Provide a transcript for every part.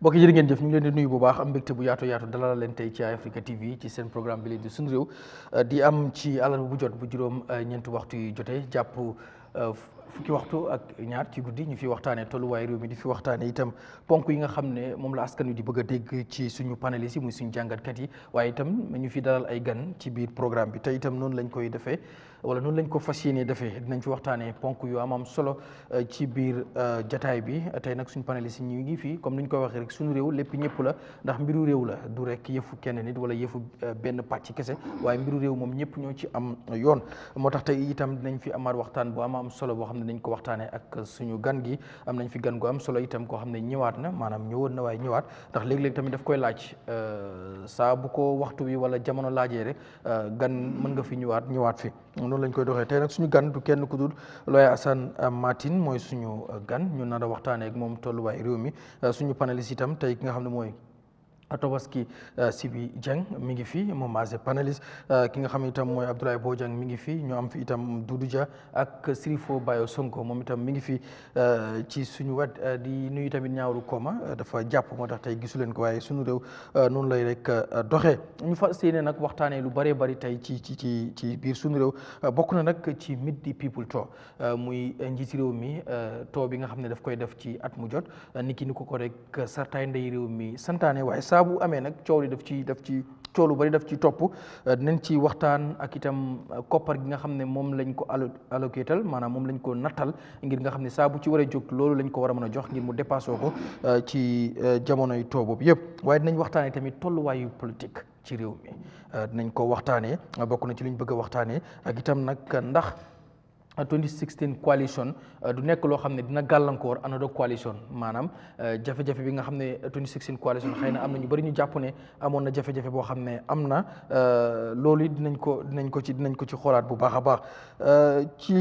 mbokk yi jërë ngeen jëf ñu ngi leen di nuyu bu baax am mbégte bu yaatu dalal leen tey ci Eyeafrica TV ci seen programme bi leen di Sunu Réew di am ci àllarba bu jot bu juróom ñeenti waxtu yu jotee jàpp fukki waxtu ak ñaar ci guddi ñu fi waxtaanee tolluwaay réew mi di fi waxtaanee itam ponk yi nga xam ne moom la askan wi di bëgg a dégg ci suñu panélistes yi muy suñu jàngatkat yi waaye itam ñu fi dalal ay gan ci biir programme bi te itam noonu lañ koy defee wala noonu lañ ko fas yéenee defee dinañ fi waxtaanee ponk yu am solo ci biir jataay bi tey nag suñu panélistes yi ñu ngi fii comme ni ñu koy waxee rek suñu réew lépp ñëpp la ndax mbiru réew la du rek yëfu kenn nit wala yëfu benn pàcc kese waaye mbiru réew moom ñëpp ñoo ci am yoon moo tax tey itam dinañ fi amaat waxtaan bu am solo boo xam ne dañ ko waxtaanee ak suñu gan gi am nañ fi gan gu am solo itam koo xam ne ñëwaat na maanaam ñëwoon na waaye ñëwaat ndax léeg-léeg tamit daf koy laaj saa bu ko waxtu wi wala jamono laajee rek gan mën nga fi ñëwaat fi noonu lañ koy doxee tey nag suñu gan du kenn ku dul lawyer Assane Martin mooy suñu gan ñu nar a waxtaanee ak moom tolluwaay réew mi suñu panéliste itam tey ki nga xam ne mooy Tobaski Sibi Dieng mi ngi fi moom as panéliste ki nga xam ne itam mooy Abdoulaye Bojang mi ngi fi ñu am fi itam Doudou Dia ak Sirifo Bayo Sonko moom itam mi ngi fi ci suñu wet di nuyu tamit ñaawru Koma dafa jàpp moo tax tey gisu leen ko waaye suñu réew noonu lay rek doxee ñu fas yéene nag waxtaanee lu bëree bëri tey ci biir suñu réew bokk na nag ci Meet the People Tour muy njiiti réew mi tour bi nga xam ne daf koy def ci at mu jot niki ni ko rek sartaay ndey réew mi santaane waaye saa bu amee nag coow li daf ci coow lu bari daf ci topp dinañ ci waxtaan ak itam koppar gi nga xam ne moom lañ ko allocatal maanaam moom lañ ko nattal ngir nga xam ne saa bu ci war a jóg loolu lañ ko war a mën a jox ngir mu dépassé ko ci jamonoy too boobu yëpp waaye dinañ waxtaanee tamit tolluwaayu politique ci réew mi dinañ ko waxtaanee bokk na ci liñ bëgg a waxtaanee ak itam nag ndax 2016 coalition du nekk loo xam ne dina gàllankoor another coalition maanaam jafe-jafe bi nga xam ne 2016 coalition xëy na am na ñu bëri ñu jàpp ne amoon na jafe-jafe boo xam ne am na loolu it dinañ ko ci xoolaat bu baax a baax ci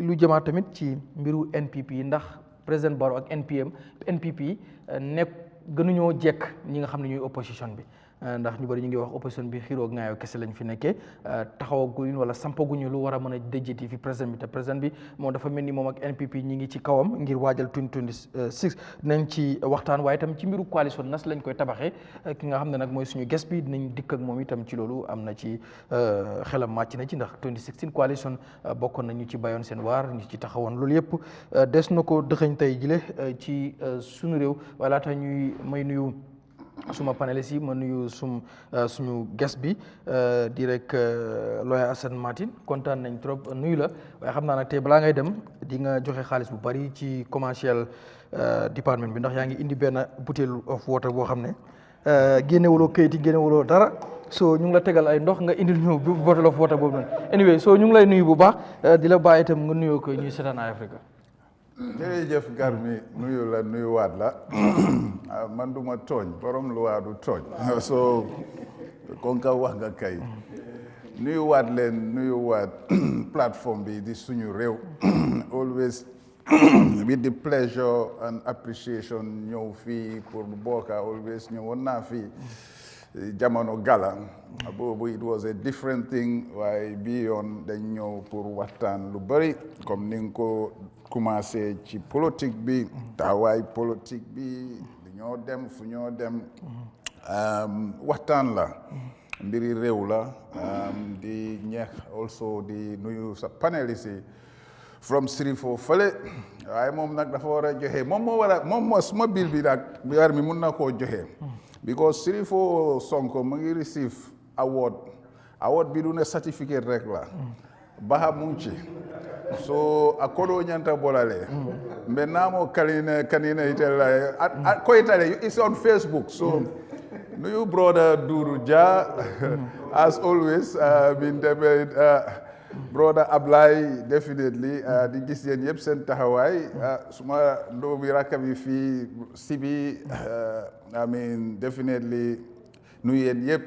lu jëmaat tamit ci mbiru NPP ndax président Barrow ak NPP nekk gënuñoo jekk ñi nga xam ne ñuy opposition bi ndax ñu bëri ñu ngi wax opposition bi xiiroo ngaayoo kese lañ fi nekkee taxawaguñ wala sampaguñu lu war a mën a déjjati fi président bi te président bi moom dafa mel ni moom ak NPP ñi ngi ci kawam ngir waajal 2026 dinañ ci waxtaan waaye itam ci mbiru coalition nas lañ koy tabaxee ki nga xam ne nag mooy suñu guest bi dinañ dikk ak moom itam ci loolu am na ci xelam màcc na ci ndax 2016 coalition bokkoon nañu ci bayoon seen waar ñu ci taxawoon loolu yëpp des na ko dëxëñ tey jile ci suñu réew waaye laata may nuyu suma panélistes yi ma nuyu suñu guest bi di rek lawyer Assane Martin kontaan nañ trop nuyu la waaye xam naa nag tey balaa ngay dem di nga joxe xaalis bu bari ci commercial department bi ndax yaa ngi indi benn bottle of water boo xam ne génnewuloo kayit yi génnewuloo dara so ñu ngi la tegal ay ndox nga indil ñu bottle of water boobu noonu anyway so ñu ngi lay nuyu bu baax di la bàyyi itam nga nuyoo ko ñuy seetaan Eyeafrica. jërëjëf Garmi nuyu la nuyuwaat la man duma tooñ borom luwaa du tooñ so kon ka wax nga kay nuyuwaat plateforme bi di suñu réew always with the pleasure and appreciation ñëw fii pour bokka always ñëwoon naa fii jamono gala boobu it was a different thing waaye bii yoon dañ ñëw pour waxtaan lu bëri comme ni nga ko commencé ci politique bi taxawaay politique bi ñoo dem fu ñoo dem waxtaan la mbiri réew la di ñeex also di nuyu sa panélistes yi from Sirifo fële waaye moom nag dafa war a joxe moom suma bill bi nag weer mi mun na koo joxe because Sirifo Sonko mu ngi receive award bi du ne certificate rek la baha mu ngi ci so akodo nyanta bolale mbe namo kanina itela ko itale it's on Facebook so nuyu brother Doudou Dia as always been debate brother Ablay definitely di gis yéen yëpp seen taxawaay suma ndoo bi rakka bi fii Sibi I mean definitely nuyu yéen yëpp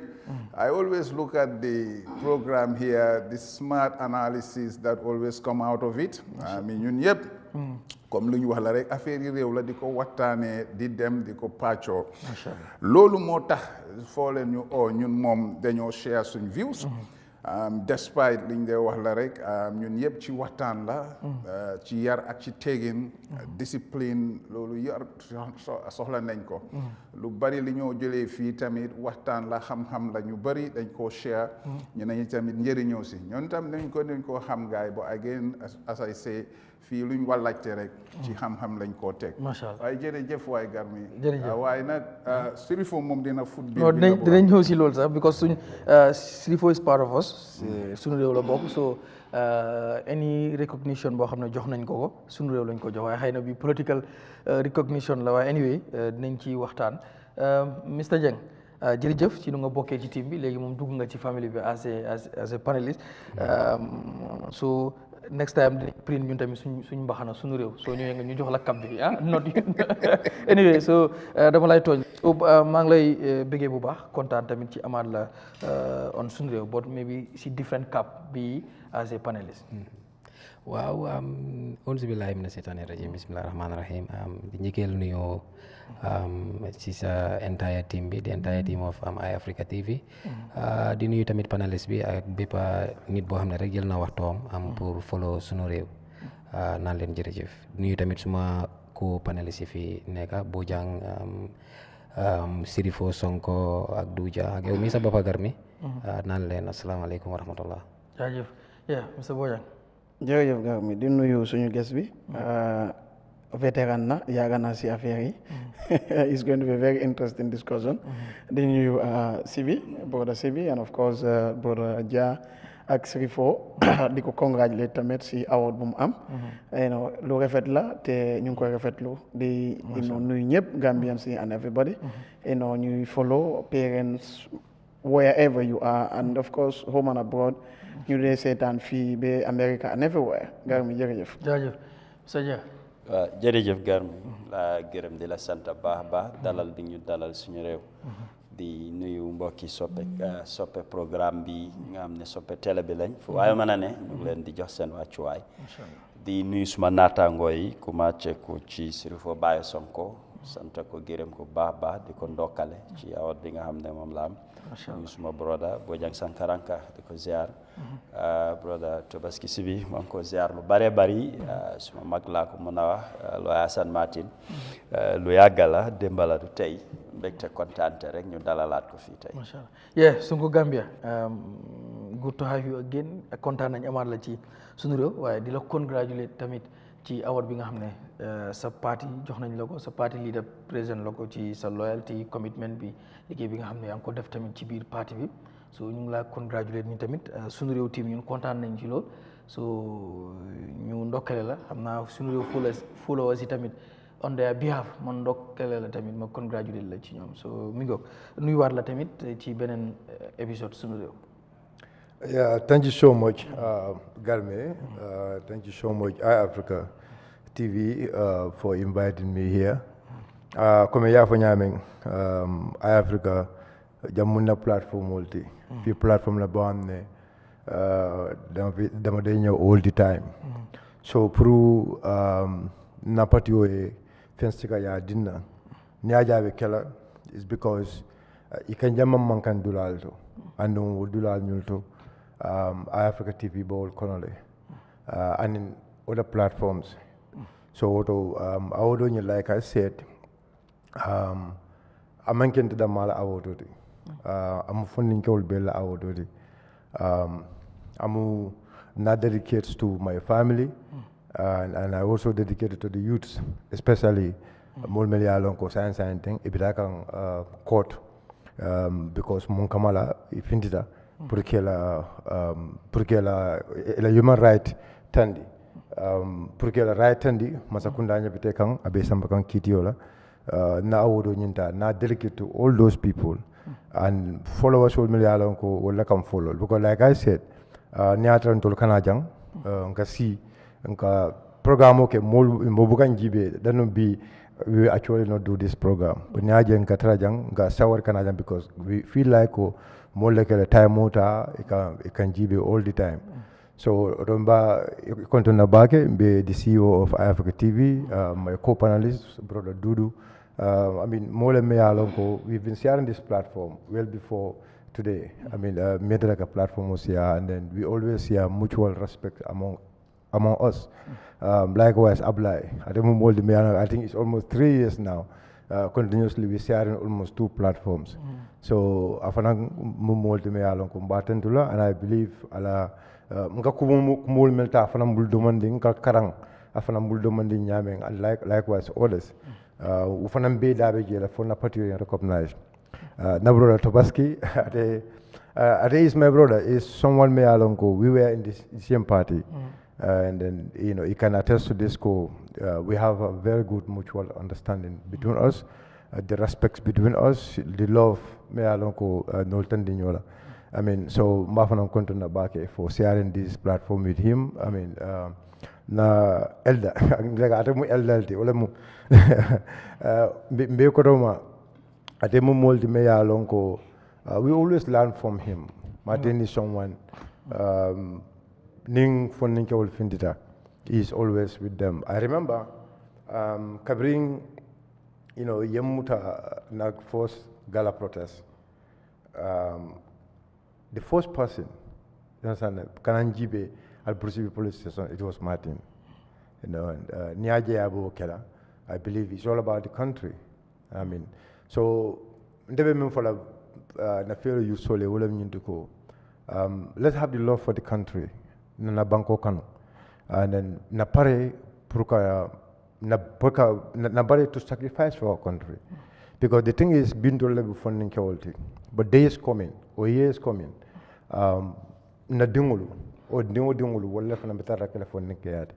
I always look at the program here, the smart analysis that always come out of it. I mean, ñun yëpp comme lu ñu wax la rek affaire yi réew la di ko waxtaanee di dem di ko pàccoo. loolu moo tax foo leen ñu ñun moom dañoo share suñ views. despite liñ dee wax la rek ñun yëpp ci waxtaan la ci yar ak ci teggin discipline loolu yar soxla nañ ko lu bari li ñoo jëlee fii tamit waxtaan la xam-xam la ñu bari dañ koo share ñeneen ñi tamit njëriñoo si ñoon tam dañ koo xam gaay bo again as I say fii luñ wàllajte rek ci xam-xam lañ koo teg waaye jërëjëf waay Garmi waaye nag Sirifo moom dina foot bi dinañ ñëw si loolu sax because suñ Sirifo is part of us Sunu Réew la bokk so any recognition boo xam ne jox nañ ko Sunu Réew lañ ko jox waaye xëy na bi political recognition la waaye anyway dinañ ci waxtaan Mr Jeng jërëjëf ci nu nga bokkee ci team bi léegi moom dugg nga ci family bi as a panelist so next time dinañ print ñun tamit suñ mbaxana Sunu Réew soo ñëwee nga ñu jox la cap bi not anyway so dama lay tooñ so maa ngi lay bëggee bu baax kontaan tamit ci amaat la on Sunu Réew but maybe si different cap bi as a panelist waaw auzu billahi mina seytaani rajim bismillahi rahmaani rahim di njëkkeel nuyoo ci sa entire team bi the entire team of Eyeafrica TV di nuyu tamit panelist bi ak bépp nit boo xam ne rek jël na waxtoom pour follow Sunu Réew naan leen jërëjëf nuyu tamit suma co panelist yi fi nekka Bojang Sirifo Sonko ak Duja ak yow mii sa boppa Garmi naan leen asalaamaaleykum wa rahmatullah jaajëf Mr Bojang jërëjëf Garmi di nuyu suñu guest bi vétéran na yàgg na si affaire yi it's going to be a very interesting discussion di nuyu Sibi brother Sibi and of course brother Dia ak Sirifo di ko congratulate tamit si award bu mu am lu rafet la te ñu ngi koy rafetlu di nuyu ñëpp Gambians yi and everybody ñuy follow parents wherever you are and of course home and abroad ñu dee seetaan fii ba America and everywhere Garmi jërëjëf jaajëf sa Dia waaw jërëjëf Garmi la gërëm di la sant baax dalal bi ñu dalal Sunu Réew di nuyu mbokki soppe programme bi nga xam ne soppe télé bi lañ fu waaye mën a ne ñu ngi leen di jox seen wàccuwaay di nuyu suma naataangoo yi ku màcceeku ci Sirifo Baye Sonko sant ko gërëm ko baax di ko ndokkale ci awat bi nga xam ne moom la am nuyu suma broda Bojang Sankaranka di ko ziar broda Tobaski Sibi maa ngi ko ziar lu bare bari suma mag laa ko mën a wax looy Assane Martin lu yàgga la démb la du tey mbégte kontaante rek ñu dalalaat ko fii tey macha allah Sonko Gambia good to have you again kontaan nañ amaat la ci Sunu Réew waaye di la congratulate tamit ci award bi nga xam ne sa parti jox nañ la ko sa parti leader président la ko ci sa loyalty commitment bi liggéey bi nga xam ne yaa ngi ko def tamit ci biir parti bi so ñu ngi laa congratulate ñu tamit Sunu Réew team ñun kontaan nañ ci lool so ñu ndokkale la xam naa Sunu Réew followers yi tamit on their behalf man ndokkale la tamit ma congratulate la ci ñoom so mi ngoog nuyuwaat la tamit ci beneen épisode Sunu Réew. Yeah, thank you so much, Garmi. Thank you so much, Eyeafrica TV, for inviting me here. Comme ya fanyameng Eyeafrica jamuna platform multi. Fi platform la bonne dama day ñëw all the time. So pour napatio e fenstika ya dinna ni ajabe kala is because ikan jamam mankan dulalto ando dulal nyulto Eyeafrica TV ball konole and in other platforms. So although like I said, I'm making the mala awododi. I'm funding all bella awododi. I'm not dedicated to my family, and I also dedicated to the youths, especially Molmeli Alonko science and thing. If I can court, because Munkamala ifintita. Porque la human right tandi porque la right tandi masakunda nya bitekang abe sambakan kitiola na awodo nyinta na delicate to all those people and followers will million ko wala kam follow because like I said niatran tol kanajang nka si nka program okay mobukan jibe danu bi we will actually not do this program but niaje nka trajang nka sawar kanajang because we feel like more like a time motor it can give all the time. So Romba Kontona Bake be the CEO of Eyeafrica TV, my co-panelist, brother Dudu. I mean more than me along we've been sharing this platform well before today. I mean, made like a platform was here, and then we always see a mutual respect among us. Likewise, Ablai. I think it's almost 3 years now. Continuously, we share in almost 2 platforms. So, afanang mumoldi me along kumbatentula, and I believe ala mga kumul melta afanang buldomanding karang afanang buldomanding nyameng, and likewise others. Ufanang be dabe jela for na party recognized. Nabroda Tobaski, Ade is my brother, is someone me along go. We were in the same party. And then, you know, you can attest to this we have a very good mutual understanding between us, the respect between us, the love me along go Noltan Dinyola. I mean, so Mafanam Kontona Bake for sharing this platform with him. I mean, na elder, like Adamu elder, Olemu Bekoroma, Ademu Moldi me along go. We always learn from him. Martin is someone. Ning funding Findita is always with them. I remember Kabring, you know, Yemuta Nag first gala protest. The first person, you understand, Kananjibe Al Brusivi police station, it was Martin. You know, and Nyaje Abu Kela, I believe it's all about the country. I mean, so for Nafero Yusole, let's have the love for the country. Na banko kanu and then na pare na pare to sacrifice for our country, because the thing is being to level funding quality, but day is coming or years coming na dingulu or dingulu wala fana betara kala funding kayat.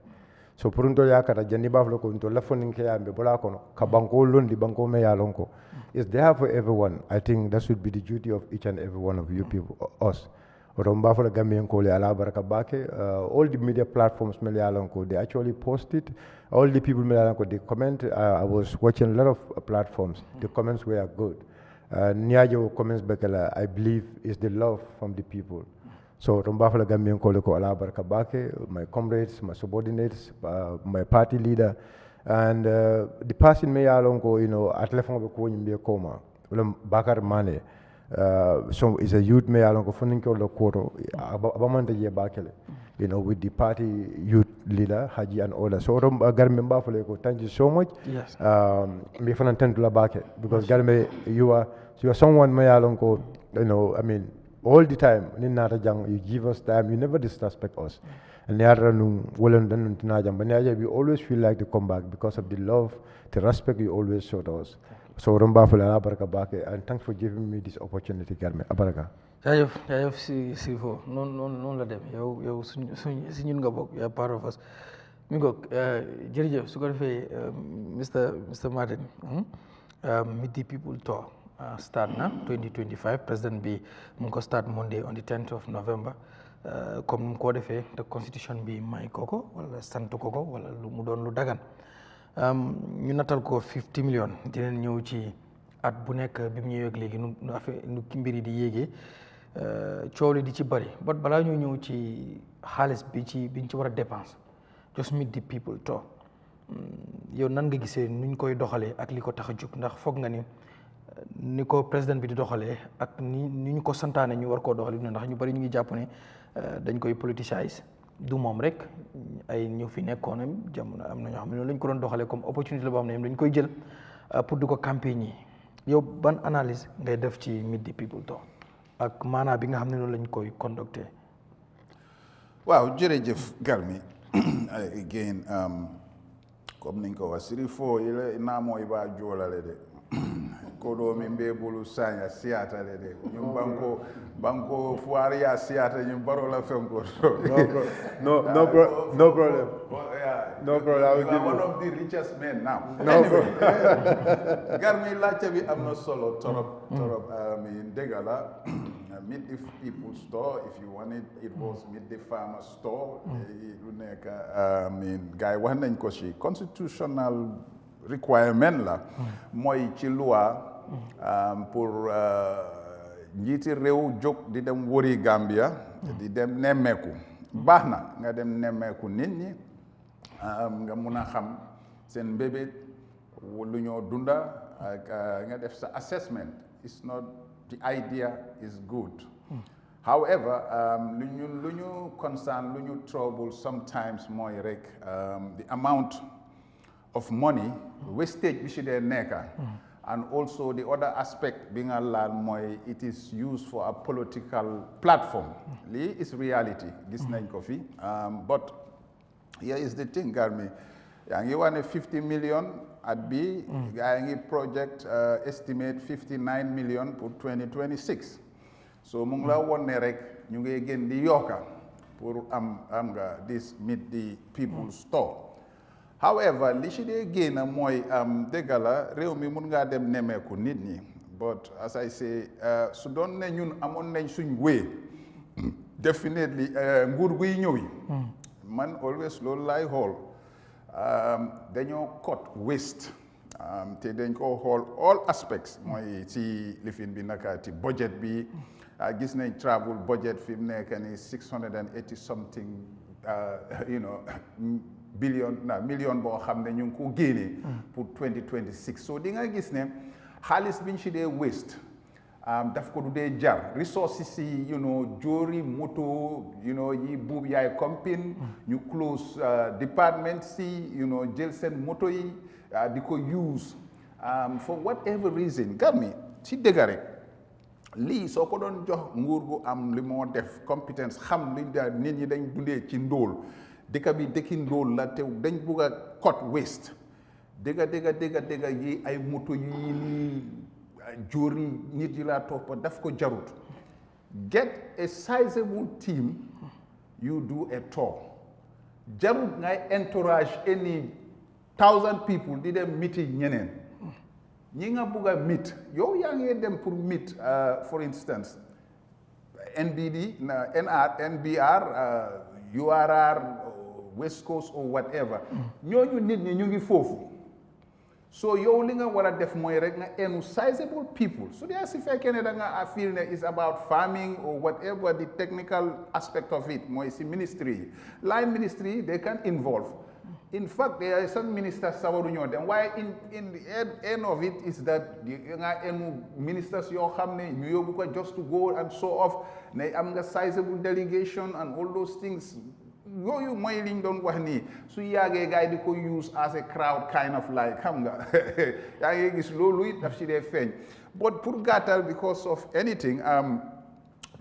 So purunto yakata janiba flo ko to la funding kayat be bola kono ka banko londi banko me yalonko is there for everyone. I think that should be the duty of each and every one of you people, us. All the media platforms they actually post it. All the people they comment. I was watching a lot of platforms. The comments were good. Niajo comments bekala, I believe is the love from the people. So my comrades, my subordinates, my party leader, and the person me you know, at left coma. Bakar Mane. So it's a youth me along funding the quarter abamanda ye bakele, you know, with the party youth leader Haji and others. So Garme thank you so much. Yes. Me fan tend to la bake because Garme you are someone me along you know, I mean all the time you give us time, you never disrespect us. And we always feel like to come back because of the love, the respect you always showed us. So and thanks for giving me this opportunity, Garme. Abaraka. Yayef Sifo, non la dem. Yow si ñun nga bok, you are part of us. Mi ngok jërëjëf su ko defee Mr. Martin, meet the people tour start na 2025 president bi mu ko start Monday on the 10th of November. Comme mu ko defee the constitution bi may koko wala sant koko wala lu mu doon lu dagan. Ñu natal ko 50 million dinañ ñëw ci at bu nekk bi mu ñëwee ak léegi nu mbiri di yéegee coow li di ci bari but balaa ñoo ñëw ci xaalis biñ ci war a dépense just meet the people to yow nan nga gisee nuñ koy doxalee ak li ko tax a jóg ndax foog nga ni ko président bi di doxalee ak ni ñu ko santaane ñu war koo doxalee ndax ñu bari ñu ngi jàpp ne dañ koy politicize du moom rek ay ñu fi nekkoon jamono am na ñoo xam ne lañ ko doon doxalee comme opportunité la boo xam ne dañ koy jël pour di ko campagne yi yow ban analyse ngay def ci meet the people to ak maanaa bi nga xam ne noonu lañ koy conducté. waaw jërëjëf Garmi again comme niñ ko wax siri fo ile namo iba joolale de ko do min be bulu sanya siata de ñum banko foire ya siata ñum baro la fenko no problem. No problem. I will give one you. of the richest men now. No Anyway, Garmi laajte bi am na solo torop in Degala meet the people store if you want it was meet the farmer store lu nekk gars yi wax nañ ko ci constitutional requirement la mooy ci loi pour njiiti réew jóg di dem wëri Gambia di dem nemmeeku baax na nga dem nemmeeku nit ñi nga mun a xam seen mbébét lu ñoo dunda ak nga def sa assessment it's not the idea is good. However, lu ñu concern, lu ñu trouble sometimes mooy rek the amount of money, wastage bi ci dee nekka. And also the other aspect being allowed mooy it is used for a political platform. Lii is reality. Gis nañ ko fi. But here is the thing, Garmi. Yaa ngi wane 50 million at bi. Yaa ngi project estimate 59 million pour 2026. So mu ngi la won ne rek ñu ngi gën di yokka pour am nga this meet the people's store. However, li ci dee génn mooy dëgg la réew mi mun ngaa dem nemeeku nit ñi, but as I say su doon ne ñun amoon nañ suñ wéy definitely nguur guy ñëw yi man always loolu laay xool dañoo cut waste te dañ ko xool all aspects mooy ci lifin bi naka ci budget bi gis nañ travel budget fi mu nekk ni 680 something million boo xam ne ñu ngi ko génnee pour 2026 so di nga gis ne xaalis biñ ci dee waste daf ko du dee jar resources yi jóori moto yi buub yaay compine ñu close department si jël seen moto yi di ko use for whatever reason Gambia ci dëgg rek lii soo ko doon jox nguur gu am li moo def compétence xam li nit ñi dañ dundee ci ndóol dëkk bi dëkki ndóol la te dañ bugg a cut waste dëgga yi ay moto yi nii jóori nit yi laa toppa daf ko jarut get a sizable team you do a tour jarut ngay entourage any 1000 people di dem meeting ñeneen ñi nga bugg a meet yow yaa ngi dem pour meet for instance NBR URR West Coast or whatever ñooñu nit ñi ñu ngi foofu so yow li nga war a def mooy rek nga enu sizable people su dee si fekkee ne da nga feel ne is about farming or whatever the technical aspect of it mooy si ministry line ministry they can involve. In fact, there are some ministers sawaruñoo dem waaye in the end of it is that nga enu ministers yoo xam ne ñu yóbbu ko just to go and show off ne am nga sizable delegation and all those things yooyu mooy liñ doon wax nii su yàggee gars yi di ko use as a crowd kind of like xam nga yaa ngi gis loolu it daf ci dee feeñ but pour gàttal because of anything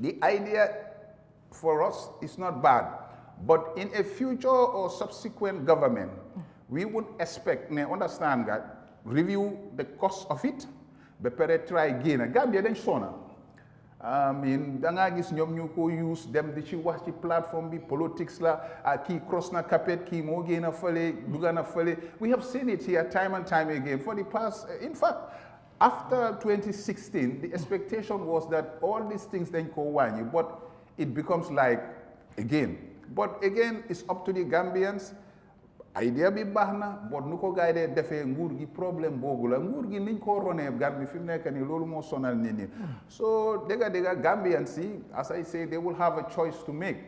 the idea for us is not bad. But in a future or subsequent government, we would expect, understand that, review the cost of it, but try again. Gambia dañ sona. Da nga gis ñoom ñu ko use dem di ci wax ci platform bi politics la kii cross na carpet kii moo génn a fële dugga na fële. We have seen it here time and time again for the past, in fact, after 2016, the expectation was that all these things dañ ko wàññi, but it becomes like, again, but again, it's up to the Gambians. Idea bi baax na but nu ko gaay dee defee nguur gi problème boobu la nguur gi niñ ko ronee Gambie fi mu nekk nii loolu moo sonal nit ñi so dëgga Gambians yi as I say they will have a choice to make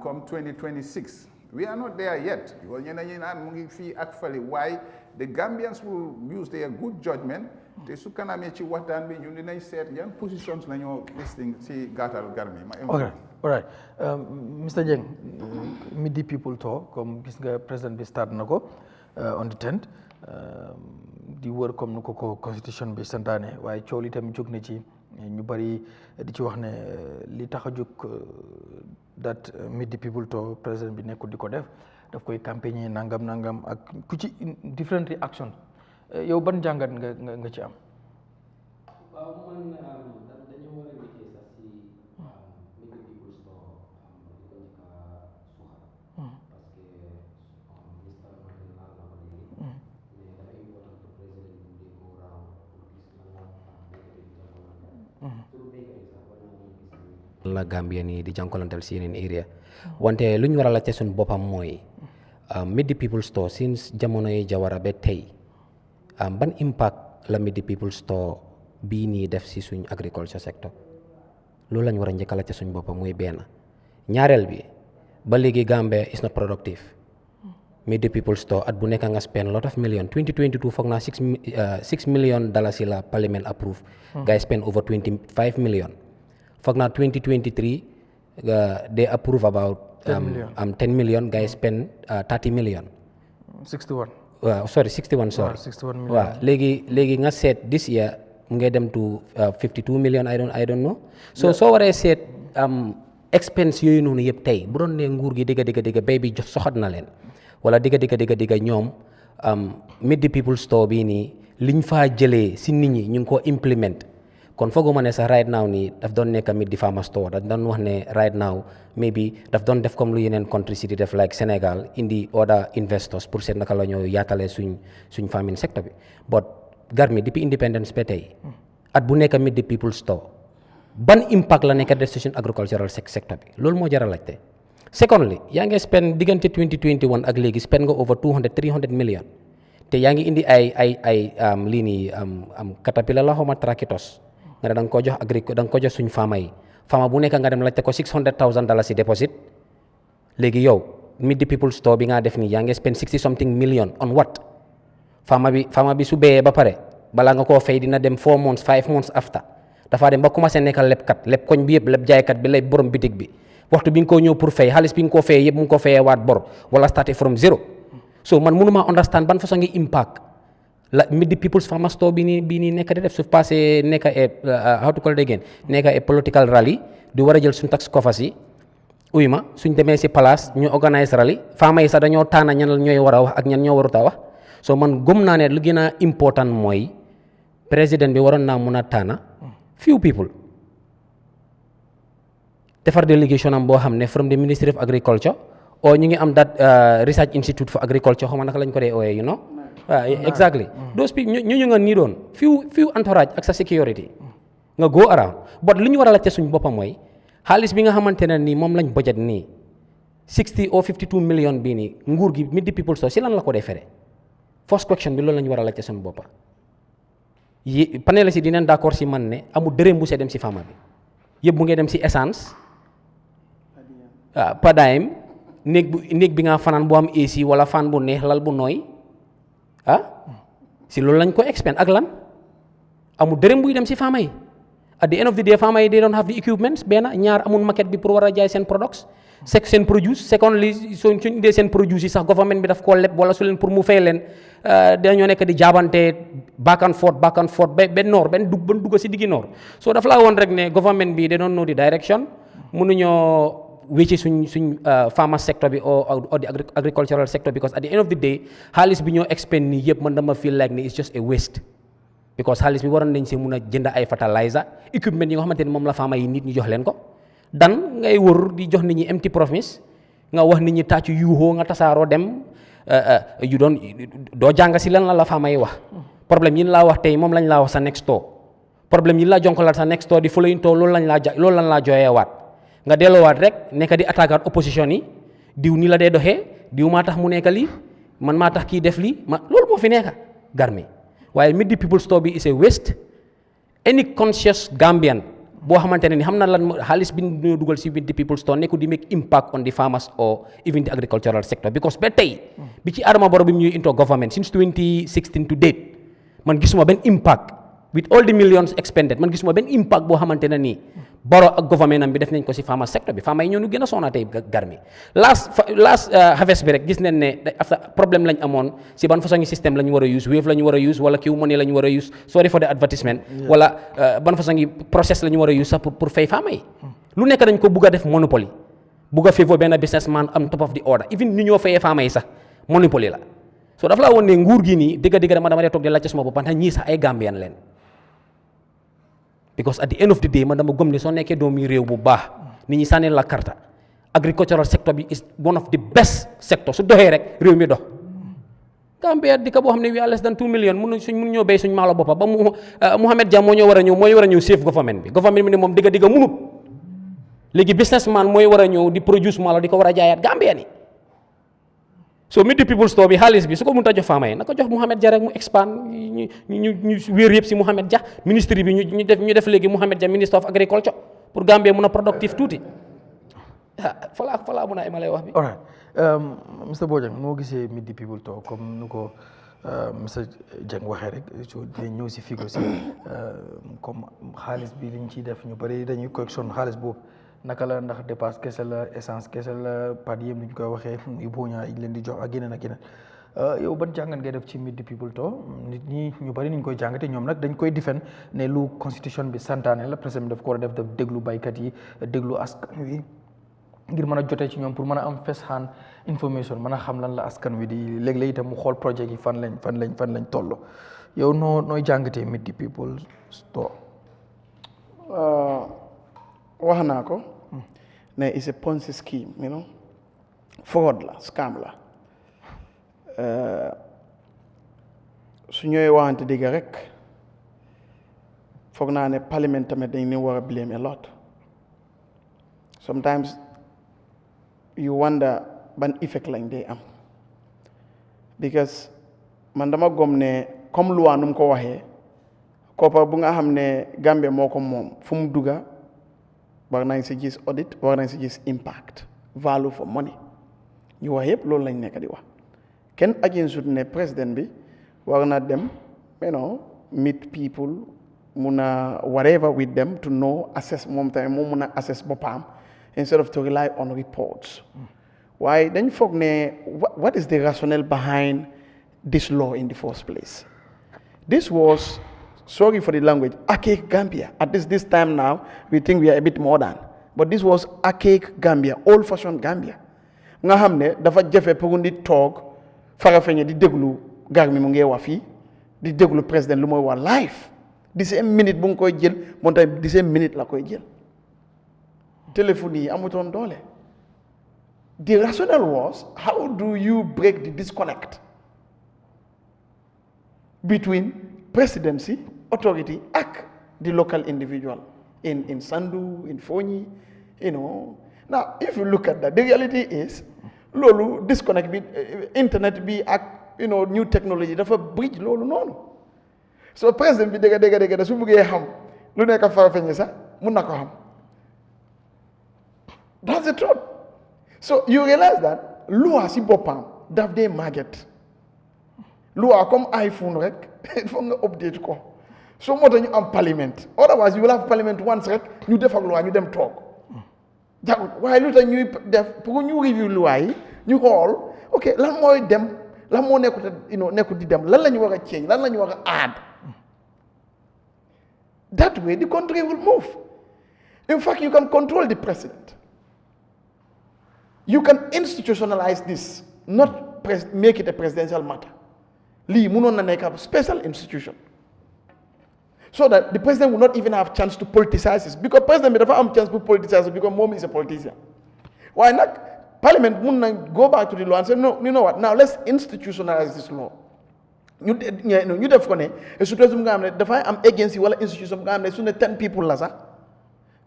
come 2026 we are not there yet because ñeneen ñi naan mu ngi fii ak fale waaye the Gambians will use their good judgment te su kanamee ci waxtaan bi ñun dinañ seet yan positions la ñoo listing ci gàttal Gambie ma all right Mr. Jeng meet the people tour comme gis nga président bi start na ko on the 10th di wër comme nu ko constitution bi santaane waaye coow li tamit jóg na ci ñu bari di ci wax ne li tax a jóg that meet the people tour président bi nekkul di ko def daf koy campagne nangam ak ku ci different reaction yow ban jàngat nga ci am. waaw man dañoo war a liggéey sax si meet the people store di ko njëkk a suxal parce que ministre Martin laal na ko léegi mais dafa important pour président bi di go round pour gis lan la béykat yi di jànkuwanteel sur béykat yi sax war naa mën a gis la Gambien yi di jànkuwanteel si yeneen area wante lu ñu war a laajte suñu boppam mooy meet the people store since jamono yi Jawara ba tey ban impact la meet the people store bii nii def si suñ agriculture sector loolu lañ war a njëkk a laajte suñ boppam muy benn ñaareel bi ba léegi Gambia is not productive Meet the People Store at bu nekk nga spend lot of million 2022 foog naa $6 million la parliament approve guys spend over 25 million foog naa 2023 they approve about 10 million guys spend 30 million 61 waaw sorry 61 sorry 61 million waaw léegi nga seet this year mu ngi dem to 52 million I don't know so soo waree seet expense yooyu noonu yëpp tey bu doon ne nguur gi digga bay bi soxat na leen wala digga ñoom Meet the People Store bii nii liñ faa jëlee si nit ñi ñu ngi ko implement kon fooguma ne sax right now nii daf doon nekk Meet the Farmer Store daf doon wax ne right now maybe daf doon def comme lu yeneen country si di def like Sénégal indi other investors pour seet naka la ñoo yaatalee suñ farming sector bi but Garmi depuis independence ba tey at bu nekk Meet the People Store ban impact la nekk def si suñ agricultural sector bi loolu moo jar a laajte secondly yaa ngi spend diggante 2021 ak léegi spend nga over 300 million te yaa ngi indi ay lii nii caterpillar la xawma tractors nga ne da nga ko jox suñ farmer yi farmer bu nekk nga dem laajte ko $600,000 si deposit léegi yow Meet the People Store bi nga def nii yaa ngi spend 60 something million on what farmer bi su béyee ba pare balaa nga koo fay dina dem 4 months 5 months after dafa dem ba commencé nekkal lebkat leb koñ bi yëpp leb jaaykat bi leb borom bitig bi waxtu bi nga ko ñëw pour fay xaalis bi nga ko fayee yëpp mu ngi ko fayee waat bor wala starté from zero so man mënuma understand ban façon ngi impact la Meet the People's Farmer Store bi nii nekk di def su passé nekk how to call it again nekk political rally di war a jël suñ tax coffers yi uy ma suñ demee si place ñu organise rally farmer yi sax dañoo taana ñan ñooy war a wax ak ñan ñoo warut a wax so man gëm naa ne lu gën a important mooy président bi waroon naa mun a taana few people defar délégation am boo xam ne from the Ministry of Agriculture or ñu ngi am that research institute for agriculture xaw ma naka lañ ko dee ooyee you know exactly those people ñu nga nii doon few entourage ak sa security nga go around but li ñu war a laajte suñ boppam mooy xaalis bi nga xamante ne nii moom lañ budget nii 60 or 52 million bii nii nguur gi Meet the People Store si lan la ko dee fere first question bi loolu la ñu war a laajte suñ boppa panel si dinañ d'accord si man ne amul dërëm bu see dem si farmer bi yëpp bu ngeen dem si essence padaayam néeg bi nga fanaan bu am AC wala fan bu neex lal bu nooy si loolu lañ ko expend ak lan amul dërëm buy dem si farmer yi at the end of the day farmer yi they don't have the equipments benn ñaar amul market bi pour war a jaay seen products seen produce secondly suñ indee seen produce yi sax government bi daf koo leb wala su leen pour mu fay leen dañoo nekk di jaabante back and forth ba noor ban dugg si diggi noor so dafa laa woon rek ne government bi they don't know the direction mënuñoo wécci suñ farmer sector bi or the agricultural sector because at the end of the day xaalis bi ñoo expend nii yëpp man dama feel like ni it's just a waste because xaalis bi waroon nañ si mun a jënd ay fertilizer equipment yi nga xamante ni moom la farmer yi nit ñi jox leen ko dan ngay wër di jox nit ñi empty promise nga wax nit ñi tàccu yuuxoo nga tasaaroo dem doo jàng si lan la farmer yi wax problème yi laa wax tey moom lañ laa wax sa next door problème yi laa jonkalaat sa next door di following door loolu lañ laa jooyee waat nga delloowaat rek nekk di attaquer opposition yi diw ni la dee doxee diw maa tax mu nekk lii man maa tax kii def lii loolu moo fi nekk Garmi waaye Meet the People Store bi is a waste any conscious Gambian boo xamante ne ni xam na lan xaalis bi ñu dugal si Meet the People Store nekku di make impact on the farmers or even the agricultural sector because ba tey bi ci Adama Barrow bi mu ñuy into government since 2016 to date man gisuma benn impact with all the millions expended man gisuma benn impact boo xamante ne nii Barrow ak government am bi def nañ ko si farmer sector bi farmer yi ñoo ñu gën a soona tey Garmi last harvest bi rek gis nañ ne after problème lañ amoon si ban façon système la ñu war a use Wave la ñu war a use wala Q Money la ñu war a use sorry for the advertisement wala ban façon process la ñu war a use sax pour fay farmer yi lu nekk dañ ko bugg a def monopoly bugg a favor benn businessman am top of the order even ñu ñoo fayee farmer yi sax monopoly la so dafa laa woon ne nguur gi nii dëgg dama dee toog di laajte sama bopp ndax ñii sax ay Gambian leen because at the end of the day man dama gëm ne soo nekkee doomi réew bu baax nit ñi sànnee la karta agricultural sector bi is one of the best sector su doxee rek réew mi dox Gambia di ka boo xam ne we are less than 2 million mun ñoo béy suñ maalo boppa ba Mohamed Dia moo war a ñëw save government bi ne moom digga munut léegi businessman mooy war a ñëw di produce maalo di ko war a jaayaat Gambia ni so Meet the People Store bi xaalis bi su ko mënut a jox farmer yi na ko jox Mohamed Dia rek mu expand ñu wéer yëpp si Mohamed Dia ministre bi ñu def léegi Mohamed Dia minister of agriculture pour Gambia mun a productive tuuti falaa mun a ma lay wax bi. all right Mr Bojang noo gisee Meet the People talk comme nu ko Mr Jeng waxee rek so dinañ ñëw si figo si comme xaalis bi liñ ciy def ñu bëri dañuy collection xaalis boobu naka la ndax dépasse kese la essence kese la pad yëm ñu koy waxee muy buuñaa yi leen di jox ak yeneen ak yeneen yow ban jàngat ngay def ci Meet the People talk nit ñi ñu bëri niñ koy jàngate ñoom nag dañ koy defend ne lu constitution bi santaane la président bi daf ko war a def déglu baykat yi déglu askan wi ngir mën a jotee ci ñoom pour mën a am first hand information mën a xam lan la askan wi di léeg-léeg itam mu xool projet yi fan lañ toll yow nooy jàngatee Meet the People talk. wax naa ko ne it's a Ponzi scheme fraud la scam la su ñooy waxante dëgg rek foog naa ne parlement tamit dañ leen war a blame a lot sometimes you wonder ban effect lañ day am because man dama gom ne comme loi nu mu ko waxee koppar bu nga xam ne Gambia moo ko moom fu mu dugga war nañ si gis audit war nañ si gis impact value for money ñu wax yëpp loolu lañ nekk di wax kenn against ne président bi war na dem meet people mun a whatever with them to know assess moom tamit moom mun a assess boppam instead of to rely on reports waaye dañ foog ne what is the rationale behind this law in the first place? This was, sorry for the language, archaic Gambia. At this time now, we think we are a bit modern. But this was archaic Gambia, old-fashioned Gambia. Nga xam ne dafa jafe pour nit toog farafeñe di déglu gar mi mu ngi wax fii di déglu président lu mooy wax live di same minute bu nga koy jël moom tamit di same minute la koy jël téléphone yi amutoon doole. The rationale was, how do you break the disconnect between presidency, authority, and the local individual in Sandu, in Fonyi, Now, if you look at that, the reality is, lolu disconnect be internet be new technology dafa bridge lolu non. So president bi dega da su bëggee xam lu nekk farafeñe sax mun na ko xam. That's the truth. So you realize that loi si boppam daf dee màgget loi comme iPhone rek il faut nga update ko so moo tax ñu am parliament otherwise you will have parliament once rek ñu def ak loi ñu dem toog jagut waaye lu tax ñuy def pour ñu review loi yi ñu xool ok lan mooy dem lan moo nekkut di dem lan la ñu war a change lan la ñu war a add that way the country will move. In fact, you can control the president. You can institutionalize this, not make it a presidential matter. Lii munoon na nekk a special institution. So that the president will not even have chance to politicize this. Because president will never have chance to politicize it because mom is a politician. Why not? Parliament will go back to the law and say, no, you know what, now let's institutionalize this law. You def ko ne situation nga xam ne dafay am agency wala institution nga xam ne su ne 10 people la sax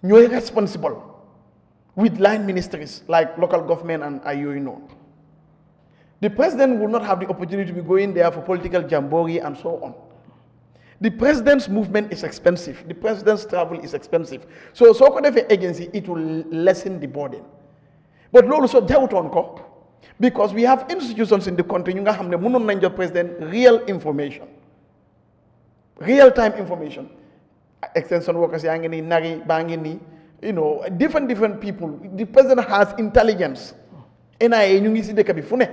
ñooy responsible with line ministries like local government and yooyu. The president will not have the opportunity to be going there for political jamboree and so on. The president's movement is expensive. The president's travel is expensive. So ko defee agency, it will lessen the burden. But loolu so jawutoon ko because we have institutions in the country ñu nga xam ne mënoon nañ jox president real information, real time information. Extension workers yaa ngi nii nari baa ngi nii different people. The president has intelligence. NIA ñu ngi si dëkk bi fu ne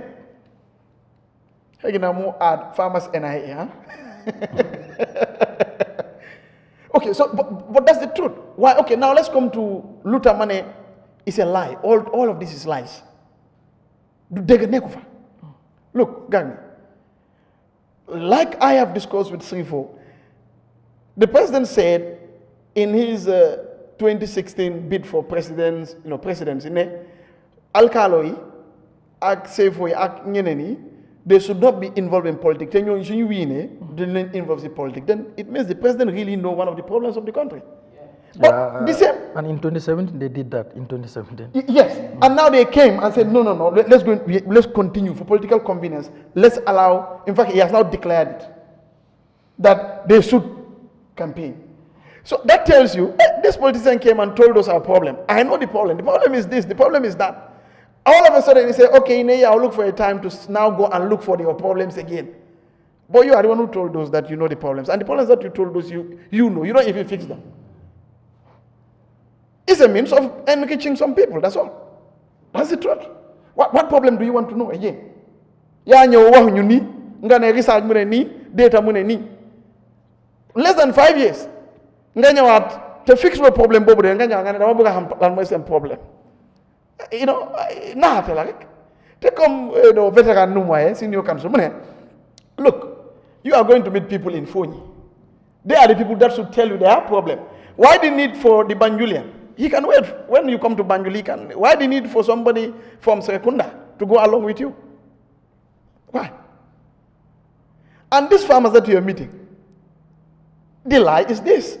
xëy na mu add farmers NIA Okay, so but that's the truth. Why? Okay, now let's come to Luther Mane. It's a lie. All of this is lies. Look, gang, like I have discussed with Srifo, the president said in his 2016 bid for presidency, Alkaloi, ak Sefoi, ak Nyeneni, they should not be involved in politics. They didn't involve in politics. Then it means the president really know one of the problems of the country. But the same. And in 2017, they did that. In 2017. Yes. And now they came and said, no. Let's continue for political convenience. Let's allow. In fact, he has now declared it that they should campaign. So that tells you this politician came and told us our problem. I know the problem. The problem is this. The problem is that. All of a sudden, he said, okay, in a year, I'll look for a time to now go and look for your problems again. But you are the one who told us that you know the problems. And the problems that you told us, you know. You don't even fix them. It's a means of enriching some people. That's all. That's the truth. What problem do you want to know again? Ya nyo you ni ngane research mune ni data mune ni. Less than 5 years. Nganya wat to fix the problem bobo de nganya ngane dama bëgg xam lan moy sen problem. You know, naate la rek. Te comme veteran nu moy senior council mune. Look, you are going to meet people in Fonyi. They are the people that should tell you their problem. Why the need for the Banjulian? He can wait. When you come to Banjul, he can. Why the need for somebody from Serekunda to go along with you? Why? And these farmers that you are meeting, the lie is this.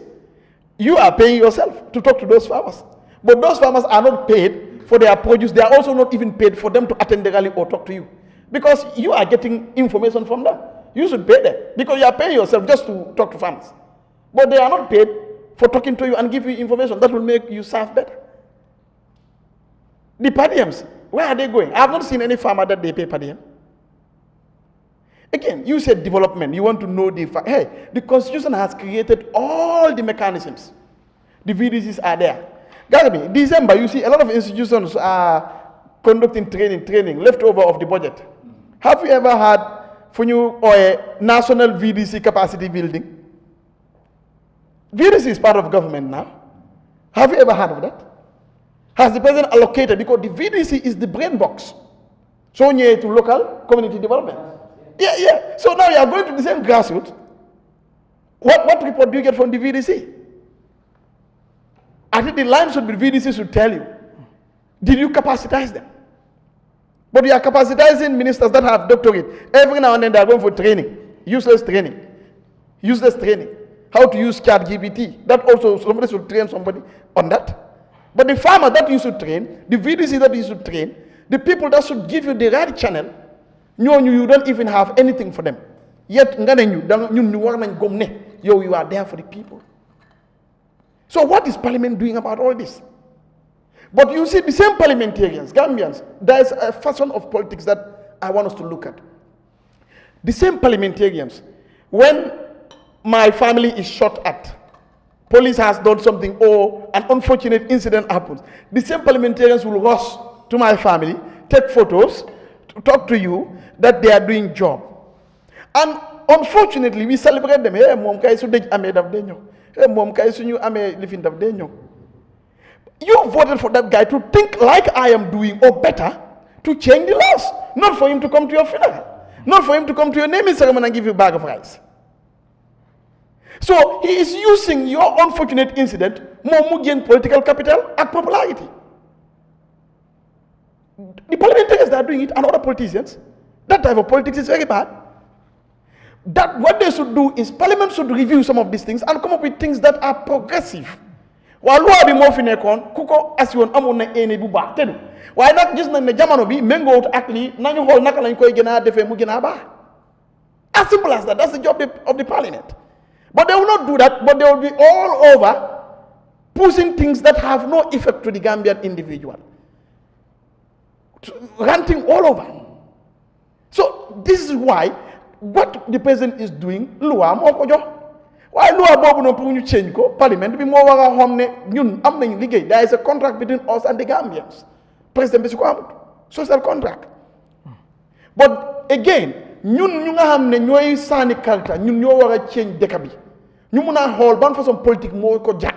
You are paying yourself to talk to those farmers. But those farmers are not paid for their produce. They are also not even paid for them to attend the rally or talk to you. Because you are getting information from them. You should pay them. Because you are paying yourself just to talk to farmers. But they are not paid for talking to you and give you information that will make you serve better. The per diems, where are they going? I have not seen any farmer that they pay per diem. Again, you said development. You want to know the fact. Hey, the Constitution has created all the mechanisms. The VDCs are there. Gambia, December, you see a lot of institutions are conducting training leftover of the budget. Have you ever had for you or a national VDC capacity building? VDC is part of government now. Have you ever heard of that? Has the president allocated, because the VDC is the brain box. So near to local community development. Yeah. So now you are going to the same grassroots. What report do you get from the VDC? I think the line should be VDC should tell you. Did you capacitize them? But you are capacitizing ministers that have doctorate. Every now and then they are going for training. Useless training. How to use ChatGPT. That also, somebody should train somebody on that. But the farmer that you should train, the VDC that you should train, the people that should give you the right channel, you don't even have anything for them. Yet, you are there for the people. So what is Parliament doing about all this? But you see, the same parliamentarians, Gambians, there is a fashion of politics that I want us to look at. The same parliamentarians, when my family is shot at, police has done something, or an unfortunate incident happens, the same parliamentarians will rush to my family, take photos, to talk to you that they are doing job. And unfortunately, we celebrate them. Hey, mom, kay su dej amé daf de ñew. Hey, mom, kay suñu amé lifin daf de ñew. You voted for that guy to think like I am doing, or better, to change the laws. Not for him to come to your funeral. Not for him to come to your naming ceremony and give you a bag of rice. So he is using your unfortunate incident more to gain political capital and popularity. The parliamentarians that are doing it, and other politicians, that type of politics is very bad. That what they should do is Parliament should review some of these things and come up with things that are progressive. While loi bi mo fi nekkon kuko asiwon amon na ene bu baax tedu waye nak gis nañ ne jamono bi mengo ak li nañu xol naka lañ koy gëna defé mu gëna baax. As simple as that. That's the job of the Parliament. But they will not do that, but they will be all over pushing things that have no effect to the Gambian individual. Ranting all over. So this is why what the president is doing, loi moko jox. Why loi bobu no pour ñu change ko parliament bi mo wara xamne ñun am nañ liggéey. There is a contract between us and the Gambians. President bi su ko amut. Social contract. But again, ñun ñu nga xamne ñoy sani karta ñun ñoo wara change dëkk bi. Ñu mëna xol ban façon politique mo ko jax.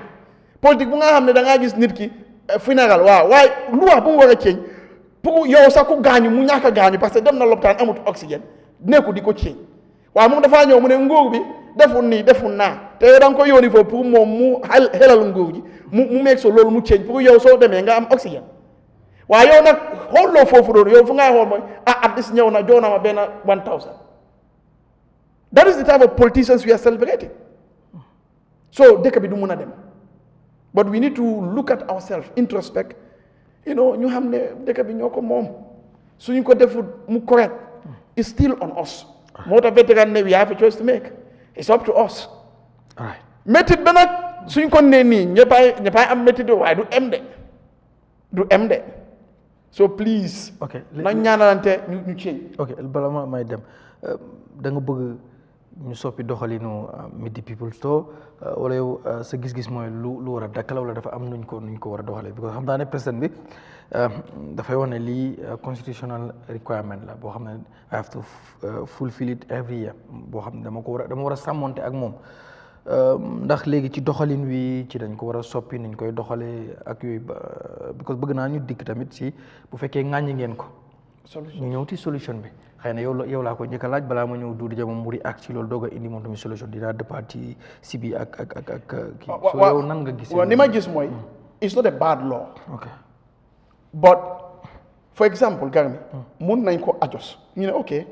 Politique bu nga xamne da nga gis nit ki funeral waaw waaye loi bu mu wara change pour yow sa ku gañu mu ñaka gañu parce que dem na l'hôpital amut oxygène neeku diko change. Waaye moom dafa ñëw mu ne nguur bi deful nii deful naa te yow da nga ko yónni foofu pour moom mu xelal nguur gi mu meeg so loolu mu change pour yow soo demee nga am oxygène waaye yow nag xooloo foofu doon yow fu ngay xool mooy at least ñëw na jox na ma benn 1000. That is the type of politicians we are celebrating. So dëkk bi du mun a dem. But we need to look at ourselves, introspect. ñu xam ne dëkk bi ñoo ko moom suñu ko deful mu correct. It's still on us. Moo tax vétéran ne we have a choice to make. It's up to us. All right. Métit ba nag suñ ko nee nii ñëppay am métti waaye du em de so please. ok nañ ñaanalante ñu change. ok bala ma may dem da nga bëgg ñu soppi doxalinu Meet the People Store wala yow sa gis-gis mooy lu war a dakkal wala dafa am nuñ ko war a doxalee because xam naa ne président bi dafay wax ne lii constitutional requirement la boo xam ne I have to fulfill it every year boo xam ne dama war a sàmmonte ak moom ndax léegi ci doxalin wi ci dañ ko war a soppi niñ koy doxalee ak yooyu because bëgg naa ñu dikk tamit si bu fekkee ŋàññi ngeen ko ñu ñëw ci solution bi xëy na yow laa ko njëkk a laaj balaa ma ñëw duudi ja moom mu react ci loolu doog a indi moom tamit solution dinaa départ ci si bi ak kii so yow nan nga gisee waaw ni ma gis mooy it's not a bad law ok but for example Garmi mun nañ ko adjust ñu ne ok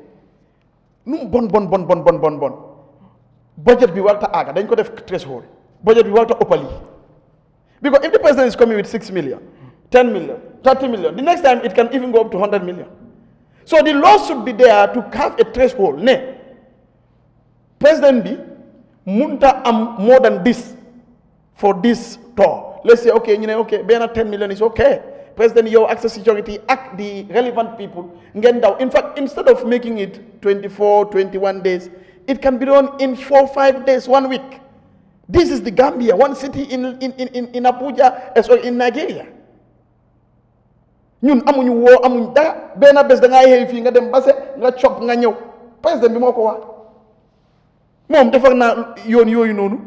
nu mu bon budget bi warta aaga dañ ko def threshold budget bi warta ëppali because if the president is coming with 6 million 10 million 30 million the next time it can even go up to 100 million so the law should be there to have a threshold ne president bi munta am more than this for this tour let's say okay ñu ne okay benn 10 million is okay president yow ak sa security ak the relevant people ngeen daw in fact instead of making it 24 21 days it can be done in 4-5 days 1 week this is the Gambia one city in Abuja sorry in Nigeria ñun amuñu amuñ dara benn bés da ngaa xëy fii nga dem base nga cop nga ñëw président bi moo ko wax moom defar naa yoon yooyu noonu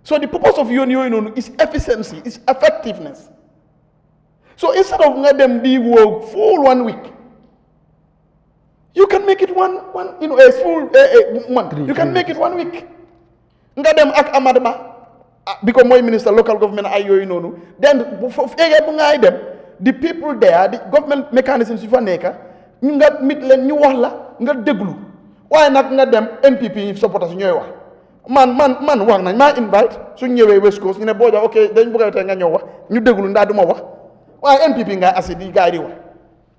so the purpose of yoon yooyu noonu is efficiency is effectiveness so instead of nga dem di woo full 1 week you can make it one a full month you can make it 1 week nga dem ak Amadou because mooy minister local government ay yooyu noonu then bu fekkee bu ngay dem the people there the government mechanisms yu fa nekk ñu nga mit leen ñu wax la nga déglu waaye nag nga dem NPP yi supporters ñooy wax man wax nañ maa invite suñ ñëwee West Coast ñu ne boo ja ok dañ bëgg a tey nga ñëw wax ñu déglu ndaa duma wax waaye NPP ngay assi di gars yi di wax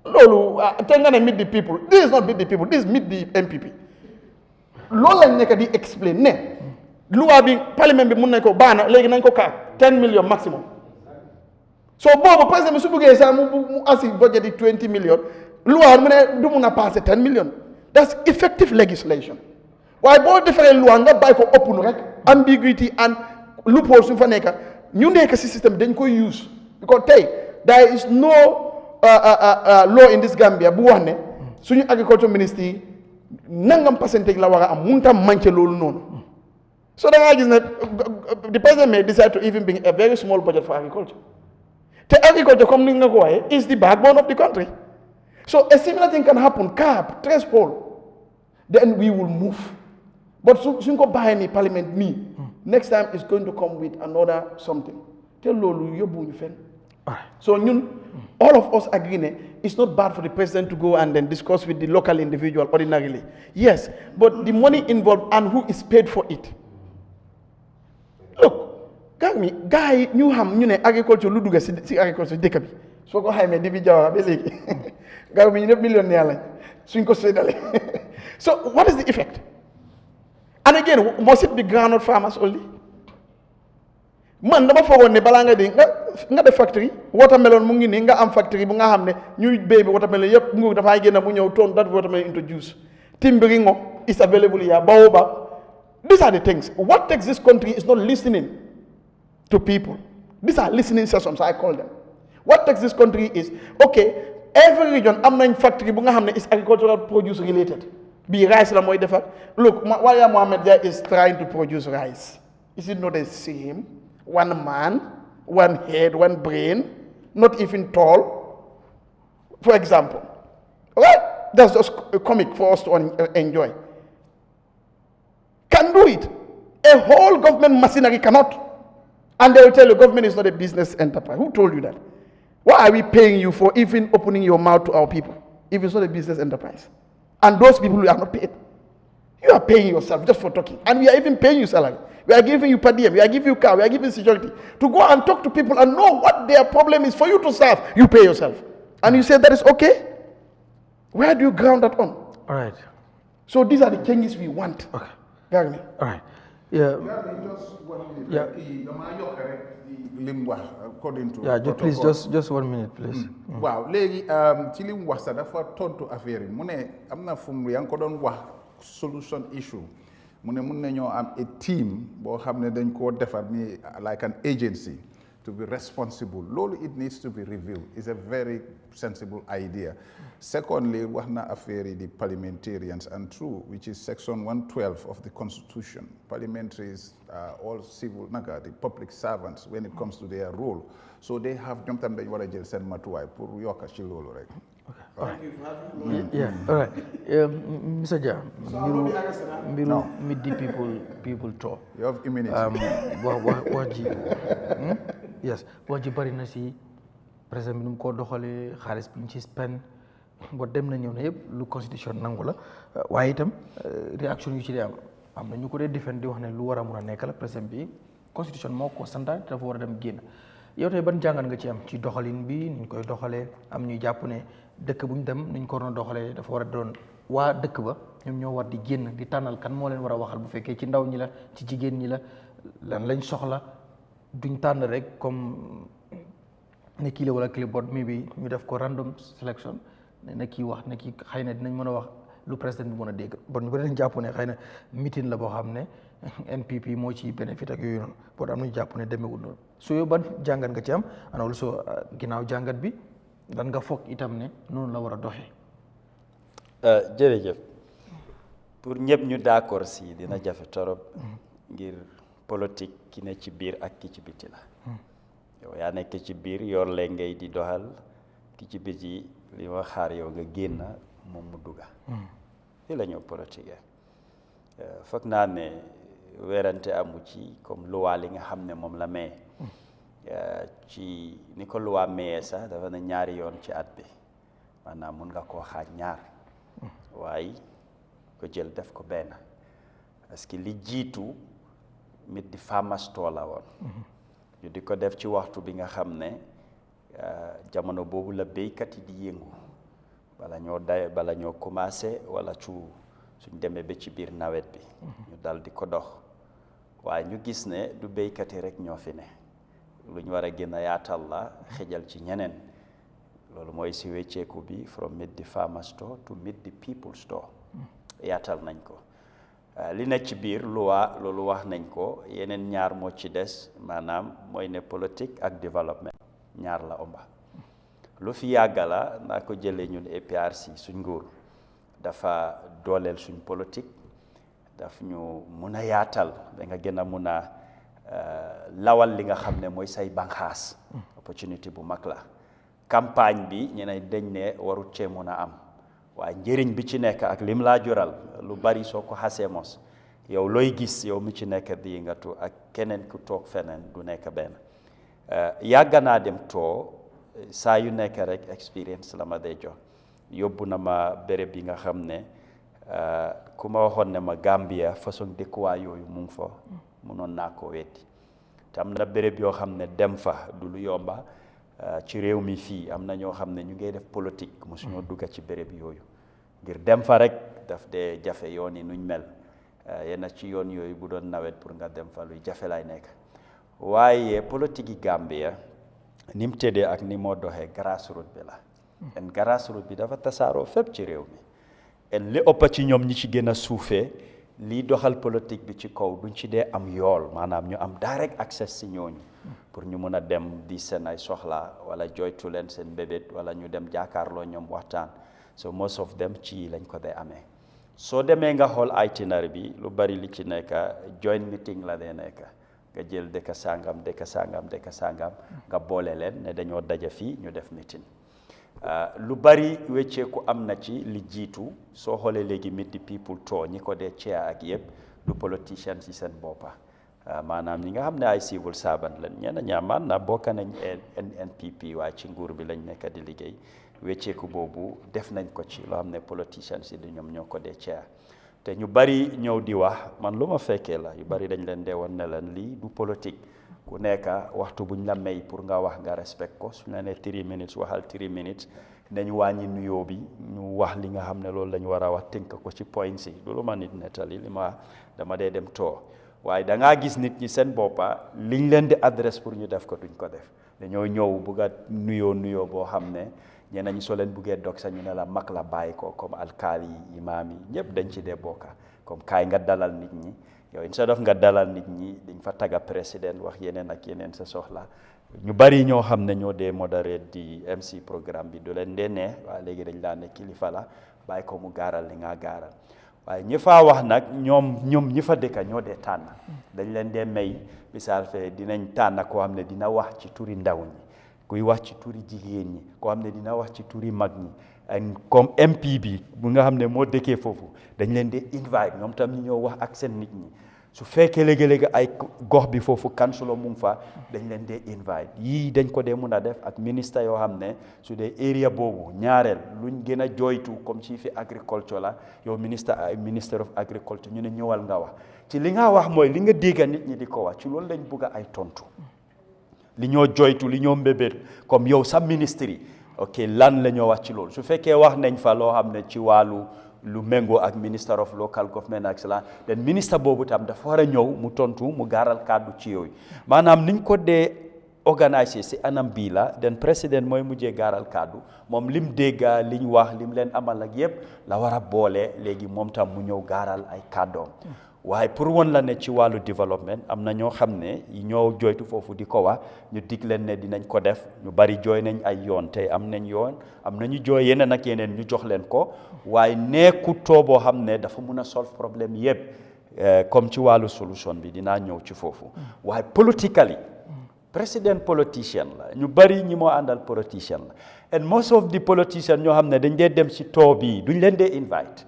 loolu te nga ne meet the people this is not meet the people this is meet the MPP loolu lañ nekk di explain ne loi bi parlement bi mun nañ ko baana léegi nañ ko kaat 10 million maximum so boobu président bi su bëggee sax mu assi budget di 20 million loi mu ne du mun a passé 10 million that's effective legislation waaye boo defaree loi nga bàyyi ko ëpp nu rek ambiguity and loophole su fa nekk ñu nekk si système dañ koy use because tey there is no law in this Gambia bu wax ne suñu agriculture ministry yi nangam percentage la war a am mënut a manqué loolu noonu so da ngaa gis ne the president may decide to even bring a very small budget for agriculture te agriculture comme ni nga ko waxee is the backbone of the country so a similar thing can happen cap threshold then we will move but suñ ko bàyyee ni parliament nii next time is going to come with another something te loolu yóbbuwuñu fenn so all of us agree it's not bad for the president to go and then discuss with the local individual ordinarily. Yes, but the money involved and who is paid for it. Look, guy, ñu xam ñu ne agriculture lu dugg si agriculture dëkk bi soo ko xamee di bi jawara ba léegi gars bi ñu ne millionnaire lañ suñ ko séddale so what is the effect? And again, must it be groundnut farmers only? Man dama foogoon ne balaa nga di nga def factory watermelon mu ngi nii nga am factory bu nga xam ne ñuy béy bi watermelon yëpp nguur dafay génn mu ñëw turn that watermelon into juice. Timberingo is available here. Baobab. These are the things. What takes this country is not listening to people. These are listening sessions, I call them. What takes this country is, okay, every region am nañ factory bu nga xam ne is agricultural produce related. Be rice la mooy defar. Look, Yahya Mohammed there is trying to produce rice. Is it not the same? One man, one head, one brain, not even tall, for example. Right? That's just a comic for us to enjoy. Can do it. A whole government machinery cannot. And they will tell you government is not a business enterprise. Who told you that? Why are we paying you for even opening your mouth to our people if it's not a business enterprise? And those people who are not paid. You are paying yourself just for talking. And we are even paying you salary. We are giving you per diem. We are giving you car. We are giving security. To go and talk to people and know what their problem is for you to serve. You pay yourself. And you say that is okay? Where do you ground that on? All right. So these are the changes we want. Okay. Garmi. All right. Yeah. Just 1 minute. Yeah. Damaa yokk rek lim wax according to Yeah, please, protocol. just 1 minute, please. waaw léegi ci lim wax sax dafa tontu affaire yi mu ne am na fu mu yaa ngi ko doon wax solution issue mu ne mun nañoo am a team boo xam ne dañ koo defar ni like an agency to be responsible loolu it needs to be reviewed. It's a very sensible idea. Secondly, wax na affaire yi di parliamentarians and true, which is section 112 of the constitution. Parliamentaries are all civil the public servants when it comes to their role. So they have ñoom tam dañ war a jël seen matuwaay pour yokk ci loolu rek. Yeah, all right. Mr. Jah, mbiru meet the people talk. You have immunity. wax ji yes wax ji bari na si président bi nu mu ko doxalee xaalis bi ñu ci spend ba dem na ñëw na yëpp lu constitution nangu la waaye itam réaction yu ci dee am na ñu ko dee defend di wax ne lu war a mun a nekk la président bi constitution moo ko santaan dafa war a dem génn yow tey ban jàngat nga ci am ci doxalin bi ni ñu koy doxalee am ñuy jàpp ne dëkk bu ñu dem ni ñu ko doon doxalee dafa war a doon waa dëkk ba ñoom ñoo war di génn di tànnal kan moo leen war a waxal bu fekkee ci ndaw ñi la ci jigéen ñi la lan lañ soxla duñ tànn rek comme ne kii la wala clipboard mi bi ñu def ko random selection ne kii wax ne kii xëy na dinañ mën a wax lu président bi mën a dégg bon ñu bëri dañ jàpp ne xëy na meeting la boo xam ne NPP moo ci bénéfice ak yooyu noonu bon am nañu jàpp ne demeewul noonu su yow ban jàngat nga ci am ana wala soo ginnaaw jàngat bi dan nga foog itam ne noonu la war a doxee. jërëjëf pour ñëpp ñu d'accord si dina jafe torop ngir politique ki ne ci biir ak ki ci biti la yow yaa nekk ci biir yor leen ngay di doxal ki ci biti li ma xaar yow nga génn moom mu dugga li la ñoo politique foog naa ne werante amu ci comme loi li nga xam ne moom la may ci ni ko loi mayee sax dafa ne ñaari yoon ci at bi maanaam mun nga koo xaaj ñaar waaye ko jël def ko benn parce que li jiitu mit di farmers tool la woon ñu di ko def ci waxtu bi nga xam ne jamono boobu la béykat yi di yëngu bala ñoo commencé wala suñ demee ba ci biir nawet bi ñu dal di ko dox waaye ñu gis ne du béykat yi rek ñoo fi ne lu ñu war a gën a yaatal la xejal ci ñeneen loolu mooy si wecceeku bi from meet the farmer store to meet the people store yaatal nañ ko li nekk ci biir loi loolu wax nañ ko yeneen ñaar moo ci des maanaam mooy ne politique ak développement ñaar la omba lu fi yàgga la naa ko jëlee ñun APRC suñ nguur dafa dooleel suñ politique daf ñu mun a yaatal ba nga gën a mun a lawal li nga xam ne mooy say banxaas opportunité bu mag la campagne bi ñeneen dañ ne warut cee mun a am waaye njëriñ bi ci nekk ak lim laa jural lu bari soo ko xasee mos yow looy gis yow mi ci nekk di yëngatu ak keneen ku toog feneen du nekk benn yàgg naa dem too saa yu nekk rek expérience la ma day jox yóbbu na ma béréb yi nga xam ne ku ma waxoon ne ma Gambia façon dëkkuwaay yooyu mu ngi fa munoon naa ko weddi te am na béréb yoo xam ne dem fa du lu yomba ci réew mi fii am na ñoo xam ne ñu ngay def politique mosuñoo dugga ci béréb yooyu ngir dem fa rek daf dee jafe yoon yi nuñ mel yenn ci yoon yooyu bu doon nawet pour nga dem fa luy jafe lay nekk waaye politique yi Gambia ni mu tëddee ak ni moo doxee grassroots bi la en grassroots bi dafa tasaaroo fépp ci réew mi en li ëpp ci ñoom ñi ci gën a suufee lii doxal politique bi ci kaw duñ ci dee am yool maanaam ñu am direct access si ñooñu pour ñu mun a dem di seen ay soxla wala joytu leen seen bébét wala ñu dem jaakaarloo ñoom waxtaan so most of them ci lañ ko dee amee soo demee nga xool itinéraire bi lu bari li ci nekk joint meeting la dee nekk nga jël dëkk sangam nga boole leen ne dañoo daje fii ñu def meeting lu bari wecceeku am na ci li jiitu soo xoolee léegi meet the people too ñi ko dee chair ak yëpp du politicien ci seen boppa maanaam ñi nga xam ne ay civil servant lañ ñenn ñaamaan na bokk nañ NPP waaye ci nguur bi lañ nekk di liggéey wecceeku boobu def nañ ko ci loo xam ne politicien si di ñoom ñoo ko dee chair te ñu bari ñëw di wax man lu ma fekkee la yu bari dañ leen dee woon ne leen lii du politique ku nekk waxtu buñ la may pour nga wax nga respect ko suñ la nee 3 minutes waxal 3 minutes nañ wàññi nuyoo bi ñu wax li nga xam ne loolu lañ war a wax tënk ko ci point si loolu ma nit nettali li ma dama dee dem too waaye da ngaa gis nit ñi seen boppa liñ leen di adresse pour ñu def ko duñ ko def dañoo ñëw bugg a nuyoo boo xam ne ñeneen ñi soo leen buggee dog sax ñu ne la mag la bàyyi ko comme alkaali yi imaam yi ñëpp dañ ci dee bokka comme kaay nga dalal nit ñi yow instead of nga dalal nit ñi dañ fa tagga président wax yeneen ak yeneen sa soxla ñu bari ñoo xam ne ñoo dee moderate di MC programme bi du leen dee neex waaye léegi dañ laa ne kilifa la bàyyi ko mu gaaral li nga gaaral waaye ñi faa wax nag ñoom ñi fa dëkka ñoo dee tànn dañ leen dee may misaal fee dinañ tànn koo xam ne dina wax ci turi ndaw ñi kuy wax ci turi jigéen ñi koo xam ne dina wax ci turi mag ñi comme MP bi bu nga xam ne moo dëkkee foofu dañ leen dee invite ñoom tam ñu ñëw wax ak seen nit ñi su fekkee léegi-léegi ay gox bi foofu kansulo mu ngi fa dañ leen dee invite yii dañ ko dee mun a def ak ministre yoo xam ne su dee area boobu ñaareel luñ gën a jooytu comme ci fi agriculture la yow minister of agriculture ñu ne ñëwal nga wax ci li nga wax mooy li nga dégga nit ñi di ko wax ci loolu lañ bugg ay tontu li ñoo jooytu li ñoo mbébét comme yow sa ministre yi ok lan la ñoo wax ci loolu su fekkee wax nañ fa loo xam ne ci wàllu lu méngoo ak minister of local government ak cela den ministre boobu tam dafa war a ñëw mu tontu mu gaaral kàddu ci yooyu maanaam niñ ko dee organiser si anam bii la den président mooy mujjee gaaral kàddu moom lim dégga liñ wax lim leen amal ak yépp la war a boole léegi moom tam mu ñëw gaaral ay kàddoom waaye pour won la ne ci wàllu développement am na ñoo xam ne ñoo jooytu foofu di ko wax ñu dig leen ne dinañ ko def ñu bari jooy nañ ay yoon tey am nañ yoon am nañu jooy yeneen ak yeneen ñu jox leen ko waaye nekkutoo boo xam ne dafa mun a solve problème yëpp comme ci wàllu solution bi dinaa ñëw ci foofu waaye politically président politicien la ñu bari ñi moo àndal politicien la and most of the politicians ñoo xam ne dañ dee dem ci too bi duñ leen dee invite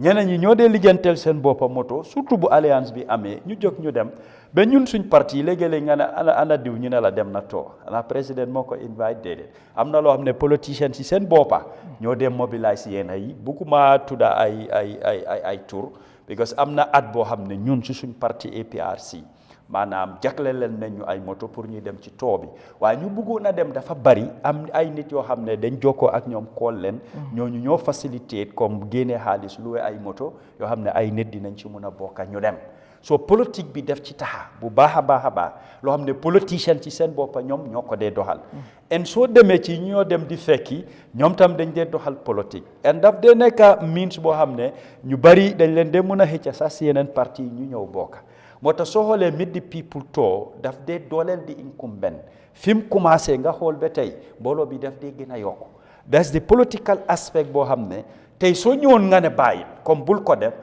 ñeneen ñi ñoo dee lijjanteel seen boppa moto surtout bu alliance bi amee ñu jóg ñu dem ba ñun suñ parti léegi-léegi nga ne ana diw ñu ne la dem na too ana président moo ko invite déedéet am na loo xam ne politiciens si seen boppa ñoo dee mobilize yéen yi bugguma tudda ay tur because am na at boo xam ne ñun si suñ parti APRC maanaam jagle leen nañu ay moto pour ñuy dem ci too bi waaye ñu bëggoon a dem dafa bari am ay nit yoo xam ne dañ jokkoo ak ñoom kool leen ñooñu ñoo facilité comme génnee xaalis luwe ay moto yoo xam ne ay nit dinañ ci mun a bokka ñu dem so politique bi def ci taxa bu baax a baax loo xam ne politicien ci seen boppa ñoom ñoo ko dee doxal en soo demee ci ñoo dem di fekki ñoom tam dañ dee doxal politique en daf dee nekk means boo xam ne ñu bari dañ leen dee mën a xëcca sax si yeneen parti yi ñu ñëw bokka moo tax soo xoolee Meet the People too daf dee dooleel di incumbent fi mu commencé nga xool ba tey mbooloo bi daf dee gën a yokku that's the political aspect boo xam ne tey soo ñëwoon nga ne bàyyi comme bul ko def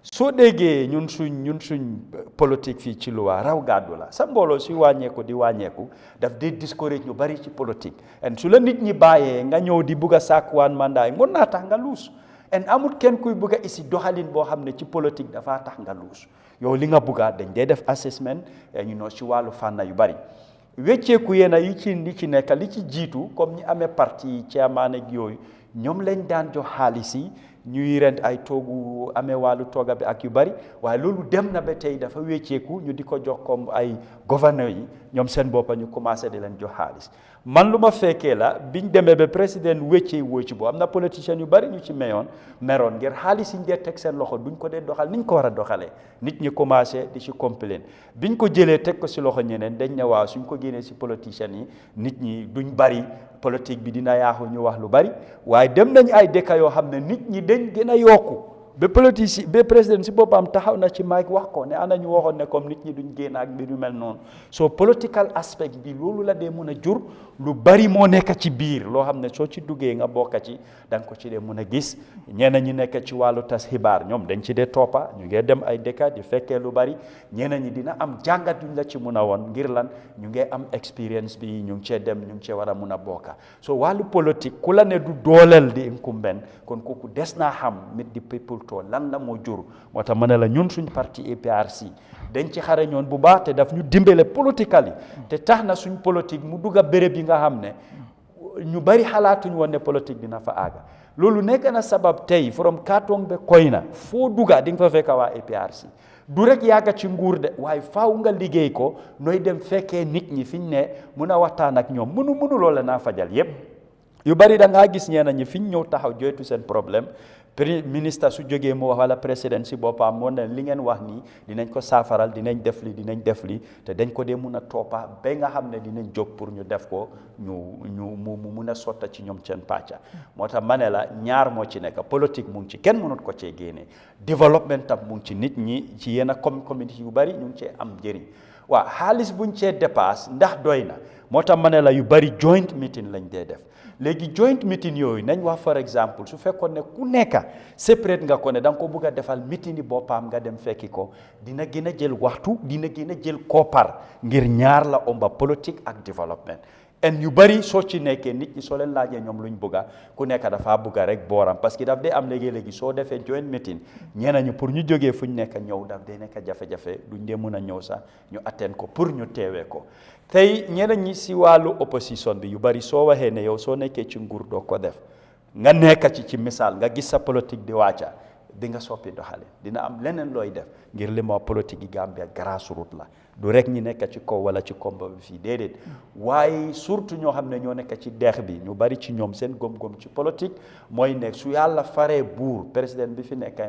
soo déggee ñun suñ politique fii ci luwaa raw gàddu la sa mbooloo si wàññeeku di wàññeeku daf dee discourage ñu bari ci politique and su la nit ñi bàyyee nga ñëw di bugg a sàkkuwaan mandat yi mën naa tax nga luus and amul kenn kuy bugg a isi doxalin boo xam ne ci politique dafaa tax nga luus yow li nga bugga dañ dee def assessment ñu noo ci wàllu fànn yu bari wecceeku yéena yi ci nekk li ci jiitu comme ñi amee parti chairman ak yooyu ñoom lañ daan jox xaalis yi ñuy rent ay toogu amee wàllu tooga bi ak yu bari waaye loolu dem na ba tey dafa wecceeku ñu di ko jox comme ay gouverneur yi ñoom seen boppa ñu commencé di leen jox xaalis man lu ma fekkee la biñ demee ba président wéccee wóoci boo am na politiciens yu bari ñu ci meroon ngir xaalis yi ñu dee teg seen loxo duñ ko dee doxal niñ ko war a doxalee nit ñi commencé di ci complain biñ ko jëlee teg ko si loxo ñeneen dañ ne waaw suñ ko génnee si politiciens yi nit ñi duñ bari politique bi dina yaaxu ñu wax lu bari waaye dem nañ ay dëkk yoo xam ne nit ñi dañ gën a yokku ba politique ba président si boppam taxaw na ci mic wax ko ne ana ñu waxoon ne comme nit ñi duñ génn ak mbir yu mel noonu so political aspect bi loolu la dee mën a jur lu bari moo nekk ci biir loo xam ne soo ci duggee nga bokk ci da nga ko ci dee mën a gis ñeneen ñi nekk ci wàllu tas xibaar ñoom dañ ci dee toppa ñu ngi dem ay dëkka di fekkee lu bari ñeneen ñi dina am jàngat yuñ la ci mën a woon ngir lan ñu ngi am expérience bi ñu ngi cee dem ñu ngi cee war a mën a bokka so wàllu politique ku la ne du dooleel di incumbent kon kooku des naa xam Meet the People to lan la moo jur moo tax ma ne la ñun suñ parti APRC dañ ci xare ñoon bu baax te daf ñu dimbale politically te tax na suñ politique mu dugg a béréb yi nga xam ne ñu bari xalaatuñ woon ne politique dina fa àgga loolu nekk na sabab tey from Katong ba Koyna foo dugga di nga fa fekk waa APRC du rek yàgga ci nguur de waaye faaw nga liggéey ko nooy dem fekkee nit ñi fiñ ne mun a waxtaan ak ñoom mënu loola naa fajal yépp yu bari da ngaa gis ñeena ñi fiñ ñëw taxaw joytu seen problème ministre su jógee mu wax wala président si boppam moo ne li ngeen wax nii dinañ ko saafaral dinañ def li te dañ ko dee mun a toppa ba nga xam ne dinañ jóg pour ñu def ko mu mun a sotta ci ñoom seen pàcca moo tax ma ne la ñaar moo ci nekk politique mu ngi ci kenn mënut ko cee génnee développement tam mu ngi ci nit ñi ci yenn community yu bari ñu ngi cee am njëriñ waaw xaalis buñ cee dépasse ndax doy na moo tax ma ne la yu bari joint meeting lañ dee def léegi joint meeting yooyu nañ wax for exemple su fekkoon ne ku nekk separate nga ko ne da nga ko bëgg a defal meeting yi boppam nga dem fekki ko dina gën a jël waxtu dina gën a jël koppar ngir ñaar la omba politique ak développement en yu bari soo ci nekkee nit ñi soo leen laajee ñoom luñ bëgga ku nekk dafaa bëgga rek booram parce que daf dee am léegi-léegi soo defee joint meeting ñeneen ñi pour ñu jógee fu ñu nekk ñëw daf dee nekk jafe-jafe duñ dee mun a ñëw sax ñu atteindre ko pour ñu teewee ko tey ñeneen ñi si wàllu opposition bi yu bari soo waxee ne yow soo nekkee ci nguur doo ko def nga nekk ci misaal nga gis sa politique di wàcca di nga soppi doxalin dina am leneen looy def ngir li ma politique yi Gambia grassroots la du rek ñi nekk ci kaw wala ci komba bi fii déedéet waaye surtout ñoo xam ne ñoo nekk ci deex bi ñu bari ci ñoom seen gom-gom ci politique mooy nekk su yàlla faree buur président bi fi nekk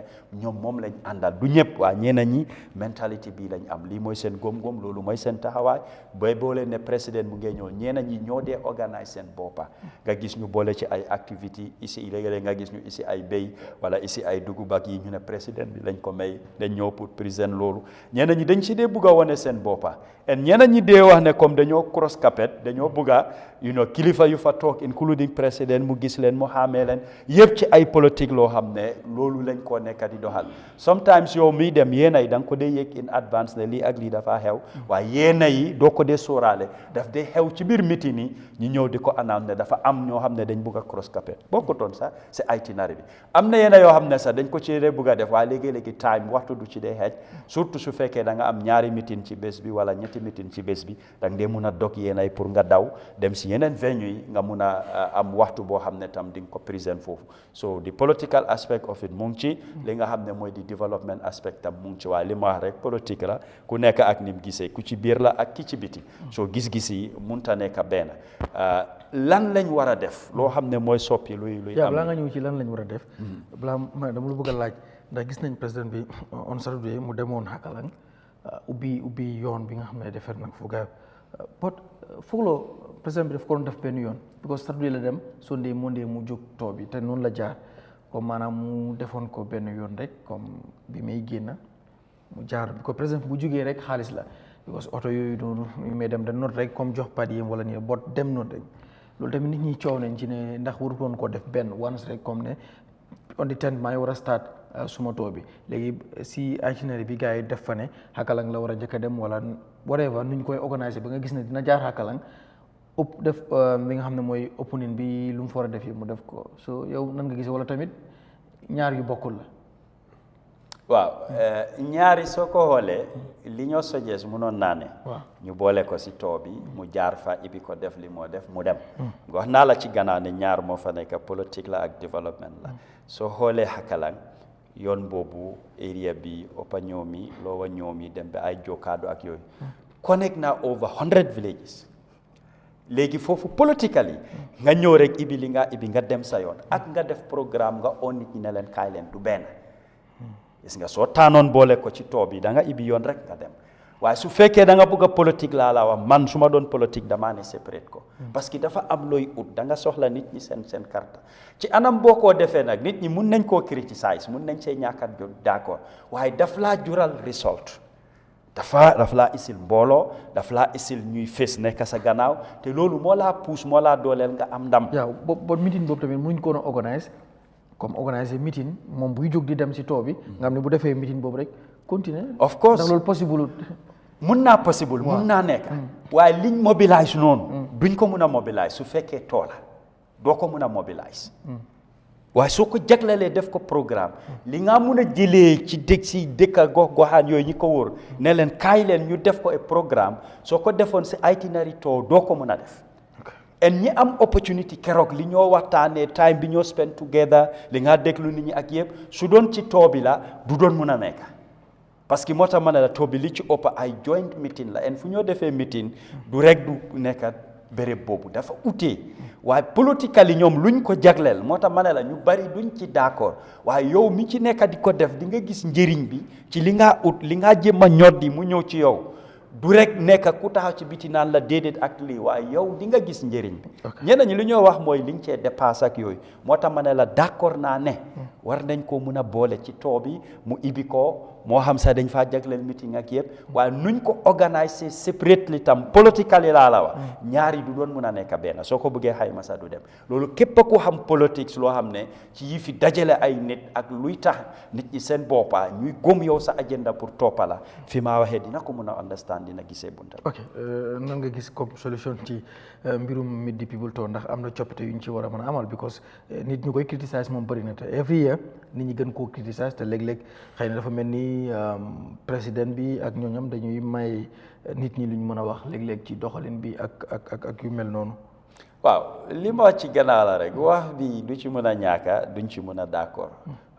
ñoom moom lañ àndal du ñëpp waa ñeneen ñi mentalité bii lañ am lii mooy seen gom-gom loolu mooy seen taxawaay boole ne président mu ngee ñëw ñeneen ñi ñoo dee organise seen boppa nga gis ñu boole ci ay activité ici léeg-léeg nga gis ñu ici ay béy wala ici ay dugub ak yi ñu ne président bi lañ ko may dañ ñëw pour président loolu ñeneen ñi dañ ci dee bugg a wane seen boppa en ñeneen ñi dee wax ne comme dañoo cross capet dañoo bugga kilifa yu fa toog including président mu gis leen mu xàmmee leen yëpp ci ay politique loo xam ne loolu lañ koo nekk di doxal sometimes yow miy dem yéena yi da nga ko dee yëg in advance ne lii ak lii dafa xew waaye yéena yi doo ko dee sóoraale daf dee xew ci biir meeting yi ñu ñëw di ko announce ne dafa am ñoo xam ne dañ bugg a cross capet bokkutoon sax si itinéraire bi am na yéena yoo xam ne sax dañ ko ci dee bugg a def waaye léegi-léegi time waxtu du ci dee xeej surtout su fekkee da nga am ñaari meeting ci bés bi wala ñetti meeting ci bés bi da nga dee mun a dog yéenay pour nga daw dem si yeneen venue yi nga mun a am waxtu boo xam ne tam di nga ko présent foofu so the political aspect of it mu ngi ci li nga xam ne mooy di development aspect tam mu ngi ci waaye li ma wax rek politique la ku nekk ak ni mu gisee ku ci biir la ak ki ci biti soo gis-gis yi munta nekk benn lan lañ war a def loo xam ne mooy soppi luy am balaa nga ñëw ci lan lañ war a def balaa ma dama la bëgg a laaj ndax gis nañ président bi on Saturday mu demoon Hakalang ubbi yoon bi nga xam ne defar nag fu gaaw pot foogloo président bi daf ko doon def benn yoon because Saturday la dem Sunday Monday mu jóg too bi te noonu la jaar comme maanaam mu defoon ko benn yoon rek comme bi may génn mu jaar bi ko président bu jógee rek xaalis la because oto yooyu noonu yu may dem da noot rek comme jox pad yi wala nii bot dem noonu rek loolu tamit nit ñi coow nañ ci ne ndax warutoon ko def benn once rek comme ne on the 10th maa ngi war a start suma too bi léegi si itinéraire bi gars yi def fa ne Hakalang la war a njëkk a dem wala whatever nu ñu koy organiser ba nga gis ne dina jaar Hakalang def li nga xam ne mooy opening bi lu mu fa war a def yi mu def ko so yow nan nga gisee wala tamit ñaar yu bokkul la. waaw ñaari soo ko xoolee li ñoo suggest munoon naa ne ñu boole ko si too bi mu jaar fa ibi ko def li moo def mu dem wax naa la ci gannaaw ne ñaar moo fa nekk politique la ak développement la soo xoolee Hakalang yoon boobu area bi oppa ñoomi loowa ñoomi dem ba ay Jokaado ak yooyu connect na over 100 villages léegi foofu political yi nga ñëw rek ibi li nga ibi nga dem sa yoon ak nga def programme nga on nit ñi ne leen kaay leen du benn gis nga soo taanoon boole ko ci too bi da nga ibi yoon rek nga dem waaye su fekkee da nga bëgg a politique laa la wax man su ma doon politique damaa ne séparate ko parce que dafa am looy ut da nga soxla nit ñi seen carte ci anam boo koo defee nag nit ñi mun nañ koo criticize mun nañ see ñàkkat jo d'accord waaye daf laa jural result daf laa isil mbooloo daf laa isil ñuy fés nekk sa gannaaw te loolu moo laa pousse moo laa dooleel nga am ndam. waaw boobu meeting boobu tamit mënuñ ko woon a organise comme organiser meeting moom buy jóg di dem si too bi nga xam ne bu defee meeting boobu rek continuer. of course ndax loolu possible. mun naa possible mun naa nekk. waaye liñ mobilise noonu. duñ ko mun a mobilise su fekkee toola doo ko mun a mobilise. waaye soo ko jaglelee def ko programme li nga mun a jëlee ci si dëkk goxaan yooyu ñi ko wóor ne leen kaay leen ñu def ko et programme soo ko defoon si itinéraire too doo ko mun a def. en ñi am opportunity keroog li ñoo waxtaanee time bi ñoo spend together li nga déglu nit ñi ak yëpp su doon ci too bi la du doon mun a nekk parce que moo tax ma ne la too bi li ci ëpp ay joint meeting la en fu ñoo defee meeting du rek du nekk béréb boobu dafa utee waaye politically ñoom luñ ko jagleel moo tax ma ne la ñu bari duñ ci d'accord waaye yow mi ci nekk di ko def di nga gis njëriñ bi ci li nga ut li nga jéem a ñoddi mu ñëw ci yow du rek nekk ku taxaw ci biti naan la déedéet ak lii waaye yow di nga gis njëriñ bi ñeneen ñi li ñoo wax mooy liñ cee dépasse ak yooyu moo tax ma ne la d'accord naa ne war nañ ko mun a boole ci too bi mu ibi ko moo xam sax dañ faa jagleel meeting ak yëpp waaye nuñ ko organiser separately tam politically laa la wax ñaari du doon mun a nekk benn soo ko bëggee xayma sax du dem loolu képp ku xam politique loo xam ne ci yi fi dajale ay nit ak luy tax nit ñi seen boppa ñuy gëm yow sa agenda pour toppa la fi maa waxee dina ko mun a understand dina gisee bunta ok nan nga gis comme solution ci mbirum Meet the People Tour ndax am na coppite yu ñu ci war a mën a amal because nit ñu koy criticize moom bëri na te every year nit ñi gën koo criticize te léeg-léeg xëy na dafa mel ni président bi ak ñooñam dañuy may nit ñi luñ mën a wax léeg-léeg ci doxalin bi ak yu mel noonu. waaw li ma wax ci gannaaw la rek wax bi du ci mën a ñaaka duñ ci mën a d'accord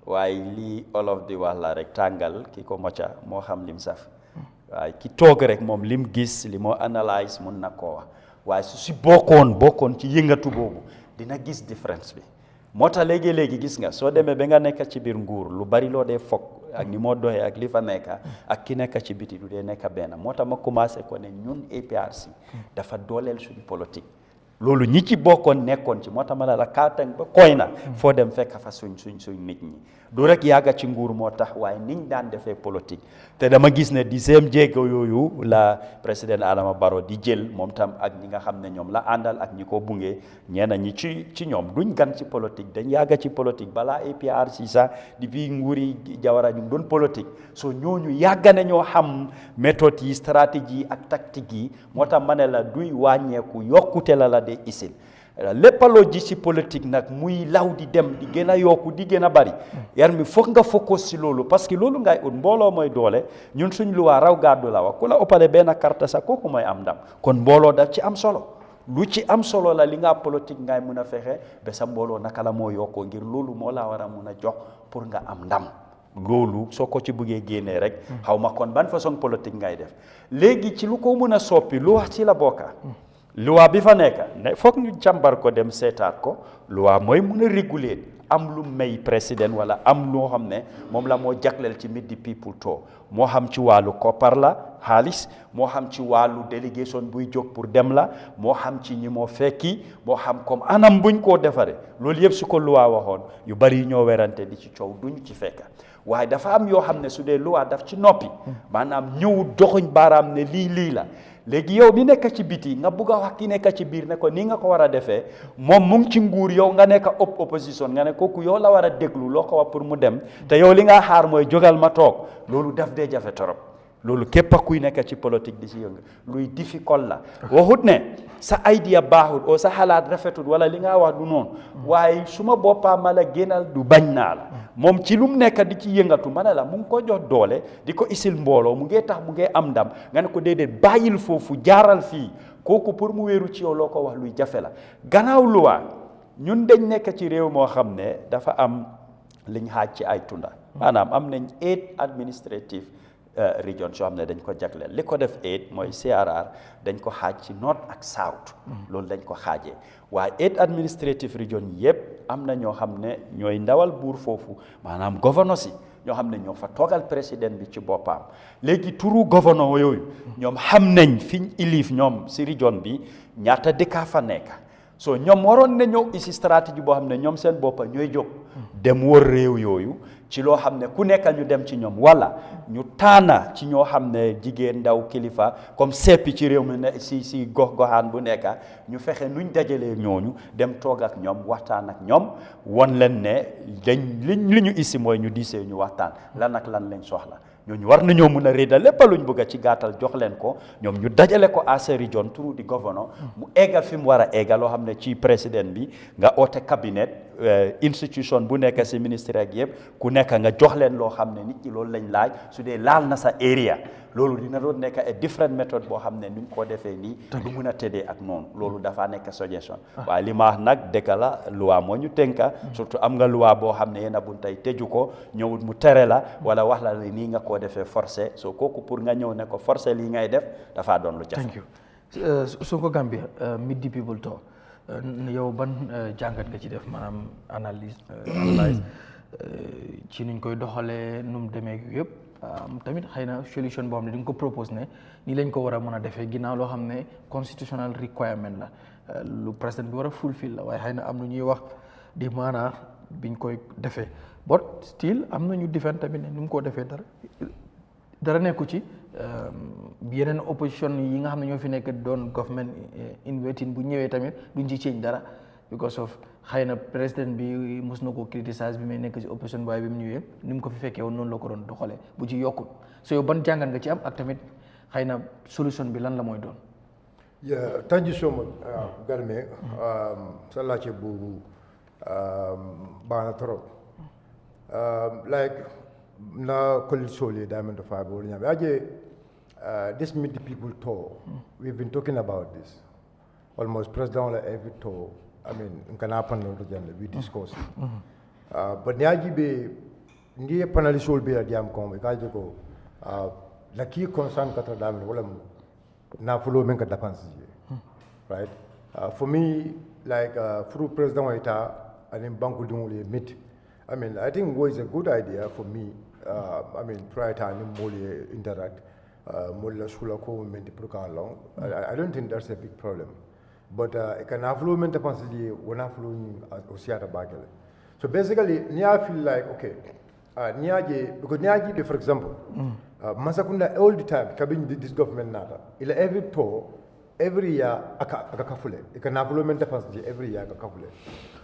waaye li olof di wax la rek tàngal ki ko mocca moo xam lim saf waaye ki toog rek moom lim gis li moo analyse mun na koo wax waaye su si bokkoon ci yëngatu boobu dina gis différence bi moo tax léegi gis nga soo demee ba nga nekk ci biir nguur lu bari loo dee foog ak ni moo doxee ak li fa nekk ak ki nekk ci biti du dee nekk benn moo tax ma commencé ko ne ñun APRC dafa dooleel suñu politique loolu ñi ci bokkoon nekkoon ci moo tax ma ne la kaatang ba koy na foo dem fekk fa suñ nit ñi du rek yàgga ci nguur moo tax waaye niñ daan defee politique te dama gis ne di seen jéego yooyu la président Adama Barrow di jël moom tam ak ñi nga xam ne ñoom la àndal ak ñi ko bungee ñeena ñi ci ñoom duñ gan ci politique dañ yàgga ci politique balaa APRC sax di bii nguuri Jawara ñu doon politique so ñooñu yàgga na ñoo xam méthode yi stratégie ak tactique yi moo tax ma ne la duy wàññeeku yokkute la de isil lépp loo ji ci politique nag muy law di dem di gën a yokku di gën a bari yar mi foog nga focus ci loolu parce que loolu ngay ut mbooloo mooy doole ñun suñ luwaa raw gàddu la wax ku la ëppale benn carte sax kooku mooy am ndam kon mbooloo daf ci am solo lu ci am solo la li nga politique ngay mun a fexe ba sa mbooloo naka la moo yokkoo ngir loolu moo la war a mun a jox pour nga am ndam loolu soo ko ci bëggee génnee rek xaw ma kon ban façon politique ngay def léegi ci lu ko mun a soppi lu wax ci la bokka loi bi fa nekk ne foog ñu jàmbar ko dem seetaat ko loi mooy mun a réguler am lu may président wala am loo xam ne moom la moo jagleel ci Meet the People Tour moo xam ci wàllu koppar la xaalis moo xam ci wàllu délégation buy jóg pour dem la moo xam ci ñi moo fekki moo xam comme anam buñ koo defaree loolu yëpp su ko loi waxoon yu bari ñoo werante di ci coow duñ ci fekk waaye dafa am yoo xam ne su dee loi daf ci noppi maanaam ñëw doxuñ baaraam ne lii la léegi yow mi nekk ci biti nga bugg a wax ki nekk ci biir ne ko nii nga ko war a defee moom mu ngi ci nguur yow nga nekk opposition nga ne kooku yow la war a déglu loo ko wax pour mu dem te yow li nga xaar mooy jógal ma toog loolu daf dee jafe torop loolu képp kuy nekk ci politique di ci yëngu luy difficile la waxut ne sa idea baaxul o sa xalaat rafetul wala li nga wax du noonu waaye su ma boppaa ma la génnal du bañ naa la moom ci lu mu nekk di ci yëngatu ma ne la mu ngi ko jox doole di ko isil mbooloo mu ngee tax mu ngee am ndam nga ne ko déedéet bàyyil foofu jaaral fii kooku pour mu wéeru ci yow loo ko wax luy jafe la gannaaw luwaa ñun dañ nekk ci réew moo xam ne dafa am liñ xaaj ci ay tunda maanaam am nañ 8 administrative region soo xam ne dañ ko jagleel li ko def 8 mooy CRR dañ ko xaaj ci north ak south loolu dañ ko xaajee waaye 8 administrative region yëpp am na ñoo xam ne ñooy ndawal buur foofu maanaam gouverneur si ñoo xam ne ñoo fa toogal président bi ci boppam léegi turu gouverneur yooyu ñoom xam nañ fiñ ilif ñoom si region bi ñaata dëkkaa fa nekk so ñoom waroon na ñëw isi stratégie boo xam ne ñoom seen boppa ñooy jóg dem wër réew yooyu ci loo xam ne ku nekk ñu dem ci ñoom wala ñu taana ci ñoo xam ne jigéen ndaw kilifa comme seppi ci réew mi ne si gox-goxaan bu nekk ñu fexe nuñ dajalee ñooñu dem toog ak ñoom waxtaan ak ñoom won leen ne li ñu isi mooy ñu diisee ñu waxtaan lan ak lan lañ soxla ñooñu war nañoo mun a rédal lépp luñ bëgg a ci gàttal jox leen ko ñoom ñu dajale ko à sa région turu di gouverneur mu eggal fi mu war a eggal loo xam ne ci président bi nga oote cabinet institution bu nekk si ministère ak yëpp ku nekk nga jox leen loo xam ne nit ñi loolu lañ laaj su dee laal na sa area loolu dina doon nekk a different méthode boo xam ne nuñ koo defee nii du mun a tëddee ak noonu loolu dafa nekk suggestion waaye li ma wax nag dëgg la loi moo ñu tënka surtout am nga loi boo xam ne yéen a bun tey tëju ko ñëwut mu tere la wala wax la nii nga koo defee forcé so kooku pour nga ñëw ne ko forcé lii ngay def dafa doon lu jafe. Thank you. Sonko Gambia Meet the People Tour yow ban jàngat nga ci def maanaam analyse ci nuñ koy doxalee nu mu demee yëpp tamit xëy na solution boo xam ne di nga ko propose ne nii lañ ko war a mën a defee ginnaaw loo xam ne constitutional requirement la lu président bi war a fulfill la waaye xëy na am na ñuy wax di maanaa biñ koy defee but still am na ñu defend tamit ne ni mu ko defee dara nekku ci yeneen opposition yi nga xam ne ñoo fi nekk doon government in waiting bu ñëwee tamit duñ ci change dara because of xëy na président bi mos na ko criticiser bi may nekk ci opposition waaye bi mu ñëwee ni mu ko fi fekkee woon noonu la ko doon doxalee bu ci yokkut so yow ban jàngat nga ci am ak tamit xëy na solution bi lan la mooy doon. Yeah, thank you so much, Garme. Sa laajte boobu baax na trop. Like na college solely diamond of five or this meet the people tour. We've been talking about this. Almost president every tour. I mean, we discuss it. But Nyaji be ngi panel sol be diam ko ka ko la key concern kata dam wala na follow men ka dépense right for me like through president waita and banku dungule meet I mean I think was a good idea for me I mean prior time mole interact mole sula ko men pour ka long I don't think that's a big problem but it can have low mental capacity when have low osiata bagel so basically nia feel like okay niaje because niaje for example masakunda all the time kabin this government nata ila every year aka kafule it can have low mental capacity every year aka kafule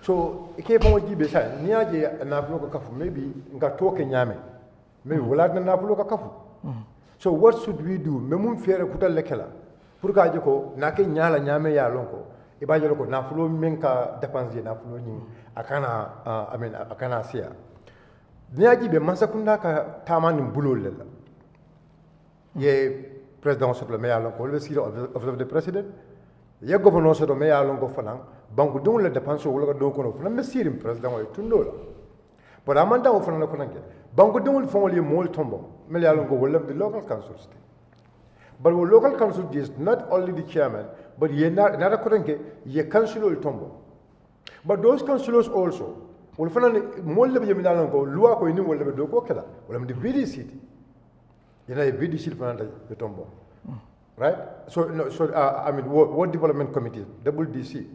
so ike fa wajibe sa niaje na fulo ka kafu maybe nga toke nyame maybe wala na fulo ka kafu so what should we do memum fere kutal lekela pour ka jiko na ke nyala nyame ya lonko ibaje loko na fulo menka dépense na fulo ni akana I mean akana sia niaji be masakunda ka tamani bulol lela ye president soto me ya lonko le sira of the president ye governor soto me ya lonko fanan banku dum le dépense wala do kono fanan me sirim president way tundola but amanda o fanan ko nange banku dum fon le mol tombo me ya lonko wala the local council state but the local council is not only the chairman, but ye not according ye councilor tombo. But those councillors also will find more than you know go lua ko ini will do ko kala. Will the VDC. You know VDC for the tombo. Right? So no, so I mean what development committee, WDC.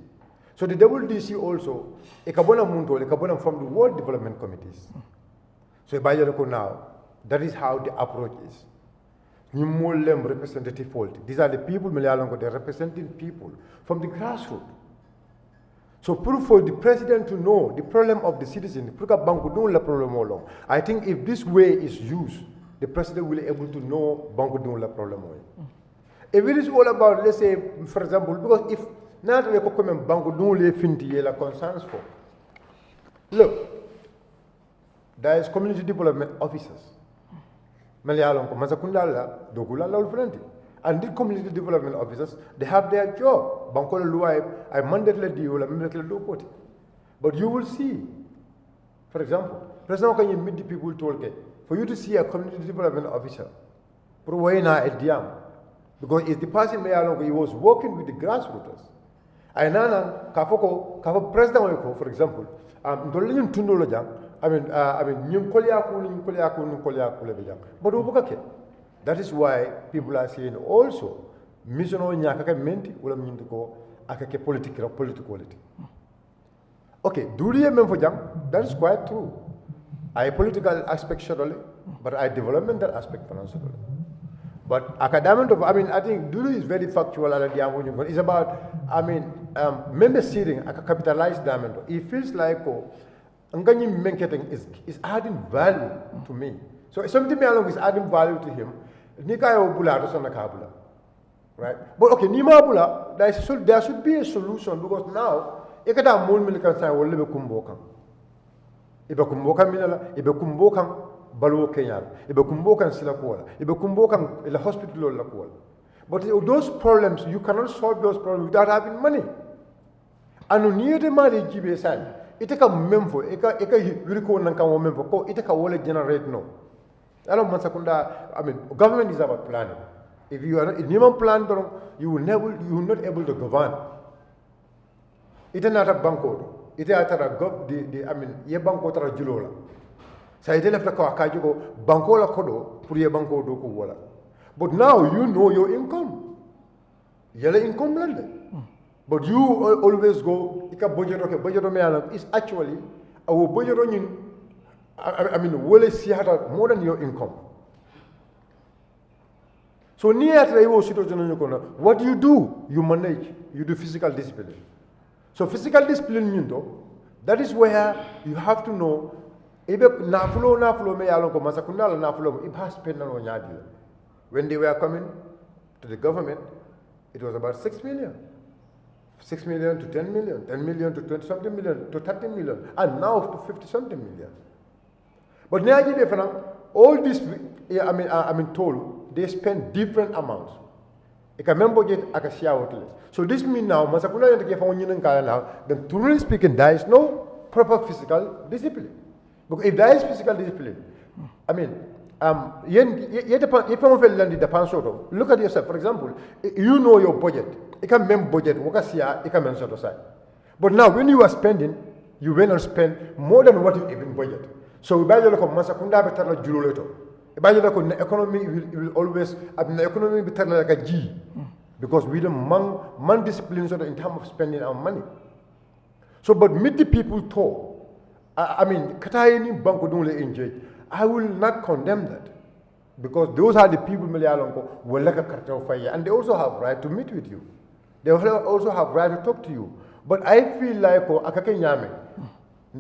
So the WDC also a kabona munto, a kabona from the world development committees. So by now, that is how the approach is. Representative fault. These are the people, they're representing people from the grassroots. So for the president to know the problem of the citizen, I think if this way is used, the president will be able to know the problem. If it is all about, let's say, for example, because if not the concerns for. Look, there is community development officers. And the community development officers, they have their job. I mandate you, but you will see, for example, President can you meet the people told for you to see a community development officer, because it's the person he was working with the grassroots. And now, President, for example, I mean, but that is why people are saying also, missiono nyaka menti wala mnyindiko akake political. Okay, do you remember that is quite true. I political aspect surely, but I developmental aspect financially. But academic I think Dulu is very factual. It's about, member seating, capitalized diamond. It feels like is adding value to me. So something is adding value to him. Right? But okay, Nima Bula, there should be a solution because now, Ekata Moon Milikan Sai will live a Kumbokan. Ibe Kumbokan Minala, Ibe Kumbokan Balu Kenya, Ibe Kumbokan Silakola, Ibe Kumbokan in the hospital or Lakola. But those problems, you cannot solve those problems without having money. And near the money, GBSI. It take a member, eka wiriko nanka wo member ko it take a wallet generate no. Government is about planning. If you are not in human plan, you will not able to govern. ite nata banko ite atara gob di I mean ye banko tara julola sa ite lefta ko akaji ko banko la kodo pour ye banko do ko wala. But now you know your income. Yele income lande. But you always go ika budget okay budget me alam is actually our budget on I mean wole si hata more than your income. So near what do? You manage. You do physical discipline. So physical discipline, you know, that is where you have to know. When they were coming to the government, it was about 6 million. 6 million to 10 million, 10 million to 20 something million, to 30 million, and now to 50 something million. But now, all this, I mean, told, they spend different amounts. So this means now, then truly speaking, there is no proper physical discipline. Because if there is physical discipline, I mean, look at yourself. For example, you know your budget. You can make budget, you can sort of side. But now, when you are spending, you will not spend more than what you even budget. So, if you look at the economy, will always the economy be like a G, because we don't man disciplines in terms of spending our money. So, but meet the people talk. I mean, Katayani Banko don't enjoy. I will not condemn that, because those are the people will like a cartel fire, and they also have right to meet with you. They also have right to talk to you. But I feel like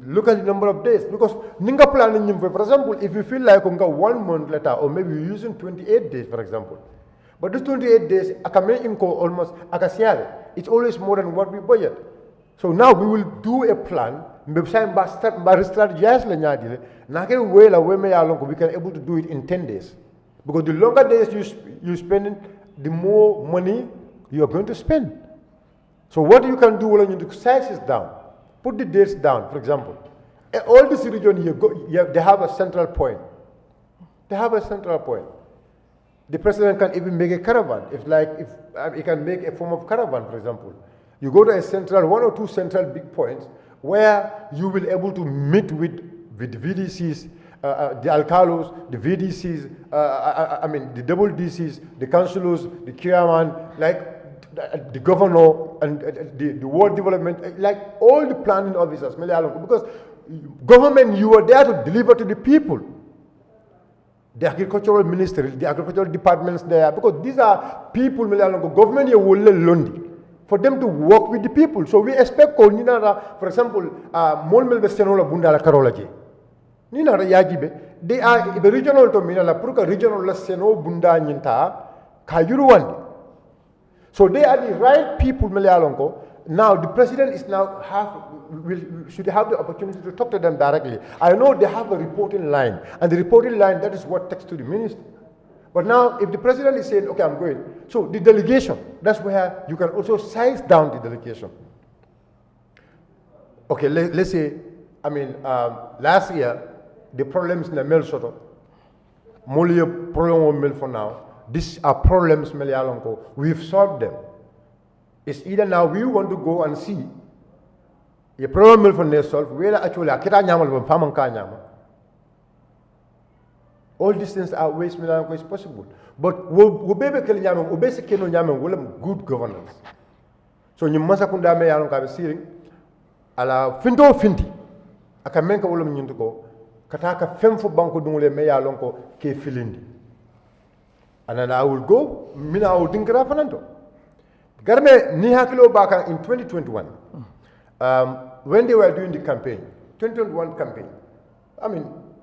look at the number of days, because ninga planning, for example, if you feel like 1 month later, or maybe you're using 28 days, for example. But this 28 days, almost it's always more than what we budget. So now we will do a plan. We can able to do it in 10 days. Because the longer days you spend, the more money you are going to spend. So what you can do when you size is down. Put the dates down, for example. All this region they have a central point. They have a central point. The president can even make a caravan. If he can make a form of caravan, for example. You go to a central, 1 or 2 central big points where you will be able to meet with VDCs, the alcalos, the VDCs, the double DCs, the councillors, the chairman, like the governor and the world development, like all the planning officers, because government, you are there to deliver to the people. The agricultural ministry, the agricultural departments there, because these are people, government you will learn for them to work with the people. So we expect, for example, they are the regional to Minala, regional Seno Bunda Nyinta, Kayuruandi. So they are the right people, Now the president is should have the opportunity to talk to them directly. I know they have a reporting line, and the reporting line, that is what takes to the minister. But now, if the president is saying, okay, I'm going, so the delegation, that's where you can also size down the delegation. Okay, let's say, last year, the problems in the Mel Soto, Molia problem Mel for now, these are problems, we've solved them. It's either now we want to go and see a problem for Mel solved, where actually, all these things are ways is possible. But we good governance. So you must have me along ala finto finti aka menka wolum nyinto ko kataka fem fo banko dungule me yalon ko ke filindi. And then I will go, I will think Rafananto. Garme ni hakilo baka in 2021. When they were doing the campaign, 2021 campaign,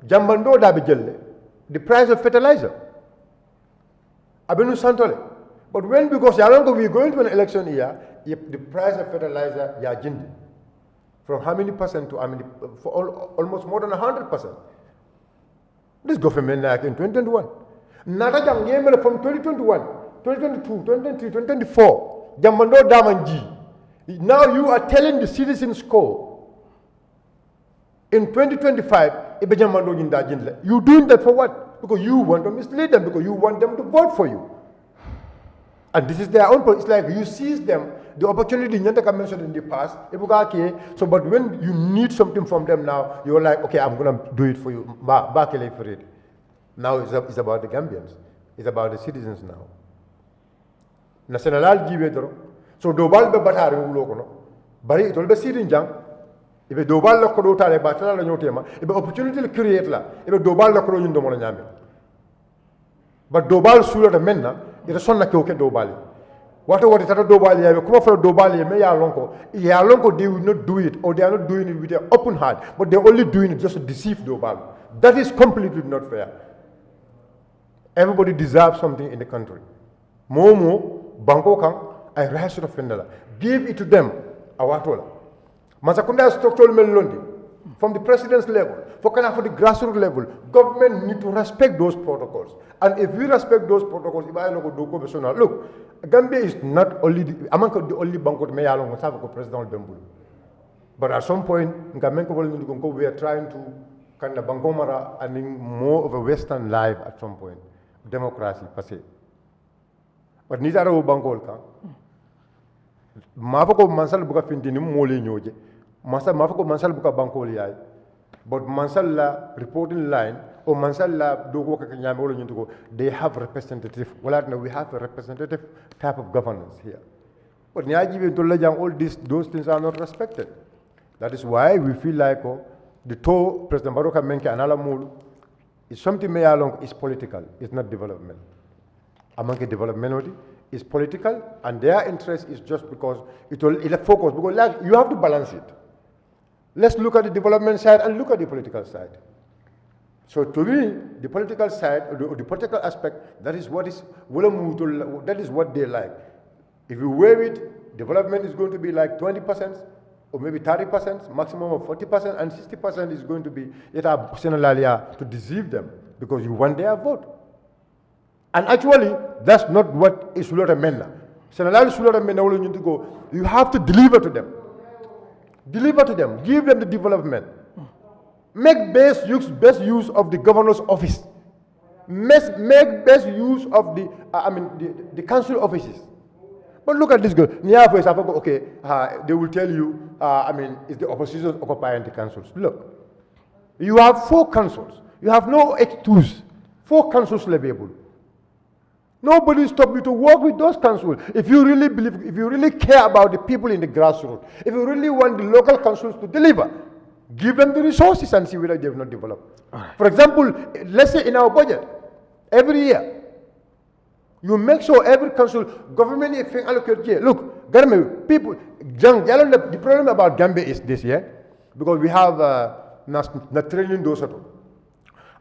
Jambando Dabijelle, the price of fertilizer. Abenu Santole. But because we're going to an election year, the price of fertilizer, yajindi. From how many percent to how many, for almost more than 100%. This government like in 2021. Nata jam from 2021, 2022, 2023, 2024, Jambando Damanji. Now you are telling the citizens in 2025, you doing that for what? Because you want to mislead them, because you want them to vote for you. And this is their own, it's like you seize them, the opportunity Nyantaka mentioned in the past, so but when you need something from them now, you're like, okay, I'm going to do it for you. Now it's about the Gambians. It's about the citizens now. National Jivedro. So Dobal be batari ulokono. Bari it will be sitting jang. If a Dobal Lokodo Tale Batala Notema, if opportunity to create la, if a Dobal Lokoro in the Monanyami. But Dobal Sula the Menna, it is son like okay Dobali. What is that Dobali? I come for Dobali, may Yalonko, they will not do it, or they are not doing it with their open heart, but they're only doing it just to deceive Dobal. That is completely not fair. Everybody deserves something in the country. Momo, Banko Kang, I rise to the Fendala. Give it to them, Awatola. Masakunda structural melondi. From the president's level, for the grassroots level, government need to respect those protocols. And if we respect those protocols, look, Gambia is not only the only bank me along President Bembulu. But at some point, we are trying to kind of Bangomara and more of a Western life at some point. Democracy, per se. But neither of Bangolka. Mafako Mansal Buka Fintini Moli Nyoje. Mafako Mansal Buka Bankoli. But Mansal la reporting line or Mansal la Dogo Kakanyamolo Nyugo, they have representative. Well, we have a representative type of governance here. But Nyaji all those things are not respected. That is why we feel like the toe President Baroka Menke and Alamulu is something may along is political, it's not development. Among the development is political, and their interest is just because it will focus, because like, you have to balance it. Let's look at the development side and look at the political side. So to me, the political side, or the political aspect, that is what they like. If you weigh it, development is going to be like 20%, or maybe 30%, maximum of 40%, and 60% is going to be to deceive them, because you want their vote. And actually, that's not what is Sulota Menna. Senalali Sulota Menna will need to go. You have to deliver to them. Deliver to them. Give them the development. Make best use of the governor's office. Make best use of the council offices. But look at this girl. Okay, they will tell you, it's the opposition occupying the councils. Look, you have 4 councils. You have no X2s. 4 councils available. Nobody stopped you to work with those councils. If you really believe, if you really care about the people in the grassroots, if you really want the local councils to deliver, give them the resources and see whether they have not developed. For example, let's say in our budget, every year, you make sure every council, government is allocated. Look, Gambia, people, the problem about Gambia is this year, because we have not training those.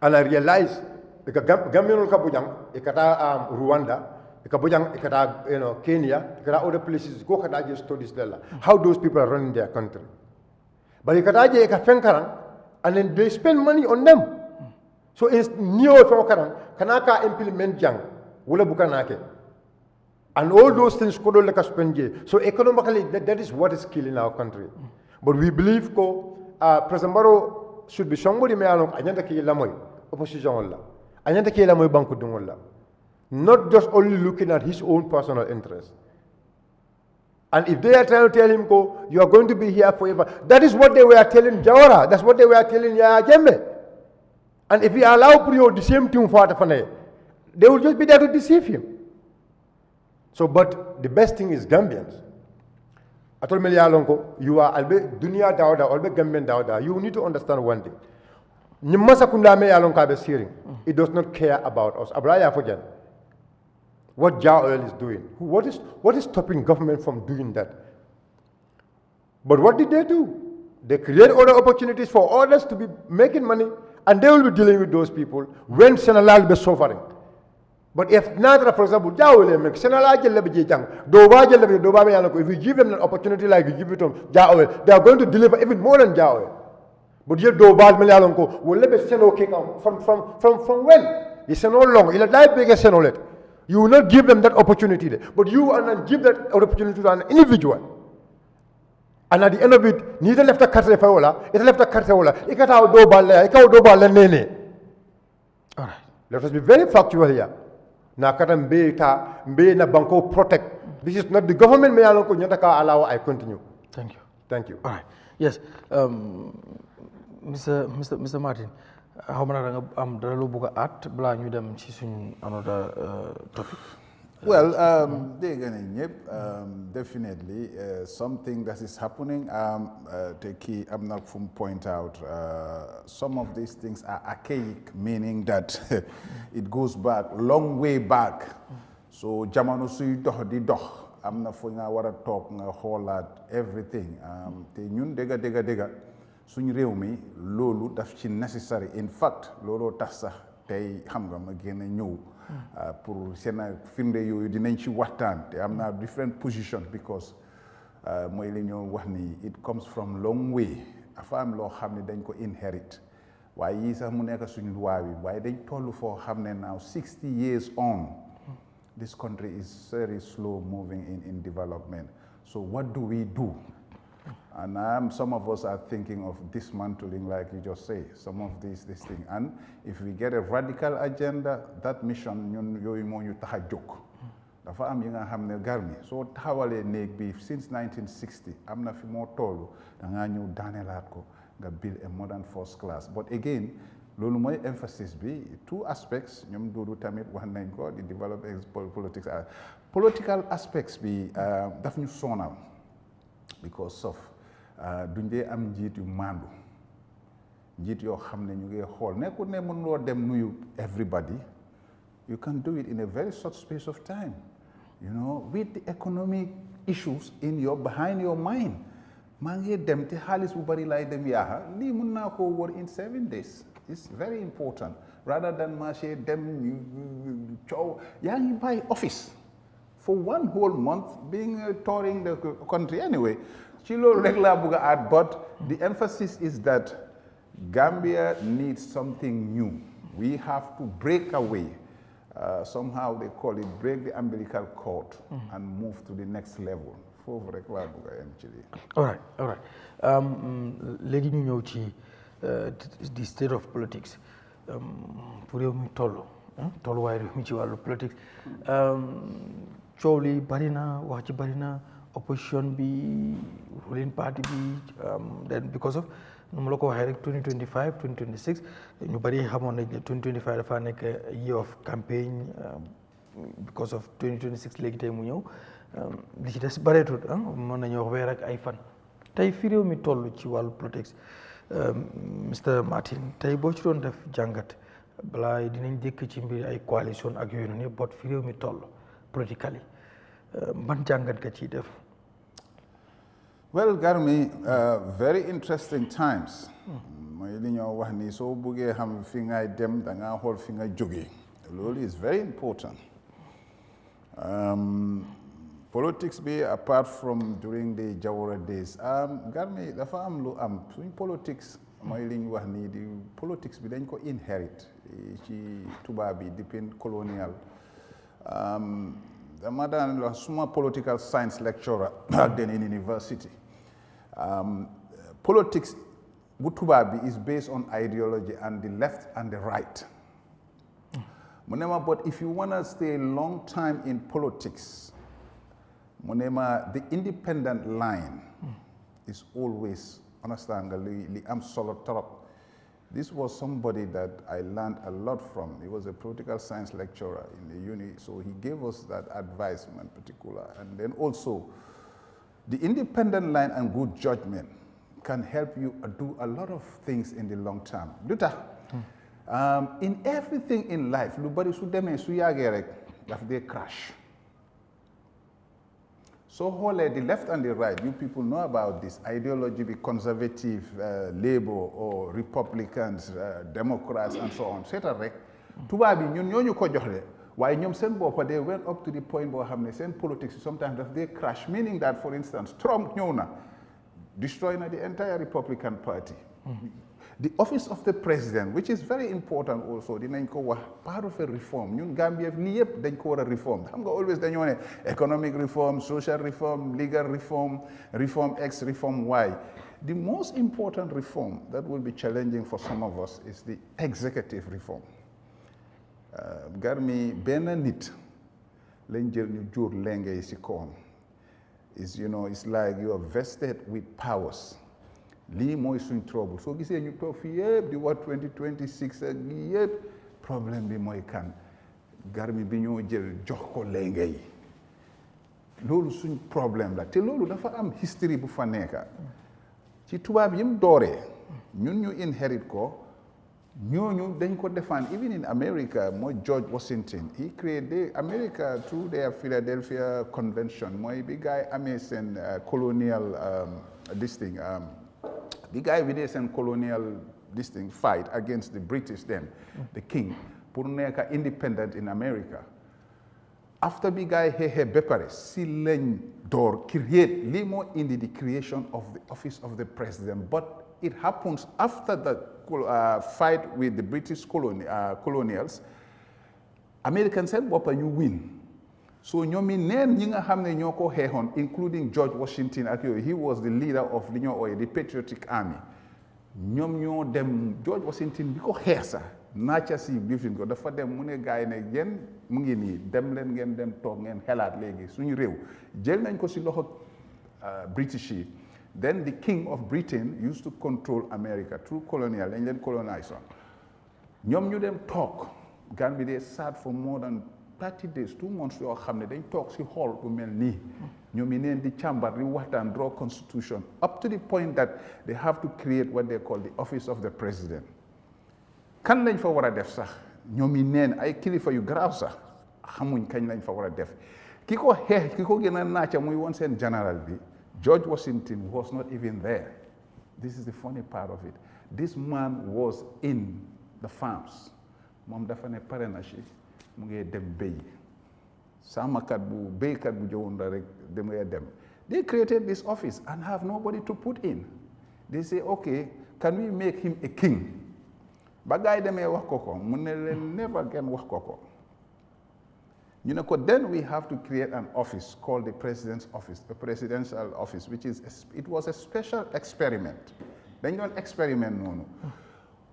And I realize, Gambia Kabujang, Ikata Rwanda, Ikata Kenya, Ikata other places, go Kataji studies there, how those people are running their country. But Ikataji Ikafenkarang, and then they spend money on them. So it's Neo Fokarang, Kanaka implement Jang, Wula Bukanake. And all those things could all spend. So economically, that is what is killing our country. But we believe President Barrow should be somebody may along Anyanta Lamoy, opposition. Not just only looking at his own personal interest. And if they are trying to tell him, you are going to be here forever, that is what they were telling Jawara, that's what they were telling Yahya Jammeh. And if we allow Priyo the same thing for Atafane, they will just be there to deceive him. So, but the best thing is Gambians. Atol Melialonko, you are Albe Dunia Dauda, Albe Gambian Dauda. You need to understand one thing. It does not care about us. What Jar Oil is doing. What is stopping government from doing that? But what did they do? They create other opportunities for others to be making money, and they will be dealing with those people when Senegal will be suffering. But if not, for example, if you give them an opportunity like you give it to them, they are going to deliver even more than Jar Oil. But you do bad Malayanko will let me send okay from when? You send all long. You will not give them that opportunity. But you will not give that opportunity to an individual. And at the end of it, neither left a carte faola, it left a carteola. It got out do bal nene. All right. Let us be very factual here. na katam be na banko protect. This is not the government me alon ko nyata ka allow I continue. Thank you. All right. Yes. Mr. Martin, how many am daralu buka at bla ñu dem ci suñ another topic. Well, definitely something that is happening. The key I'm not from point out. Some of these things are archaic, meaning that it goes back long way back. So jamono suy dox di dox am na fu nga war a toog nga xoolaat everything. Te ñun dëgga suñ réew mi loolu daf ci necessary. In fact looloo tax sax tey xam nga ma gën a ñëw. Pour seen firnde yooyu dinañ ci waxtaan te am na different position because mooy li ñoo wax ni it comes from long way dafa am loo xam ne dañ ko inherit waaye yii sax mu nekk suñu loi bi waaye dañ toll foo xam ne now 60 years on this country is very slow moving in development. So what do we do? And some of us are thinking of dismantling, like you just say, some of these things. And if we get a radical agenda, that mission, yooyu moo ñu tax a jóg. Dafa am yi nga xam ne garmi soo taxawalee néeg bi since 1960 am na fi moo tollu da ngaa ñëw daaneelaat ko nga build a modern first class. But again loolu mooy emphasis bi two aspects ñoom Dudu tamit wax nañ ko di develop politics. Political aspects bi daf ñu sonal because of duñ dee am njiit yu maandu njiit yoo xam ne ñu ngi xool nekkul ne mënuloo dem nuyu everybody. You can do it in a very short space of time, you know, with the economic issues behind your mind. maa ngi dem te xaalis bu bari lay dem yaaxa lii mun naa koo wër in 7 days. It's very important rather than marché dem coow yaa ngi bàyyi office for 1 whole month being touring the country anyway. Ci loolu rek laa bëgg a add, but the emphasis is that Gambia needs something new. We have to break away. Somehow they call it break the umbilical cord and move to the next level. Foofu rek laa bëgg a yem ci lii. All right. Léegi ñu ñëw ci the state of politics pour réew mi tolluwaay réew mi ci wàllu politics coow li bari na wax ci bari na opposition bi ruling party bi then because of nu mu la ko waxee rek 2025 2026 ñu bari xamoon nañ ne 2025 dafa nekk year of campaign because of 2026 léegi tey mu ñëw li ci des bareetul mën nañu wax weer ak ay fan tey fi réew mi toll ci wàllu politics Mr Martin tey boo ci doon def jàngat balaa dinañ dëkk ci mbir ay coalition ak yooyu noonu yëpp bot fi réew mi toll politically ban jàngat nga ciy def. Well, Garmi, very interesting times. mooy li ñoo wax ni soo buggee xam fi ngay dem da ngaa xool fi nga jógee loolu is very important. Politics be apart from during the Jawara days Garmi dafa am lu am suñ politics mooy li ñu wax nii di politics bi dañ ko inherit ci tubaab bi depuis colonial. Dama daan wax suma political science lecturer back then in university. Politics bu tubaab bi is based on ideology and the left and the right. Munema, but if you want to stay a long time in politics, Munema, the independent line is always, understand, I'm solo top. This was somebody that I learned a lot from. He was a political science lecturer in the uni, so he gave us that advice in particular. And then also, the independent line and good judgment can help you do a lot of things in the long term. In everything in life, they crash. So the left and the right, you people know about this ideology, be conservative, Labour or Republicans, Democrats, and so on. Why they went up to the point where send politics sometimes they crash, meaning that, for instance, Trump destroying the entire Republican Party. The office of the president, which is very important also, part of a reform. Ñun Gambia yëpp dañ ko war a reform. Xam nga always dañoo ne economic reform, social reform, legal reform, reform X, reform Y. The most important reform that will be challenging for some of us is the executive reform. Garmi benn nit lañ jël ñu jóor lenge yi si kawam is it's like you are vested with powers lii mooy suñ trouble soo gisee ñu toog fii yëpp di wax 2026 ak yëpp problème bi mooy kan Garmi bi ñoo jël jox ko lenge yi loolu suñ problème la te loolu dafa am history bu fa nekka ci tubaab yi mu dooree ñun ñu inherit ko ñooñu dañ ko defaan even in America mooy George Washington he created America through their Philadelphia Convention mooy bi gaay amee seen colonial this thing bi gaay bi dee seen colonial this thing fight against the British then the king pour nekk independent in America after bi gaay xeexee ba pare si lañ door create lii moo indi the creation of the office of the president but it happens after the fight with the British colonials Americans seen boppa ñu win so ñoomi neen ñi nga xam ne ñoo ko xeexoon including George Washington ak yooyu he was the leader of li ñoo ooye the Patriotic Army ñoom ñoo dem George Washington bi ko xeex sax naaca si bifin ko dafa dem mu ne gaay ne yéen mu ngi nii dem leen ngeen dem toog ngeen xelaat léegi suñu réew jël nañ ko si loxo British yi then the king of Britain used to control America through colonial dañ leen colonize on ñoom ñu dem toog Gambia they sat for more than 30 days 2 months yoo xam ne dañ toog si hall bu mel nii ñoom yi neen di càmbar di waxtaan draw constitution up to the point that they have to create what they call the office of the president kan lañ fa war a def sax ñoom yi neen ay kilifa yu garaaw sax xamuñ kañ lañ fa war a def ki ko xeex ki ko gën a naaca muy woon seen général bi George Washington was not even there. This is the funny part of it. This man was in the farms. Moom dafa ne pare na ci mu ngi dem béy sàmmkat bu béykat bu jëwoon la rek demee dem. They created this office and have nobody to put in. They say, okay, can we make him a king? Ba gaay demee wax ko ko mu ne leen never again wax ko ko. You know, then we have to create an office called the President's Office, the Presidential Office, which is, it was a special experiment. Dañ doon experiment noonu.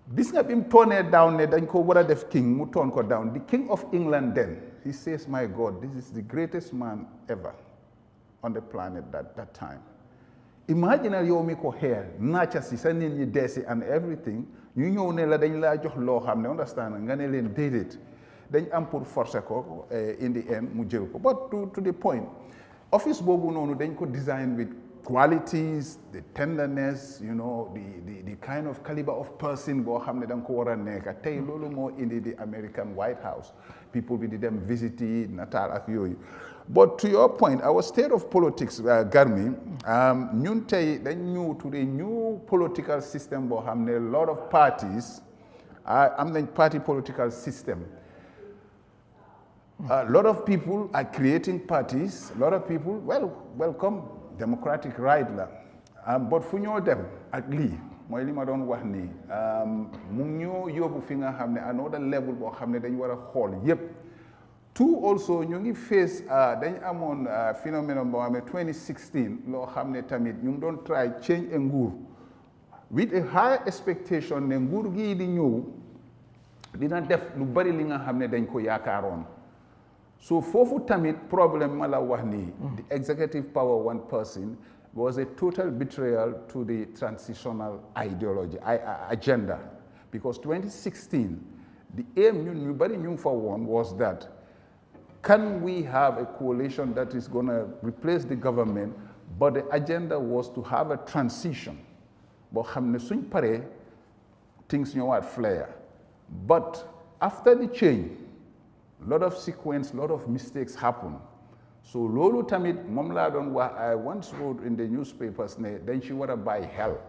This nga bi mu toonee down ne dañ ko war a def king, mu toon ko down. The King of England then, he says, my God, this is the greatest man ever on the planet at that time. Imagine yow mi ko xeer, naaca si sa nit ñi deesi and everything, ñu ñëw ne la dañ laa jox loo xam ne, understand nga ne leen déedéet. Dañ am pour forcer ko in the end mu jël ko but to the point office boobu noonu dañ ko design with qualities the tenderness the kind of caliber of person boo xam ne da nga ko war a nekk tey loolu moo indi the American White House people bi di dem visit yi nataal ak yooyu but to your point our state of politics Garmi ñun tey dañ ñëw to the new political system boo xam ne a lot of parties am nañ party political system. A lot of people are creating parties. A lot of people, well, welcome, democratic right la. But fu ñoo dem ak lii mooy li ma doon wax nii mu ñoo yóbbu fi nga xam ne another level boo xam ne dañ war a xool yépp. Two also ñu ngi face dañ amoon phénomène boo xam ne 2016 loo xam ne tamit ñu ngi doon try change a nguur with a high expectation ne nguur gii di ñëw dina def lu bari li nga xam ne dañ ko yaakaaroon. So foofu tamit problem ma la wax nii the executive power one person was a total betrayal to the transitional ideology agenda because 2016 the aim ñu bari ñu fa woon was that can we have a coalition that is going to replace the government but the agenda was to have a transition boo xam ne suñ paree things ñëwaat flare but after the change lot of sequence, lot of mistakes happen. So lolu tamit mom la don wax I once wrote in the newspapers ne then she wanna buy hell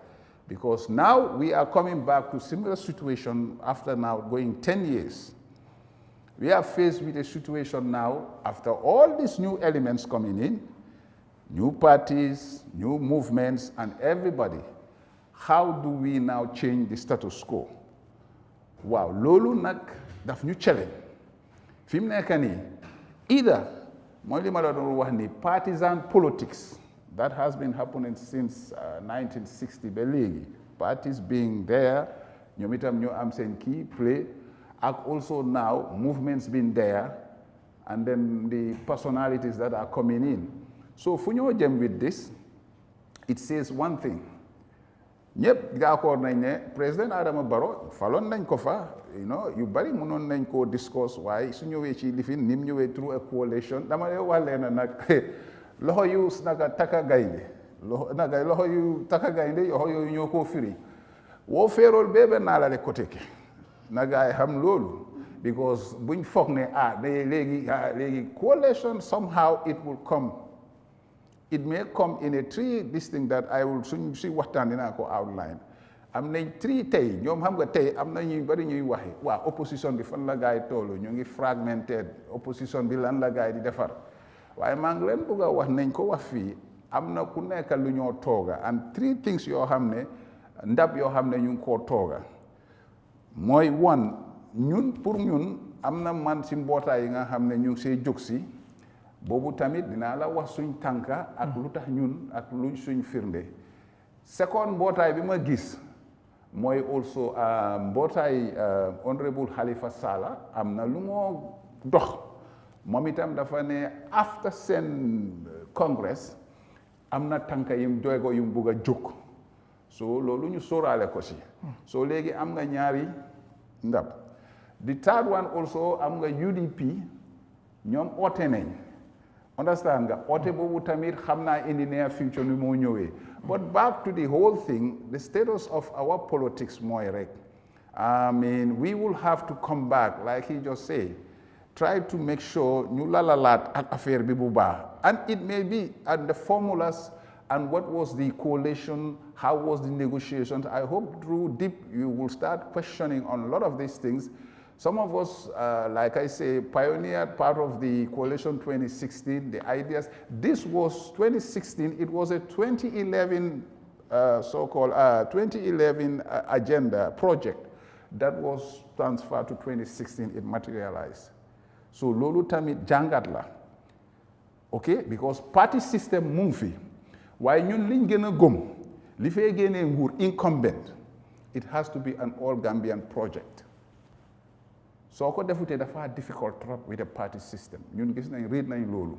because now we are coming back to similar situation after now going 10 years. We are faced with a situation now after all these new elements coming in, new parties, new movements and everybody. How do we now change the status quo? Wow, lolu nak daf ñu challenge. Fi mu nekk nii either mooy li ma la doon wax ni partisan politics that has been happening since 1960 ba léegi parties being there ñoom itam ñoo am seen key play also now movements been there, and then the personalities that are coming in. So fu ñoo jëm with this, it says one thing. ñëpp d'accord nañ ne président Adama Barrow faloon nañ ko fa, yu bari mënoon nañ koo discuss, waaye su ñëwee ci lifin ni mu ñëwee through a coalition dama lay wax leen nag loxo yu naka taka gaynde loxo yu taka gaynde yoxo yooyu ñoo koo firi woo feerool bébé naa la le côté ke na gaay xam loolu, because buñ foog ne léegi coalition somehow it will come. It may come in a three, this thing that I will soon see what dinaa ko outline. Am nañ three tey ñoom xam nga tey am na ñuy bari ñuy waxi waa opposition bi fan la gaay toolu ñu ngi fragmented, opposition bi lan la gaay di defar, waaye maa ngi leen bëgg a wax nañ ko wax fii am na ku nekk lu ñoo tooga, and three things yoo xam ne ndab yoo xam ne ñu ngi koo tooga mooy one, ñun pour ñun am na man si mbootaay yi nga xam ne ñu ngi see jóg si boobu tamit dinaa la wax suñ tànka ak lu tax ñun ak luñ suñ firnde. Second mbootaay bi ma gis mooy also mbootaay honorable Halifa Sallah am na lu moo dox moom itam dafa ne after seen congress am na tànka yim doygo yum bugg a jóg, so loolu ñu sóoraale ko si. So léegi am nga ñaari ndab. The third one also am nga UDP ñoom oote nañ, understand nga oote boobu tamit xam naa in the near future ni moo ñëwee. But back to the whole thing, the status of our politics mooy rek, I mean we will have to come back like he just said, try to make sure ñu lalalaat ak affaire bi bu baax, and it may be at the formulas and what was the coalition, how was the negotiations. I hope through deep you will start questioning on a lot of these things. Some of us, like I say, pioneered part of the coalition 2016, the ideas. This was 2016, it was a 2011 so-called 2011 agenda project that was transferred to 2016, it materialized. So lolu tamit jangat la, okay, because party system mu ngi fi waaye ñun liñ gën a gëm li fee génnee nguur incumbent, it has to be an all Gambian project. soo ko defutee dafa difficult trop with a party system. ñun gis nañ read nañ loolu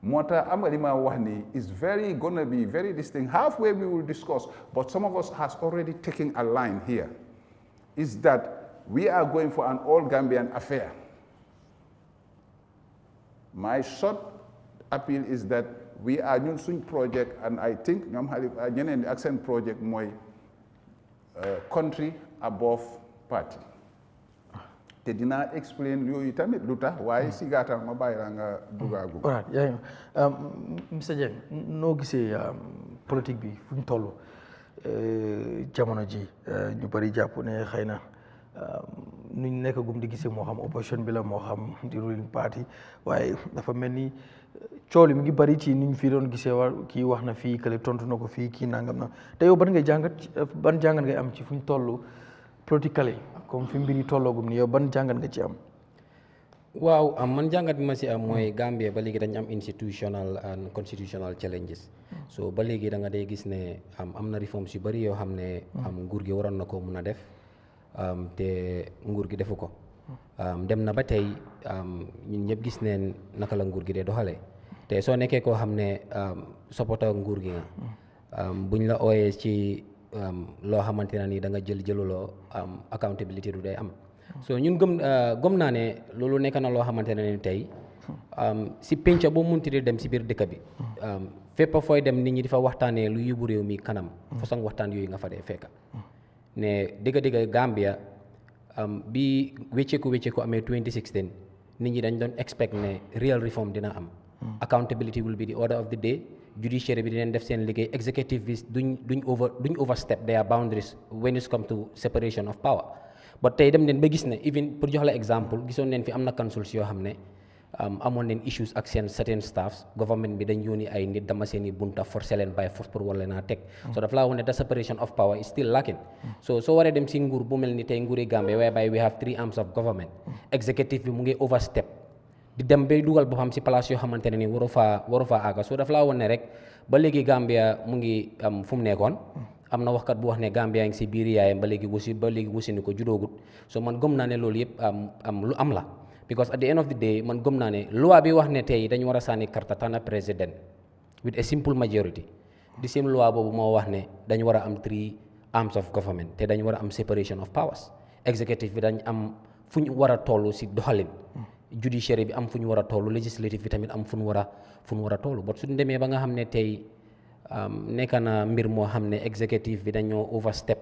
moo tax am nga li ma wax ni is very gonna be very distinct. Halfway we will discuss, but some of us has already taken a line here, is that we are going for an all Gambian affair. My short appeal is that we are ñun suñ project, and I think ñoom ñeneen di accent project mooy country above party. te dinaa explain yooyu tamit lu tax waaye si gàttal ma bàyyi la nga dugaagu. All right, yeah. Mr. Dieng noo gisee politique bi fu ñu toll jamono ji ñu bari jàpp ne xëy na nuñ nekk gum di gisee moo xam opposition bi la moo xam di ruling party, waaye dafa mel ni cool mi ngi bari ci niñ fi doon gisee kii wax na fii kële tontu na ko fii kii nangam na te yow ban jàngat ngay am ci fu ñu toll politically comme fi mbir yi tolloogum ni yow ban jàngat nga ci am? waaw man jàngat bi ma si am mooy Gambia ba léegi dañ am institutional and constitutional challenges. So ba léegi da nga dee gis ne am na reforms yu bari yoo xam ne nguur gi waroon na ko mun a def te nguur gi defu ko. dem na ba tey ñun ñëpp gis neen naka la nguur gi dee doxalee te soo nekkee koo xam ne supporter nguur gi nga buñ la ooyee ci loo xamante ne ni da nga jëluloo accountability du day am. So ñun gëm naa ne loolu nekk na loo xamante ne ni tey si penca boo munti di dem si biir dëkk bi fépp fooy dem nit ñi di fa waxtaanee lu yóbbu réew mi kanam façon waxtaan yooyu nga fa dee fekka ne dëgg-dëgg Gambia bi wécceeku amee 2016 nit ñi dañ doon expect ne real reform dina am. Accountability will be the order of the day. Judiciary bi dinañ def seen liggéey, executive bi duñ overstep their boundaries when it comes to separation of power. But tey dem neen ba gis ne even pour jox la exemple gisoon neen fi am na councils yoo xam ne amoon neen issues ak seen certain staffs, government bi dañ yónni ay nit dama seen i bunta forcé leen by force pour war leen a teg. So daf laa wax ne the separation of power is still lacking. So soo waree dem si nguur bu mel ni tey nguuri Gambia whereby we have 3 arms of government, executive bi mu ngi overstep di dem bay dugal boppam si place yoo xamante ne ni waru faa àgga. So daf laa woon ne rek ba léegi Gambia mu ngi fu mu nekkoon am na waxkat bu wax ne Gambia ngi si biir yaayam ba léegi wusi ni ko judoogut so man gëm naa ne loolu yëpp am lu am la because at the end of the day man gëm naa ne loi bi wax ne tey dañu war a sànni karta tànn président with a simple majority the same loi boobu moo wax ne dañu war a am 3 arms of government te dañu war a am separation of powers executive bi dañ am fu ñu war a toll si doxalin judiciary bi am fu ñu war a toll législative bi tamit am fu ñu war a toll but suñu demee ba nga xam ne tey nekk na mbir moo xam ne executive bi dañoo overstep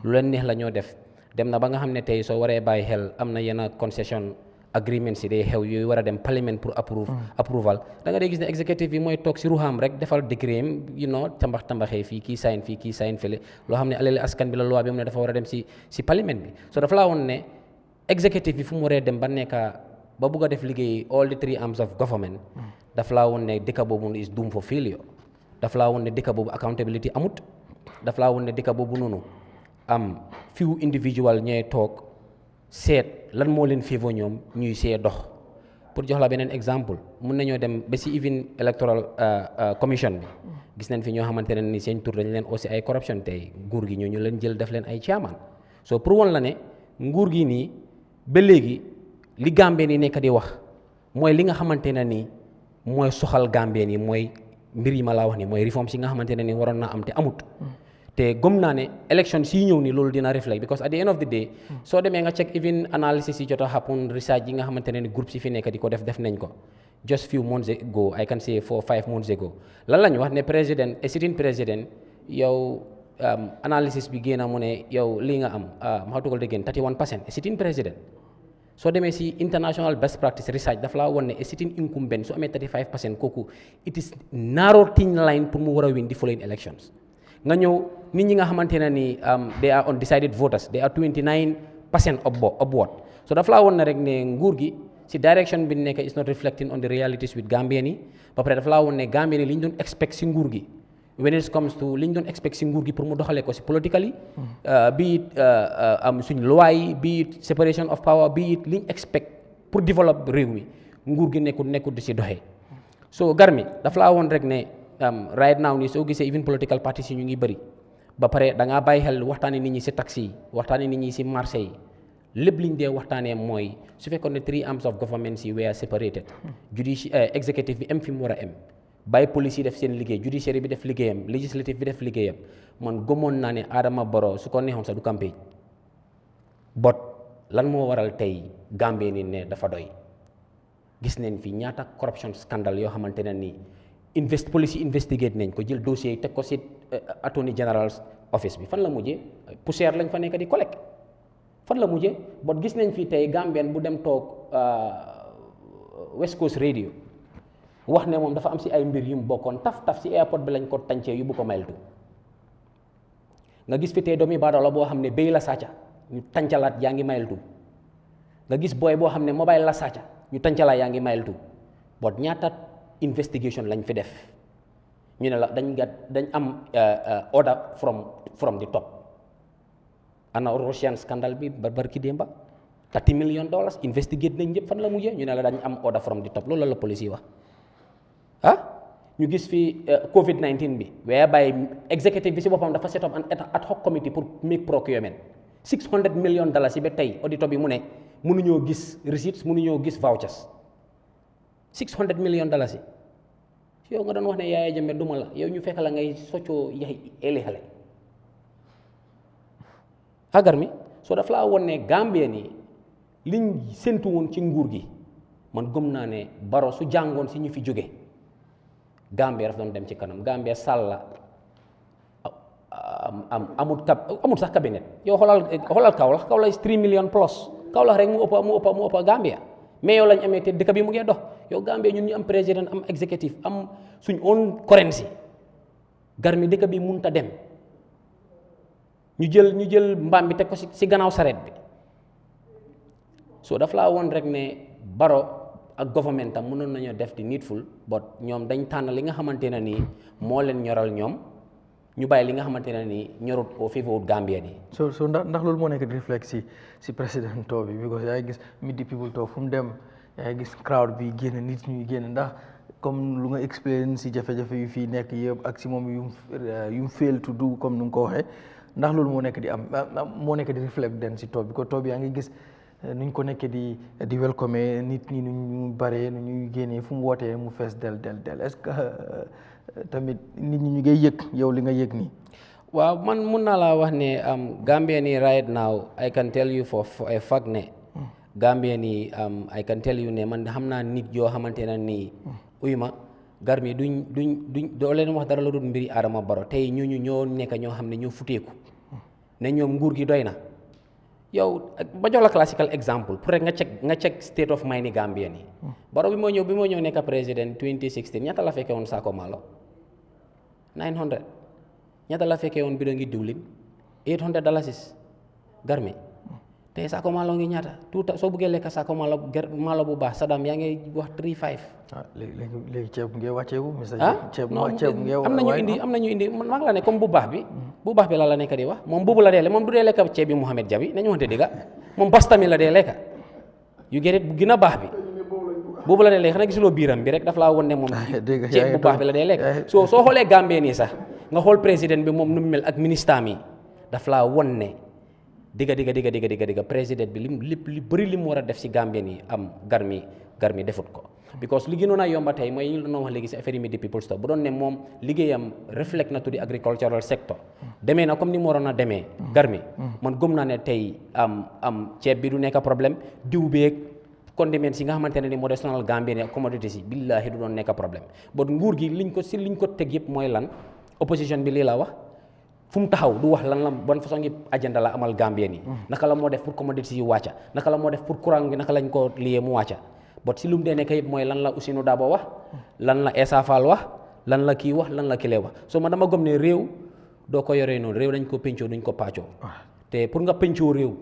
lu leen neex la ñoo def dem na ba nga xam ne tey soo waree bàyyi xel am na yenn concession agreement si day xew yooyu war a dem parliament pour approval da nga dee gis ne executive bi mooy toog si ruxaam rek defal décret tambaxee fii kii sign fële loo xam ne alal askan bi la loi bi mu ne dafa war a dem si parliament bi so dafa laa woon ne executive bi fu mu waree dem ba nekka ba bugg a def liggéey all the 3 arms of government dafa laa woon ne dëkk boobu is doomed for failure dafa laa woon ne dëkk boobu accountability amut dafa laa woon ne dëkk boobu noonu am few individual ñooy toog seet lan moo leen favor ñoom ñuy see dox pour jox la beneen exemple mun nañoo dem ba si even electoral commission bi gis nañ fi ñoo xamante ne ni seen tur dañ leen aussi ay corruption tey nguur gi ñu leen jël def leen ay chairman so pour woon la ne nguur gi nii ba léegi li Gambien yi nekk di wax mooy li nga xamante ne nii mooy soxal Gambien yi mooy mbir yi ma laa wax ni mooy réforme si nga xamante ne ni waroon naa am te amut te gëm naa ne élection si ñëw ni loolu dina reflect because at the end of the day soo demee nga check even analysis yi jot a happen research yi nga xamante ne ni groupe si fi nekk di ko def nañ ko just few months ago I can say 4-5 months ago lan la ñu wax ne président sitting président yow analysis bi génn mu ne yow lii nga am ma tugal de génn 31% sitting président soo demee si international best practice research dafa laa woon ne sitting incumbent su amee 35% kooku it is narrow thin line pour mu war a win the following elections nga ñëw nit ñi nga xamante ne ni they are undecided voters they are 29% upward so dafa laa woon ne rek ne nguur gi si direction bi nekk is not reflecting on the realities with Gambien yi ba pare dafa laa woon ne Gambien yi li ñu doon expect si nguur gi when it comes to li ñu doon expect si nguur gi pour mu doxalee ko si politically be it am suñ loi yi be it separation of power be it li ñu expect pour développer réew mi nguur gi nekkul di si doxee so Garmi dafa laa woon rek ne right now nii soo gisee even political parties yi ñu ngi bëri ba pare da ngaa bàyyi xel waxtaanee nit ñi si taxi yi waxtaanee nit ñi si marché yi lépp liñ dee waxtaanee mooy su fekkoon ne 3 arms of government si were separated executive bi am fi mu war a am bàyyi police yi def seen liggéey judiciary bi def liggéeyam législative bi def liggéeyam man gëmoon naa ne Adama Barrow su ko neexoon sax du campagne bot lan moo waral tey Gambie ni ne dafa doy gis nañ fi ñaata corruption scandale yoo xamante ne nii police yi investigate nañ ko jël dossier yi teg ko si attorney general's office bi fan la mujjee poussière lañ fa nekk di collecte fan la mujjee bot gis nañ fi tey Gambien bu dem toog West Coast Radio wax ne moom dafa am si ay mbir yu mu bokkoon taf si airport bi lañ ko tàncee yu bu ko mayeltu nga gis fi tey doomi baadoola boo xam ne béy la sàcca ñu tàncalaat yaa ngi mayeltu nga gis booy boo xam ne mobile la sàcca ñu tàncalaat yaa ngi mayeltu bot ñaata investigation lañ fi def ñu ne la dañ am order from the top ana Russian scandale bi barki démba $30 million investigate nañ ñëpp fan la mujjee ñu ne la dañ am order from the top loolu la police yi wax ñu gis fi COVID-19 bi whereby executive bi si boppam dafa set up an ad hoc committee pour make procurement $600 million si ba tey auditor bi mu ne mënuñoo gis receipts mënuñoo gis vouchers $600 million yow nga doon wax ne Yahya Jammeh duma la yow ñu fekk la ngay soccoo yaay eli xale agar mi soo dafa laa woon ne Gambie nii liñ séntu woon ci nguur gi man gëm naa ne Barrow su jàngoon si ñu fi jóge Gambie daf doon dem ci kanam Gambie sàlla amut sax cabinet yow xoolal Kaolack is 3 million plus Kaolack rek mu ëpp Gambia mais yow lañ amee te dëkk bi mu ngi dox yow Gambie ñun ñu am président am exécutif am suñ own currency Garmi dëkk bi munta dem ñu jël mbaam bi teg ko si gannaaw sareet bi so daf laa woon rek ne Barrow ak government am mënoon nañoo def di needful but ñoom dañ tànn li nga xamante ne nii moo leen ñoral ñoom ñu bàyyi li nga xamante ne nii ñorut au favor Gambia nii. so ndax loolu moo nekk di reflect si président bi because yaa ngi gis mid the people toog fu mu dem yaa ngi gis crowd bi génn nit ñuy génn ndax comme lu nga expérience si jafe-jafe yu fii nekk yëpp ak si moom yu fail to do comme nu nga ko waxee ndax loolu moo nekk di am moo nekk di reflect den si tool bi ko tool bi yaa ngi gis nuñ ko nekkee di welcome nit ñi nu ñu baree nu ñuy génnee fu mu wootee mu fees del est-ce que tamit nit ñi ñu ngay yëg yow li nga yëg nii. waaw man mun naa laa wax ne Gambia nii right now I can tell you for a fact ne Gambia nii I can tell you ne man xam naa nit yoo xamante ne nii uy ma Garmi duñ doo leen wax dara la dul mbiri Adama Barrow tey ñooñu ñoo nekk ñoo xam ne ñoo futeeku ne ñoom nguur gi doy na yow ba jox la classical example pour rek nga check state of mind ni Gambia nii Barrow bi moo ñëw nekk président 2016 ñaata la fekkee woon saako maalo 900 ñaata la fekkee woon bidon ngi diwlin $800 Garmi tey saako maalo ngi ñaata tuuta soo bëggee lekk saako maalo bu baax Sadam yaa ngi wax 3-5. léegi ceeb ngeen wàcceeku. ceeb ngeen am nañu indi maa ngi la ne comme bu baax bi la nekk di wax moom boobu la dee moom du dee lekk ceeb bi Mouhamed Jabi nañu waxante dëgg moom bastami la dee lekk yu gëret bu gën a baax bi boobu la dee lekk xanaa gisuloo biiram bi rek daf laa won ne moom ceeb bu baax bi la dee lekk soo xoolee Gambie nii sax nga xool président bi moom nu mu mel ak ministre mi daf laa won ne digga président bi li bëri li mu war a def si Gambie nii am Garmi defut ko because li gënoon a yomba tey mooy ñu doon wax léegi si affaire yi midi people stop bu doon ne moom liggéeyam reflect na tuddi agricultural sector demee na comme ni mu waroon a demee Garmi man gëm naa ne tey am ceeb bi du nekk problème diw beeg condiments yi nga xamante ne ni moo de sonal Gambie ne commodities yi billaahi du doon nekk problème bon nguur gi liñ ko teg yëpp mooy lan opposition bi lii la wax fu mu taxaw du wax lan la bonne façon ngi agenda la amal Gambie nii naka la moo def pour commodities yi wàcca naka la moo def pour courant bi naka lañ ko liyee mu wàcca bot si lu mu dee nekk yëpp mooy lan la Ousseynou Dabo wax lan la Essa Faal wax lan la kii wax lan la kilee wax so man dama gëm ne réew doo ko yoree noonu réew dañ ko pencoo duñ ko paccoo te pour nga pencoo réew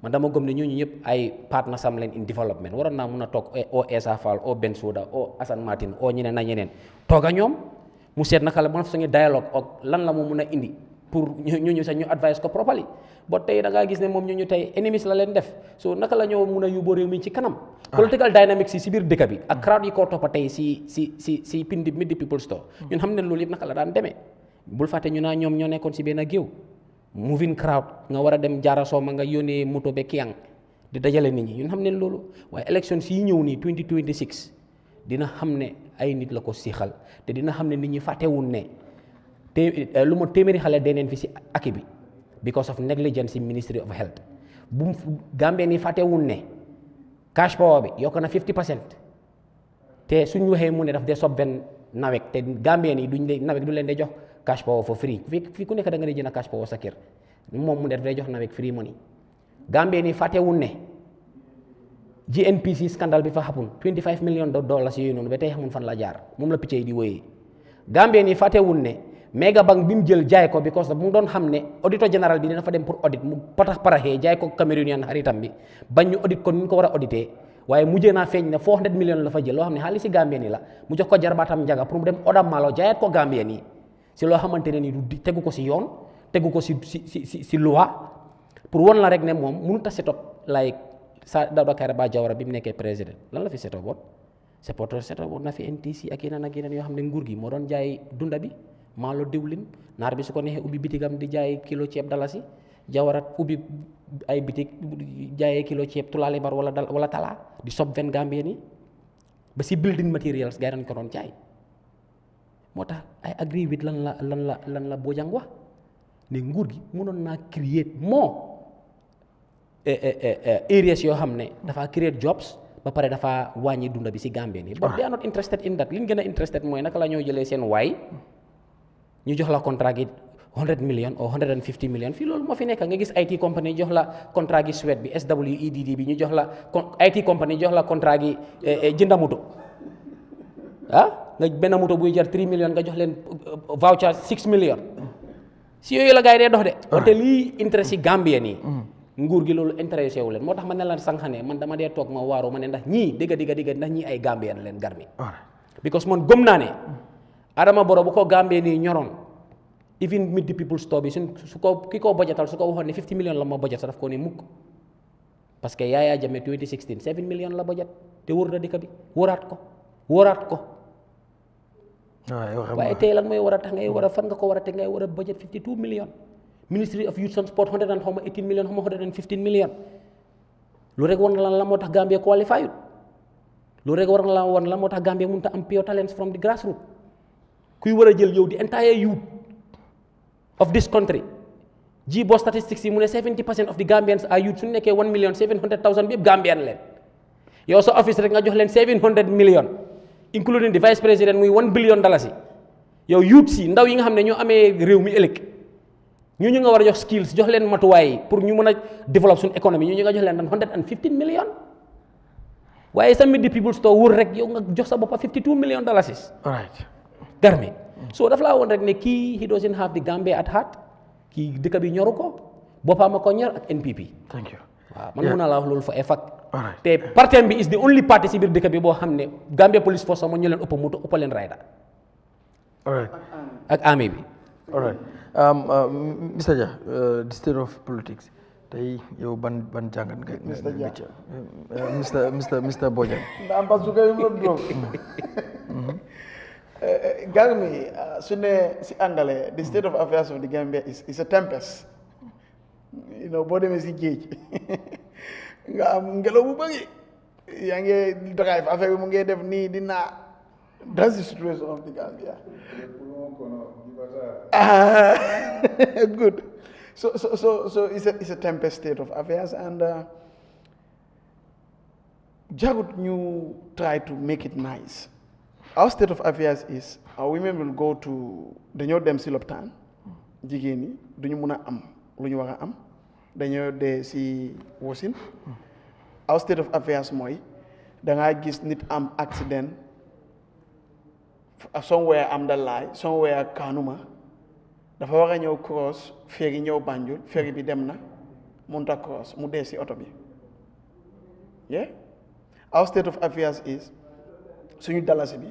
man dama gëm ne ñooñu ñëpp ay partner sam leen in development waroon naa mun a toog o Essa Faal o Bensouda o Assane Martin o ñeneen na ñeneen toog a ñoom mu seet naka la bon fa ngi dialogue ak lan la moo mun a indi pour ñooñu sax ñu advice ko properly ba tey da ngaa gis ne moom ñooñu tey enemies la leen def so naka la ñoo mun a yóbboo réew mi ci kanam political dynamics yi si biir dëkk bi ak crowd yi koo toppa tey si pindi midi people store ñun xam ne loolu yëpp naka la daan demee bul fàtte ñu naa ñoom ñoo nekkoon si benn géew moving crowd nga war a dem jaara sooma nga yónnee moto be kiyang di dajale nit ñi ñun xam ne loolu waaye élection yi ñëw nii 2026 dina xam ne ay nit la ko siixal te dina xam ne nit ñi fàttewul ne lu ma téeméeri xale dee neen fi si aki bi because of negligence in Ministry of Health bu Gambie ni fàttewul ne cash power bi yokk na 50% te suñ waxee mu ne daf dee sob benn nawek te Gambie ni nawek du leen dee jox cash power for free fii ku nekk da nga dee jënd cash power sa kër moom mu ne daf dee jox nawek free money Gambie ni fàttewul ne GNPC scandale bi fa happen $25 million yooyu noonu ba tey xamul fan la jaar moom la picc yi di wooyee Gambie ni fàttewul ne Mega Bank bi mu jël jaay ko because mu doon xam ne auditor général bi dina fa dem pour audit mu paraxee jaay ko Cameroonian xaritam bi bañ ñu audit ko ni ñu ko war a audité waaye mujjee naa feeñ ne $400 million la fa jël loo xam ne xaalis si Gambie ni la mu jox ko jarbaatam njaga pour mu dem odam maalo jaayaat ko Gambie nii si loo xamante ne ni du tegu ko si yoon tegu ko si loi pour won la rek ne moom mënut a setop like sa Dawda Kairaba Jawara bi mu nekkee président lan la fi setop woon setop woon na fi NTC ak yeneen yoo xam ne nguur gi moo doon jaay dunda bi maalo diwlin naar bi su ko neexee ubbi bitigam di jaay kilo ceeb dalasi Jawara ubbi ay bitig jaayee kilo ceeb tulaale bar wala talaa di sob ven Gambie nii ba si building materials gars yi dañ ko doon jaay moo tax ay agree with lan la Bojang wax ne nguur gi mënoon naa create moo areas yoo xam ne dafa create jobs ba pare dafa wàññi dunda bi si Gambie nii but they are not interested in that li ñu gën a interested mooy naka la ñoo jëlee seen waay ñu jox la contrat gi $100 million or $150 million fii loolu moo fi nekk nga gis IT company jox la contrat gi Suède bi SWEDD bi ñu jox la IT company jox la contrat gi jënda moto nga benn moto buy jar $3 million nga jox leen voucher $6 million si yooyu la gars yi dee dox de wante lii intérêt si Gambie nii nguur gi loolu intéressé wu leen moo tax ma ne la sànq ne man dama dee toog ma waaru ma ne ndax ñii digga ndax ñii ay Gambien leen Garmi because man gëm naa ne Adama Barrow bu ko Gambie nii ñoroon even mid the people store bi su ko ki ko budgetal su ko waxoon ne $50 million la ma budget sa daf ko ne mukk parce que Yahya Jammeh 2016 $7 million la budget te wër na dëkk bi wëraat ko waaye tey lan mooy war a tax ngay war a fan nga ko war a teg ngay war a budget 52 million Ministry of Youth and Sport 118 million 115 million lu rek war na la moo tax Gambia qualified lu rek war na la woon la moo tax Gambia mënut a am pure talents from the grassroots kuy war a jël yow di entire youth of this country boo statistics yi mu ne 70% of the Gambians are youth su nekkee 1,700,000 bi yëpp Gambian leen yow sa office rek nga jox leen 700 million including the vice president muy $1 billion yow youth si ndaw yi nga xam ne ñoo amee réew mi ëllëg ñu nga war a jox skills jox leen matuwaay pour ñu mën a développer suñu économie ñu nga jox leen 115 million waaye sa midi people store wur rek yow nga jox sa boppa $52 million. Alright. Garmi so daf laa woon rek ne kii he doesn't have the Gambia at heart kii dëkk bi ñoru ko boppam a ko ñor ak NPP. Thank you. waaw man mun naa la wax loolu fa effect. Alright. te partem bi is the only party si biir dëkk bi boo xam ne Gambia police force moo ñu leen ëpp moto ëpp leen rider. Alright. ak army bi. Alright. Mr. Jah, the state of politics tey yow ban jàngat nga. Mr. Jah. Mr. Bojang. ndax parce que yu mu doon Garmi su ne si angale the state of affairs of the Gambia is a tempest boo demee si géej nga am ngelaw bu bëri yaa ngi drive affaire bi mu ngi def nii di naa that's the situation of the Gambia. Good. So it's a tempest state of affairs and jagut ñu try to make it nice. Our state of affairs is our women will go to dañoo dem si lopitaan jigéen ñi duñu mun a am lu ñu war a am dañoo dee si wasin. Our state of affairs mooy dangaa gis nit am accident somewhere am da laay somewhere Kanuma dafa war a ñëw cross ferry ñëw Banjul ferry bi dem na mënut a cross mu dee si oto bi yeah. Our state of affairs is suñu dalasi bi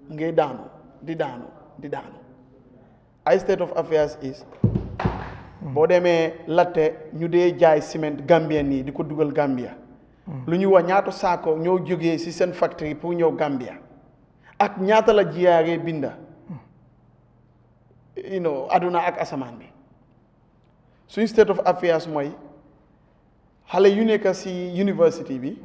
mu ngay daanu di daanu ay state of affairs is boo demee latte ñu dee jaay ciment Gambien nii di ko dugal Gambia lu ñu wax ñaata saako ñoo jógee si seen factory pour ñëw Gambia ak ñaata la jiyaaree binda aduna ak asamaan bi suñu state of affairs mooy xale yu nekk si university bi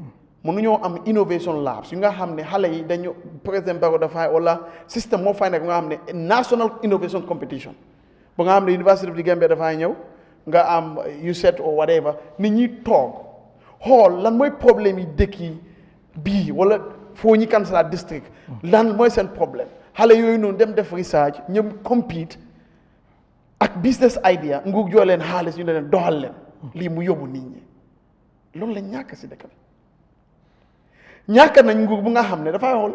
mënuñoo am innovation labs yu nga xam ne xale yi dañu président Barrow dafay wala système moo fay nekk nga xam ne national innovation competition ba nga xam ne University of the Gambia dafay ñëw nga am USET or whatever nit ñi toog xool lan mooy problème yi dëkk yi bii wala foo ñi Kansala district lan mooy seen problème xale yooyu noonu dem def research ñoom compete ak business idea nguur joo leen xaalis ñu ne leen doxal leen lii mu yóbbu nit ñi loolu la ñàkk si dëkk bi ñàkk nañ nguur bu nga xam ne dafay xool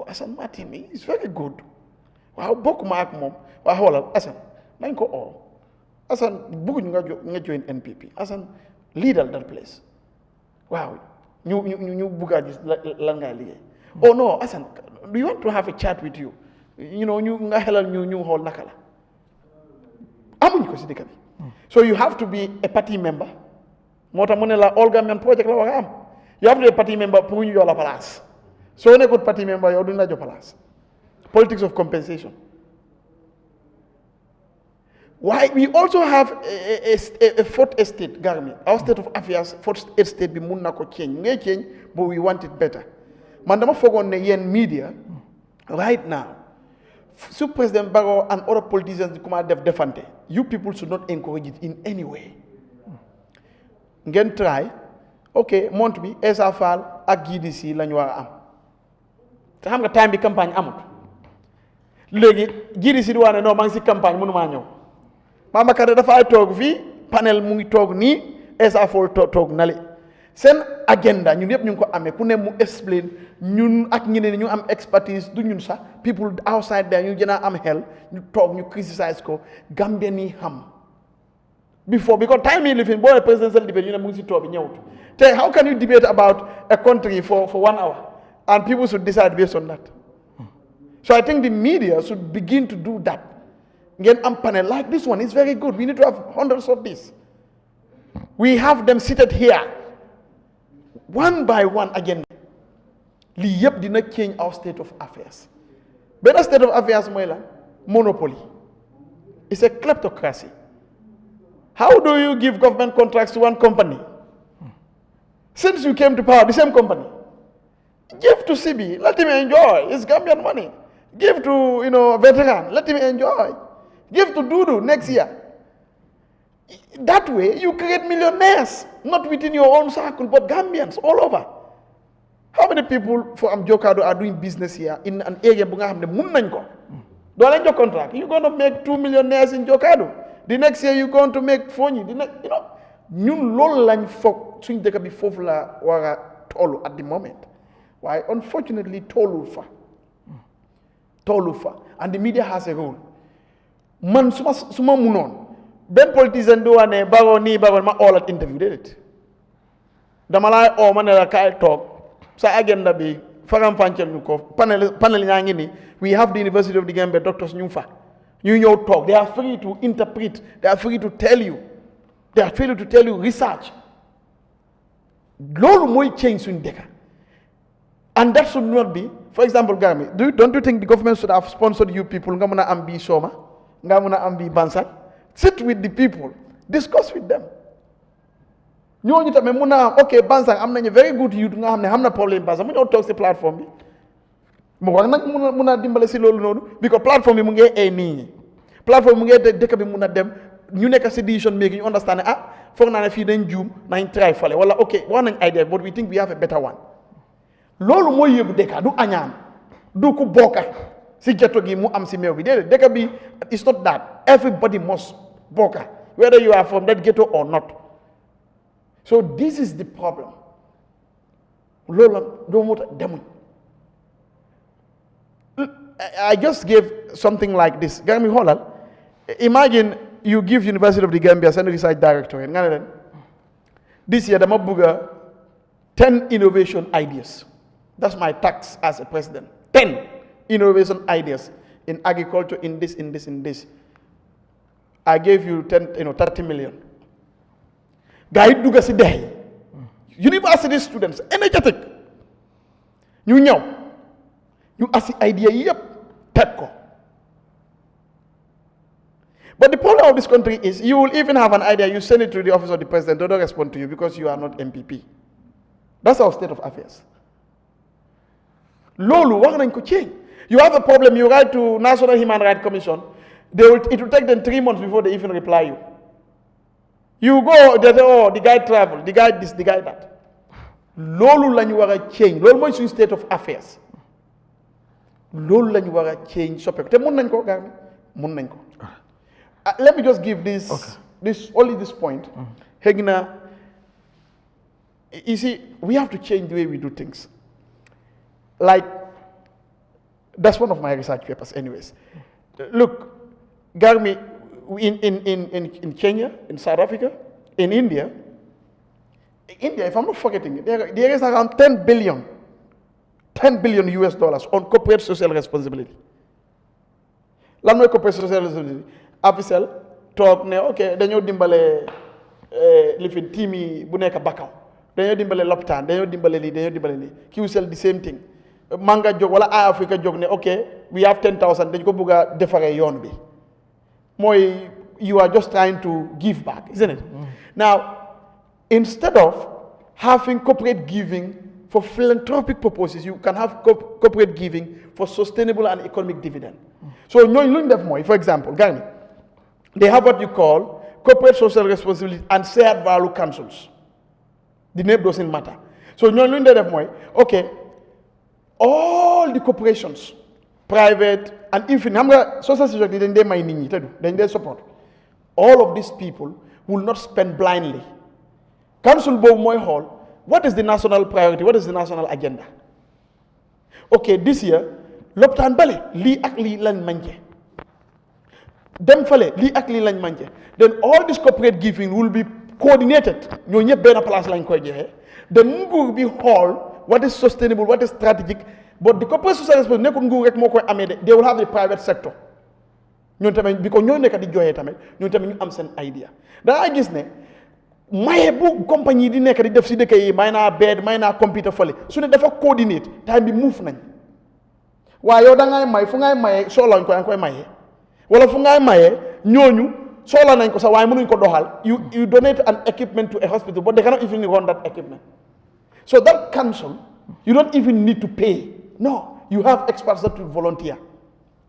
Assane Martin mi is very good waaw bokkuma ak moom waaw xoolal Assane nañ ko Assane bëgguñ nga join NPP Assane leadal that place waaw ñu bëgg a gis lan ngay liggéey no Assane we want to have a chat with you ñu nga xelal ñu xool naka la amuñ ko si dëkk bi so you have to be a party member moo tax mu ne la all Gambian project la war a am you have to be a party member pour ñu jox la place soo nekkul party member yow duñ la jox place politics of compensation. Why we also have a fourth estate, Garmi. Our state of affairs, fourth estate, be mun nako change, but we want it better. Mandama fogon ne yen media right now. So President Barrow and other politicians come out defante. You people should not encourage it in any way. Ngen try, okay, mont bi SFL ak GDC lañu wara am. Te xam nga time bi campagne amut. Legi GDC di wane no ma ngi ci campagne mënuma ñew. Mama Kade dafa ay toog fii panel mu ngi toog nii SFL toog nale seen agenda ñun yëpp ñu ngi ko amee ku ne mu explain ñun ak ñeneen ñu am expertise du ñun sax people outside there ñu gën a am xel ñu toog ñu criticize ko Gambia nii xam before because time yi lifin boo presidential debate ñu ne mu ngi si toog bi ñëwut te how can you debate about a country for 1 hour and people should decide based on that so I think the media should begin to do that. Again, a panel like this one is very good. We need to have hundreds of this. We have them seated here, one by one again. Li yep did not change our state of affairs. benn state of affairs mooy la monopoly. It's a kleptocracy. How do you give government contracts to one company? Since you came to power, the same company. Give to CB, let him enjoy. It's Gambian money. Give to, veteran, let him enjoy. Give to Dudu next year. That way, you create millionaires, not within your own circle, but Gambians all over. How many people from Jokado are doing business here in an area where they have don't your contract. You're going to make 2 millionaires in Jokado. The next year, you're going to make Fonyi. Ñun loolu lañ foog suñ dëkk bi foofu la war a tollu at the moment. Why? Unfortunately, tollu fa. And the media has a role. Man, suma munon. Ben politician do ane baro ma all at interview did it. Damala o manela kay talk. Sa agenda bi faram fanchel ñuko panel ñangi ni. We have the University of the Gambia doctors ñum talk. They are free to interpret. They are free to tell you. They are free to tell you research. Lolu moy change suñ deka. And that should not be, for example, Gami, don't you think the government should have sponsored you people? Nga muna ambi Soma, nga muna ambi Bansan. Sit with the people, discuss with them. Ñooñu tamé muna okay Bansan am nañu very good youth nga xamné amna problème Bansan mu ñoo tok ci plateforme bi. Mo wax nak muna dimbalé ci lolu nonu because plateforme bi mu ngi ay nit ñi. Plateforme mu ngi dekk bi muna dem ñu nekk ci decision making ñu understand foog naa ne fii dañ juum nañ try fale wala okay wax nañ idea but we think we have a better one. Loolu mooy yëbu dëkk du añaan du ku bokka si ghetto gi mu am si meew bi déedéet dëkk bi it's not that everybody must bokka whether you are from that ghetto or not. So this is the problem. Loolu doo mu demuñ. I just gave something like this. Gami xoolal imagine you give University of the Gambia seen research directorate nga ne leen this year dama bëgg 10 innovation ideas. That's my tax as a president. 10 innovation ideas in agriculture, in this. I gave you 30 million. Guide duga si day. University students, energetic. You know. You ask the idea, yep, TEPCO. But the problem of this country is you will even have an idea, you send it to the office of the president, they don't respond to you because you are not MPP. That's our state of affairs. Lolu, what can change? You have a problem, you write to National Human Rights Commission, it will take them 3 months before they even reply you. You go, they say, oh, the guy traveled, the guy this, the guy that. Lolu la ñu wara change. Lolu moy suñu state of affairs. Lolu la ñu wara change soppeku. Te mën nañ ko gami, mën nañ ko. Let me just give this only this point. Hegna, you see, we have to change the way we do things. Like, that's one of my research papers anyways. Look, Garmi, in Kenya, in South Africa, in India, if I'm not forgetting it, there is around 10 billion US dollars on corporate social responsibility. Lan moy corporate social responsibility? Official talk ne okay dañoo dimbale lifin timi bu nekk Bakaw dañoo dimbale lopitaan dañoo dimbale lii QCell the same thing. Manga jog wala Eyeafrica jog ne okay we have 10,000 dañ ko bëgg a defaree yoon bi mooy you are just trying to give back, isn't it? Now instead of having corporate giving for philanthropic purposes, you can have corporate giving for sustainable and economic dividend. So ñooñu luñ def mooy for example Gani, they have what you call corporate social responsibility and shared value councils. The name doesn't matter. So ñooñu luñ def mooy okay all the corporations, private and infinite, xam nga social security dañ dee may nit ñi te du dañ dee support. All of these people will not spend blindly. Council boobu mooy xool what is the national priority, what is the national agenda. Okay, this year lopitaan bale lii ak lii lañ manqué dem fale lii ak lii lañ manqué. Then all this corporate giving will be coordinated. ñoo ñëpp benn place lañ koy joxe. Then nguur bi xool what is sustainable, what is strategic, but the corporate social responsibility nekkul nguur rek moo koy amee de they will have the private sector. ñoom tamit because ñoo nekk di joxe tamit ñoom tamit ñu am seen idea. Da ngay gis ne maye bu compagnie di nekk di def si dëkk yi may naa bed may naa computer fale su ne dafa coordinate time bi move nañ waaye yow da ngay may fu ngay maye soxlañ ko yaa ngi koy maye wala fu ngay maye ñooñu soxla nañ ko sax waaye mënuñ ko doxal you donate an equipment to a hospital but they cannot even run that equipment so that council you don't even need to pay no you have experts that will volunteer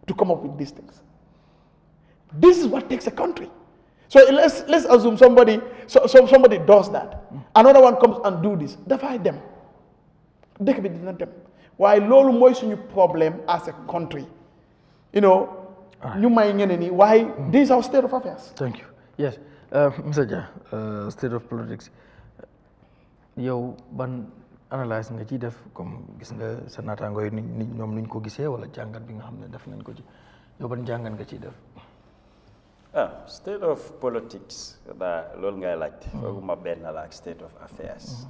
to come up with these things. This is what takes a country. So let's assume somebody does that. Another one comes and do this. Defy them. They can be them. Why lolu moy suñu problem as a country. You know, ñu may ñeneen ni why this is our state of affairs. Thank you. Yes. Mr. Jah, state of politics. Yow ban analyse nga ci def comme gis nga sa naataango yi ñoom nuñ ko gisee wala jàngat bi nga xam ne def nañ ko ci yow ban jàngat nga ciy def. State of politics loolu ngay laajte. fooguma benn la ak state of affairs.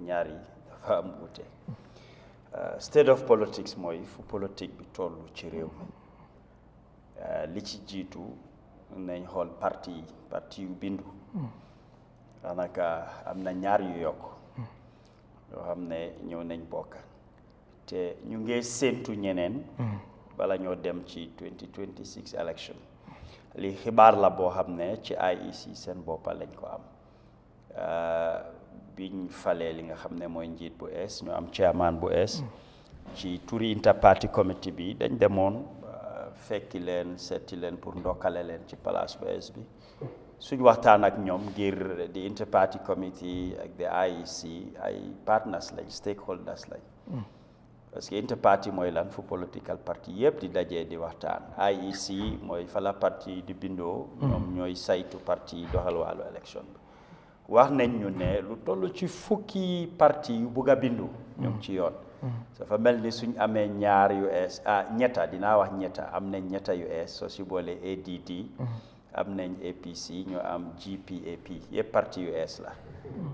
ñaar yi dafa am wuute. State of politics mooy fu politique bi tollu ci réew mi li ci jiitu nañ xool parti yu bindu. daanaka am na ñaar yu yokk. yoo xam ne ñëw nañ bokk te ñu ngi séentu ñeneen bala ñoo dem ci 2026 election li xibaar la boo xam ne ci IEC seen boppa lañ ko am biñ falee li nga xam ne mooy njiit bu ees ñu am chairman bu ees ci turi interparty committee bi dañ demoon fekki leen seeti leen pour ndokkale leen ci place bu ees bi suñ waxtaan ak ñoom ngir di interparty committee ak the IEC ay partners lañ stakeholders lañ parce que interparty mooy lan fu political party yëpp di dajee di waxtaan IEC mooy fa la parti di bindoo ñoom ñooy saytu parti yi doxal wàllu élection bi wax nañ ñu ne lu toll ci fukki parti yu bugg a bindu ñoom ci yoon dafa mel ni suñ amee ñaar US ñetta dinaa wax ñetta am nañ ñetta US soo si boole ADD am nañ APC ñu am GPAP yëpp parti US la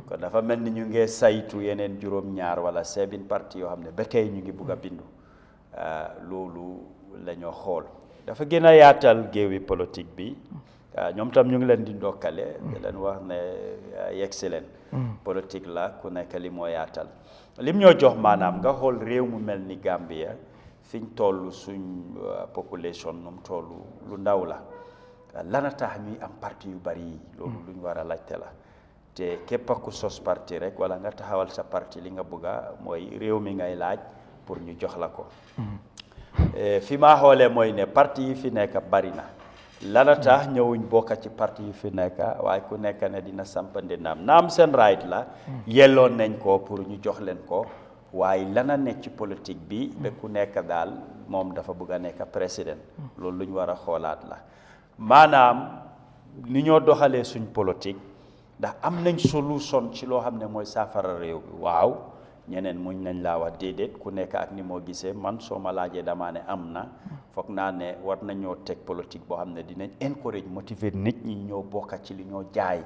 kon dafa mel ni ñu ngi saytu yeneen juróom-ñaar wala 7 parti yoo xam ne ba tey ñu ngi bugg a bindu loolu la ñoo xool dafa gën a yaatal géewi politique bi ñoom tam ñu ngi leen di ndokkale di leen wax ne yegsi leen politique la ku nekk li moo yaatal lim ñoo jox maanaam nga xool réew mu mel ni Gambia fiñ toll suñ population num toll lu ndaw la lana tax ñuy am parti yu bari yi loolu luñ war a laajte la te képp ku sos parti rek wala nga taxawal sa parti li nga bëgga mooy réew mi ngay laaj pour ñu jox la ko fi ma xoolee mooy ne parti yi fi nekk bari na lana tax ñëwuñ bokka ci parti yi fi nekk waaye ku nekk ne dina sampandi naam seen right la yelloon nañ ko pour ñu jox leen ko waaye lana nekk ci politique bi ba ku nekk daal moom dafa bëgg a nekk président loolu lu ñu war a xoolaat la maanaam ni ñoo doxalee suñ politique ndax am nañ solution ci loo xam ne mooy saafara réew bi waaw ñeneen muñ nañ laa wax déedéet ku nekk ak ni moo gisee man soo ma laajee damaa ne am na foog naa ne war nañoo teg politique boo xam ne dinañ encourage motiver nit ñi ñoo bokka ci li ñoo jaay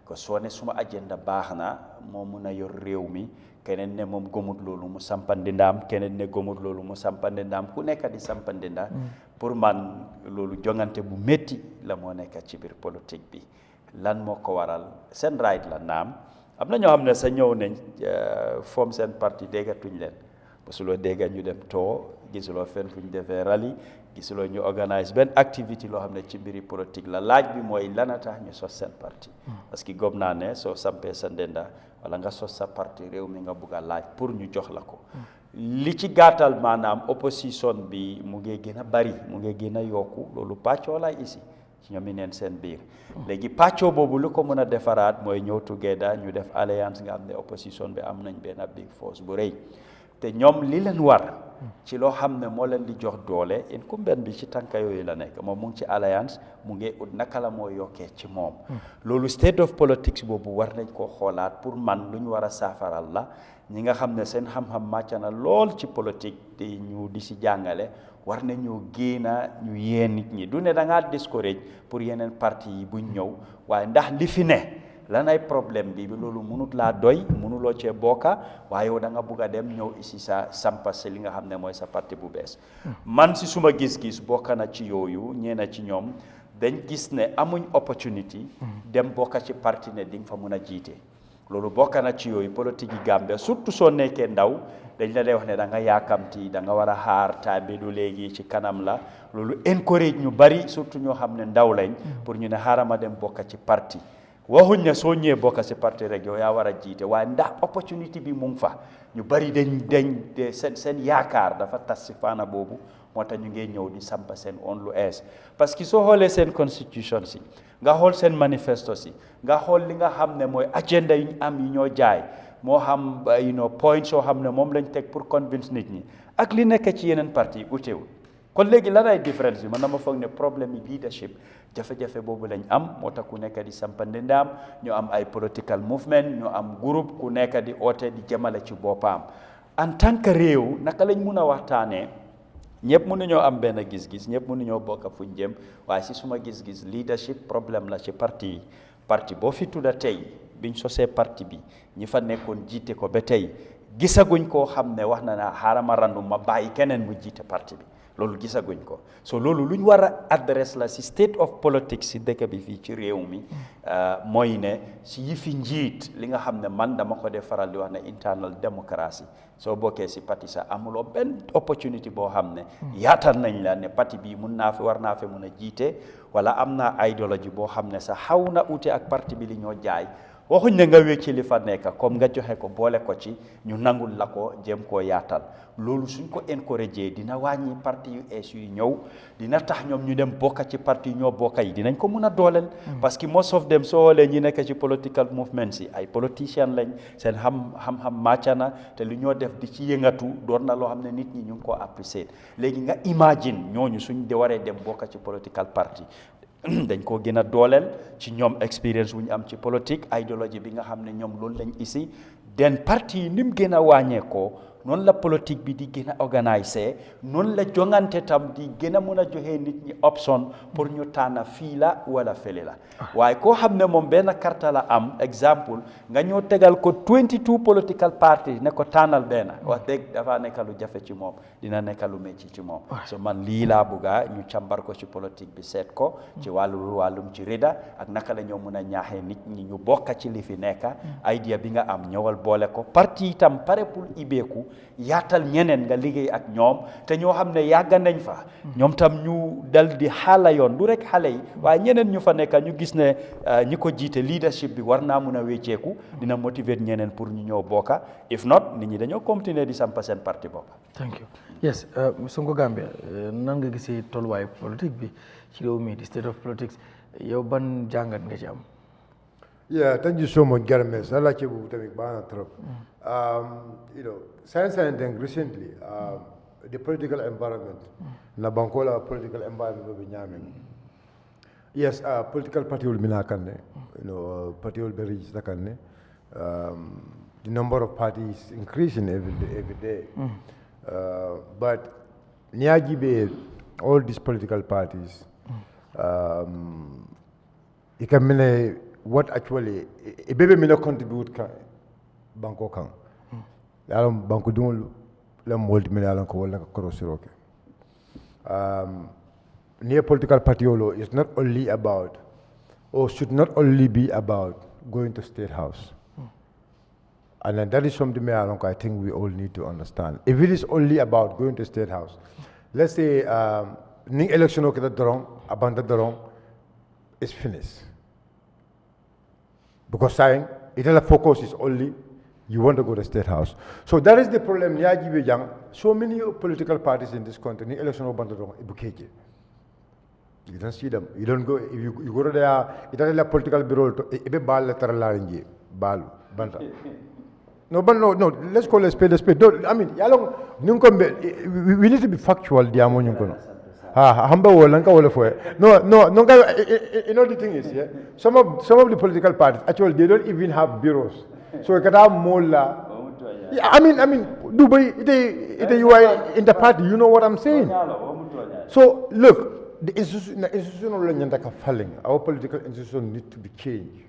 ko soo ne suma agenda baax na moo mun a yor réew mi keneen ne moom gëmut loolu mu sampandi ndaam keneen ne gëmut loolu mu sampandi ndaam ku nekk di sampandi ndaam pour man loolu jongante bu métti la moo nekk ci biir politique bi lan moo ko waral seen right la naam am na ñoo xam ne sa ñëw nañ form seen parti déggatuñ leen mosuloo dégga ñu dem too gisuloo fenn fu ñu defee rally gisuloo ñu organise benn activité loo xam ne ci mbiri politique la laaj bi mooy lana tax ñu sos seen parti parce que gëm naa ne soo sampee sa ndenda wala nga sos sa parti réew mi nga bugg a laaj pour ñu jox la ko li ci gàttal maanaam opposition bi mu ngi gën a bari mu ngi gën a yokku loolu pàccoo la ici ci ñoom neen seen biir léegi pàccoo boobu lu ko mën a defaraat mooy ñëw together ñu def alliance nga xam ne opposition bi am nañ benn big force bu rëy te ñoom li leen war ci loo xam ne moo leen di jox doole incumbent bi ci tànka yooyu la nekk moom mu ngi ci alliance mu ngi ut naka la moo yokkee ci moom loolu state of politics boobu war nañ koo xoolaat pour man lu ñu war a saafaral la ñi nga xam ne seen xam-xam màcc na lool ci politique te ñu di si jàngale war nañoo génna ñu yee nit ñi du ne da ngaa discourage pour yeneen parti yi buñ ñëw waaye ndax li fi ne lan ay problème bi loolu mënut laa doy mënuloo cee bokka waaye yow da nga bugg a dem ñëw ici sa sampas li nga xam ne mooy sa parti bu bees man si suma gis-gis bokka na ci yooyu ñeena ci ñoom dañ gis ne amuñ opportunity dem bokka ci parti ne di nga fa mun a jiite loolu bokk na ci yooyu politique yi Gambia surtout soo nekkee ndaw dañ la dee wax ne da nga yaakamti da nga war a xaar time bi du léegi ci kanam la loolu encourage ñu bari surtout ñoo xam ne ndaw lañ pour ñu ne xaaral ma dem bokk ci parti waxuñ ne soo ñëwee bokk ci parti rek yow yaa war a jiite waaye ndax opportunité bi mu ngi fa ñu bari dañ seen yaakaar dafa tas si faana boobu moo tax ñu ngi ñëw di sampa seen on lu ees parce que soo xoolee seen constitution si nga xool seen manifesto si nga xool li nga xam ne mooy agenda yu ñu am yi ñoo jaay moo xam point soo xam ne moom lañ teg pour convince nit ñi ak li nekk ci yeneen parti yi utewul kon léegi lan ay différence bi man dama foog ne problème yi leadership jafe-jafe boobu lañ am moo tax ku nekk di sampandi ndaam ñu am ay political movement ñu am groupe ku nekk di oote di jëmale ci boppam en tant que réew naka lañ mun a waxtaanee ñëpp mënuñoo am benn gis-gis ñëpp mënuñoo bokk fuñ jëm waaye si suma gis-gis leadership problème la ci parti boo fi tudda tey biñ sosee parti bi ñi fa nekkoon jiite ko ba tey gisaguñ koo xam ne wax na ne xaaral ma randu ma bàyyi keneen mu jiite parti bi loolu gisaguñ ko so loolu luñ war a adresse la si state of politics si dëkk bi fii ci réew mi mooy ne si yi fi njiit li nga xam ne man dama ko def faral di wax ne internal democracy soo bokkee si parti sa amuloo benn opportunity boo xam ne yaatal nañ la ne parti bii war naa fi mun a jiite wala am naa idéologie boo xam ne sax xaw na ute ak parti bi li ñoo jaay waxuñ ne nga wécci li fa nekk comme nga joxe ko boole ko ci ñu nangul la ko jéem koo yaatal loolu suñ ko encouragé dina wàññi parti yu ees yu ñëw dina tax ñoom ñu dem bokka ci parti yu ñoo bokka yi dinañ ko mun a dooleel parce que most of them soo xoolee ñi nekk ci political movement si ay politician lañ seen xam-xam màcca na te lu ñoo def di ci yëngatu doon na loo xam ne nit ñi ñu ngi koo apprécier léegi nga imagine ñooñu suñ de waree dem bokka ci political party dañ koo gën a dooleel ci ñoom expérience wu ñu am ci politique idéologie bi nga xam ne ñoom loolu lañ isi den parti yi ni mu gën a wàññeekoo noonu la politique bi di gën a organisé noonu la jongante tam di gën a mun a joxe nit ñi option pour ñu tànn fii la wala fële la waaye koo xam ne moom benn carte la am exemple nga ñoo tegal ko 22 political parties ne ko tànnal benn wax dëgg dafa nekk lu jafe ci moom dina nekk lu métti ci moom so man lii laa bugga ñu càmbar ko ci politique bi seet ko ci wàllum ci rida ak naka la ñoo mun a ñaaxee nit ñi ñu bokka ci li fi nekk idea bi nga am ñëwal boole ko parti itam pare pour ibeeku yaatal ñeneen nga liggéey ak ñoom te ñoo xam ne yàgg nañ fa ñoom tam ñu dal di xaala yoon du rek xale yi waaye ñeneen ñu fa nekk ñu gis ne ñi ko jiite leadership bi war naa mun a wécceeku dina motiver ñeneen pour ñu ñëw bokka if not nit ñi dañoo continuer di sampa seen parti boppa thank you yes Sonko Gambia nan nga gisee tolluwaayu politique bi ci réew mi di state of politics yow ban jàngat nga ci am Yeah, thank you so much, Jammeh. I like you tamit baax na trop. Science and then recently, the political environment, na bankola political environment be nyame. Yes, political party will mina kanne, party will be reached kanne. The number of parties increasing every day. But niagibe all these political parties, it can mean what actually a baby may not contribute kan banko kan yalam banko dum la molti me yalan ko wala ko siroke near political party is not only about or should not only be about going to state house and then that is something I think we all need to understand. If it is only about going to state house, let's say ning election okay that wrong abandon the wrong is finished. Because saying the focus is only you want to go to state house. So that is the problem. So many political parties in this country, the election of Bandadong, you don't see them. You don't go. If you go to there, it is a political bureau. It bal lateral bal banta. No, but no. Let's call a spade a spade. No, I mean, we need to be factual. Hamba wolanka wala foe. No. You know the thing is, yeah. Some of the political parties actually they don't even have bureaus. So kada mola. Yeah, I mean, Dubai. You are in the party. You know what I'm saying. So look, the institutional falling. Our political institution need to be changed.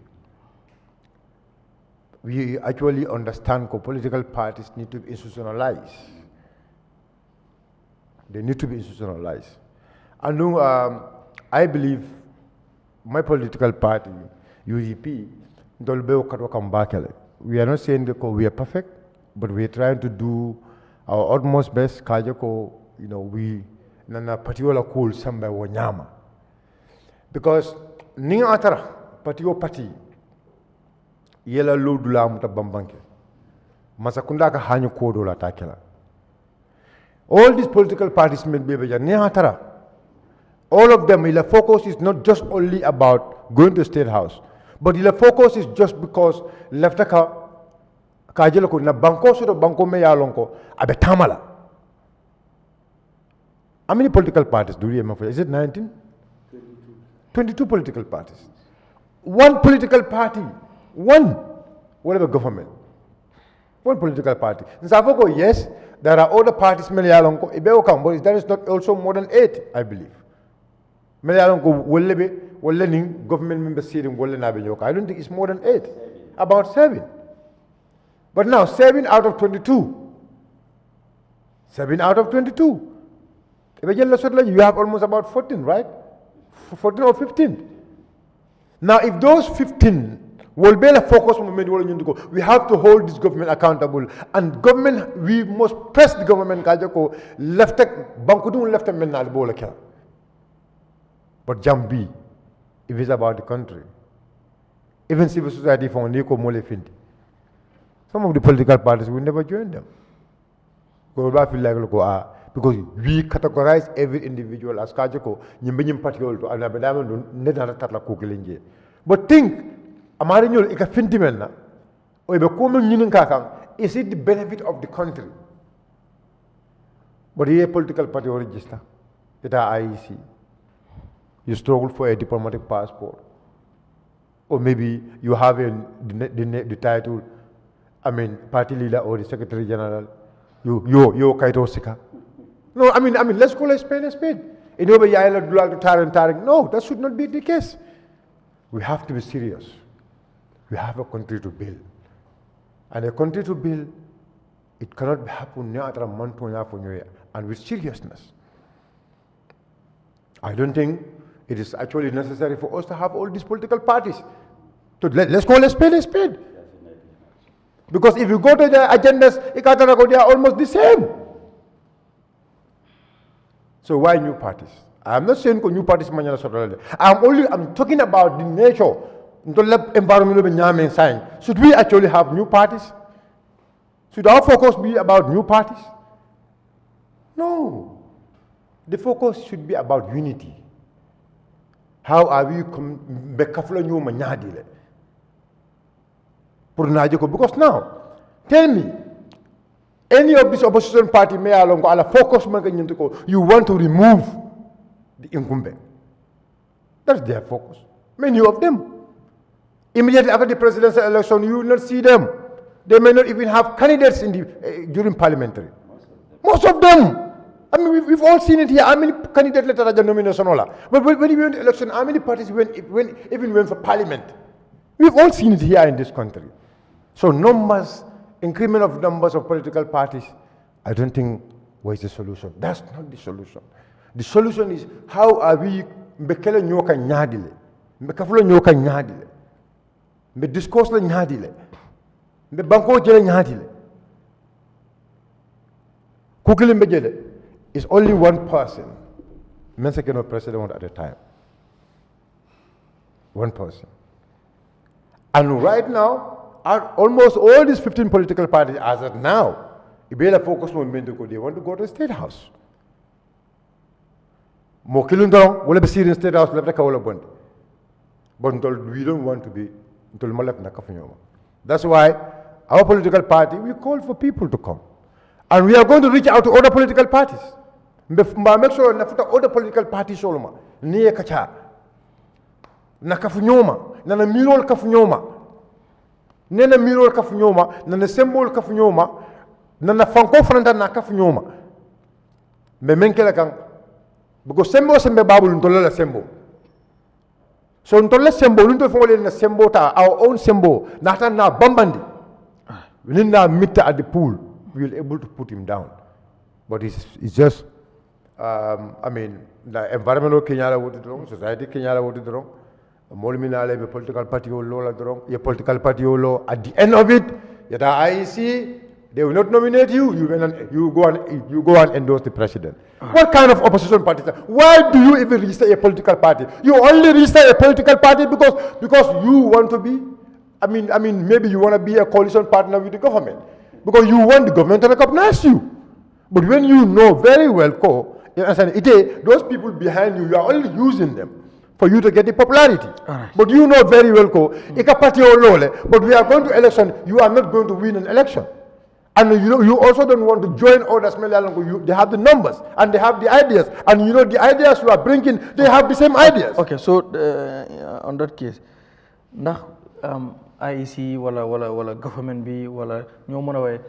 We actually understand that political parties need to be institutionalized. They need to be institutionalized. And I believe my political party, UEP, we are not saying that we are perfect, but we are trying to do our utmost best. Kajako, we nana particular cool somewhere wanyama. Because ni atara partiyo party yela lodula muta bambanke. Masakunda ka hanyo kodo la takela. All these political parties may be ni atara. All of them, the focus is not just only about going to State House, but the focus is just because leftaka kajelo ko na banko so banko me yalonko abe tamala. How many political parties do we have? Is it 19? 22 political parties. One political party, whatever government. One political party. In Safoko, yes, there are other parties, but that is not also more than 8, I believe. I don't think it's more than 8. About 7. But now 7 out of 22. 7 out of 22. You have almost about 14, right? 14 or 15. Now if those 15 will be a focus on we have to hold this government accountable. And government, we must press the government left but Jambi, if it's about the country, even civil society for Nico Molefindi, some of the political parties will never join them. Because we categorize every individual as Kajako, Yimbinim Patiol, and Abedam, Netatla Kukilinge. But think, Amarinol Ika Fintimena, or the common Union Kakang, is it the benefit of the country? But here, political party register, it are IEC. You struggle for a diplomatic passport. Or maybe you have the title, party leader or the secretary general. You Kaito Sika. No, let's call a spade a spade. No, that should not be the case. We have to be serious. We have a country to build. And a country to build, it cannot happen and with seriousness. I don't think it is actually necessary for us to have all these political parties. So let's call a spade a spade. Because if you go to the agendas, they are almost the same. So why new parties? I'm not saying new parties. I'm talking about the nature, environment. Should we actually have new parties? Should our focus be about new parties? No. The focus should be about unity. How are we because now, tell me, any of this opposition party may along focus you want to remove the incumbent. That's their focus. Many of them. Immediately after the presidential election, you will not see them. They may not even have candidates during parliamentary. Most of them. We've all seen it here. How many candidates later are nomination? But when you went to election, how many parties even went for parliament? We've all seen it here in this country. So increment of numbers of political parties, I don't think was the solution. That's not the solution. The solution is how are we mbekele nyoka nyadile, mbekafulo nyoka nyadile, mbe discourse le nyadile, mbe banko jele nyadile. Kukili mbejele is only one person, Mensakeno president at a time. One person. And right now, almost all these 15 political parties, as of now, Ibela focus on they want to go to the State House. Mokilundong, will be seen in State House, left a Kaola Bond. But we don't want to be until Malap Nakafunyoma. That's why our political party, we call for people to come. And we are going to reach out to other political parties. Make sure that other political parties, Soloma, near Kacha, Nakafunyoma, Nana Mirol Kafunyoma. Nena mirol kafunyoma, nana symbol kafunyoma, nana fanko franta na kafunyoma. Me menkela kang, because symbol sembe babu luntola la symbol. So luntola symbol, lunto fongole na symbol ta, our own symbol, nata na bambandi. Nina mita at the pool, we will able to put him down. But it's just, the environmental Kenyala would do wrong, society Kenyala would do wrong. Molminale be political party o law la drong, your political party o law. At the end of it, yata IEC, they will not nominate you. You go and endorse the president. What kind of opposition party is that? Why do you even register a political party? You only register a political party because you want to be. I mean, maybe you want to be a coalition partner with the government because you want the government to recognize you. But when you know very well, you understand, those people behind you, you are only using them for you to get the popularity. Right. But you know very well, but we are going to election, you are not going to win an election. And you also don't want to join others. They have the numbers and they have the ideas. And the ideas you are bringing, they have the same ideas. Okay, so on that case, now IEC wala government bi wala ñoo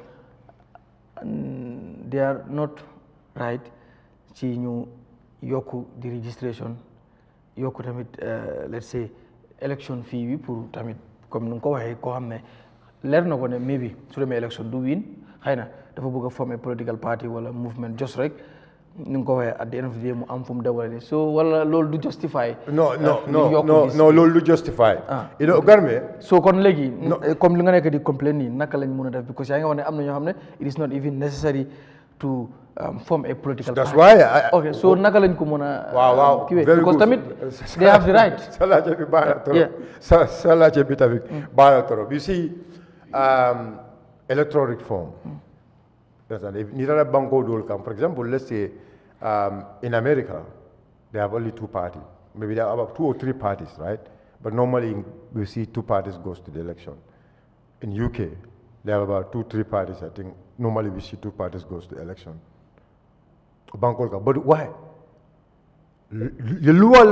they are not right ci ñu yokku di registration yokku tamit let's say election fee bi pour tamit comme nu ko waxee koo xam ne leer na ko ne maybe su demee election du win xëy na dafa bëgg a former political party wala movement just rek nu ko waxee at the end of the day mu am fu mu dawale so wala loolu du justify no loolu du justify Garme so kon léegi comme li nga nekk di complain nii naka lañ mën a def because yaa ngi wax ne am na ñoo xam ne it is not even necessary to form a political that's party. why okay so naka lañ ko mën a waaw because tamit they have the right salaje bi baax trop salaje bi tamit baax trop you see electoral reform ni dara banko dol kam for example let's say in America they have only two parties maybe there are about 2 or 3 parties right but normally we see 2 parties goes to the election in UK they have about 2-3 parties I think normally we see 2 parties goes to election but why the laws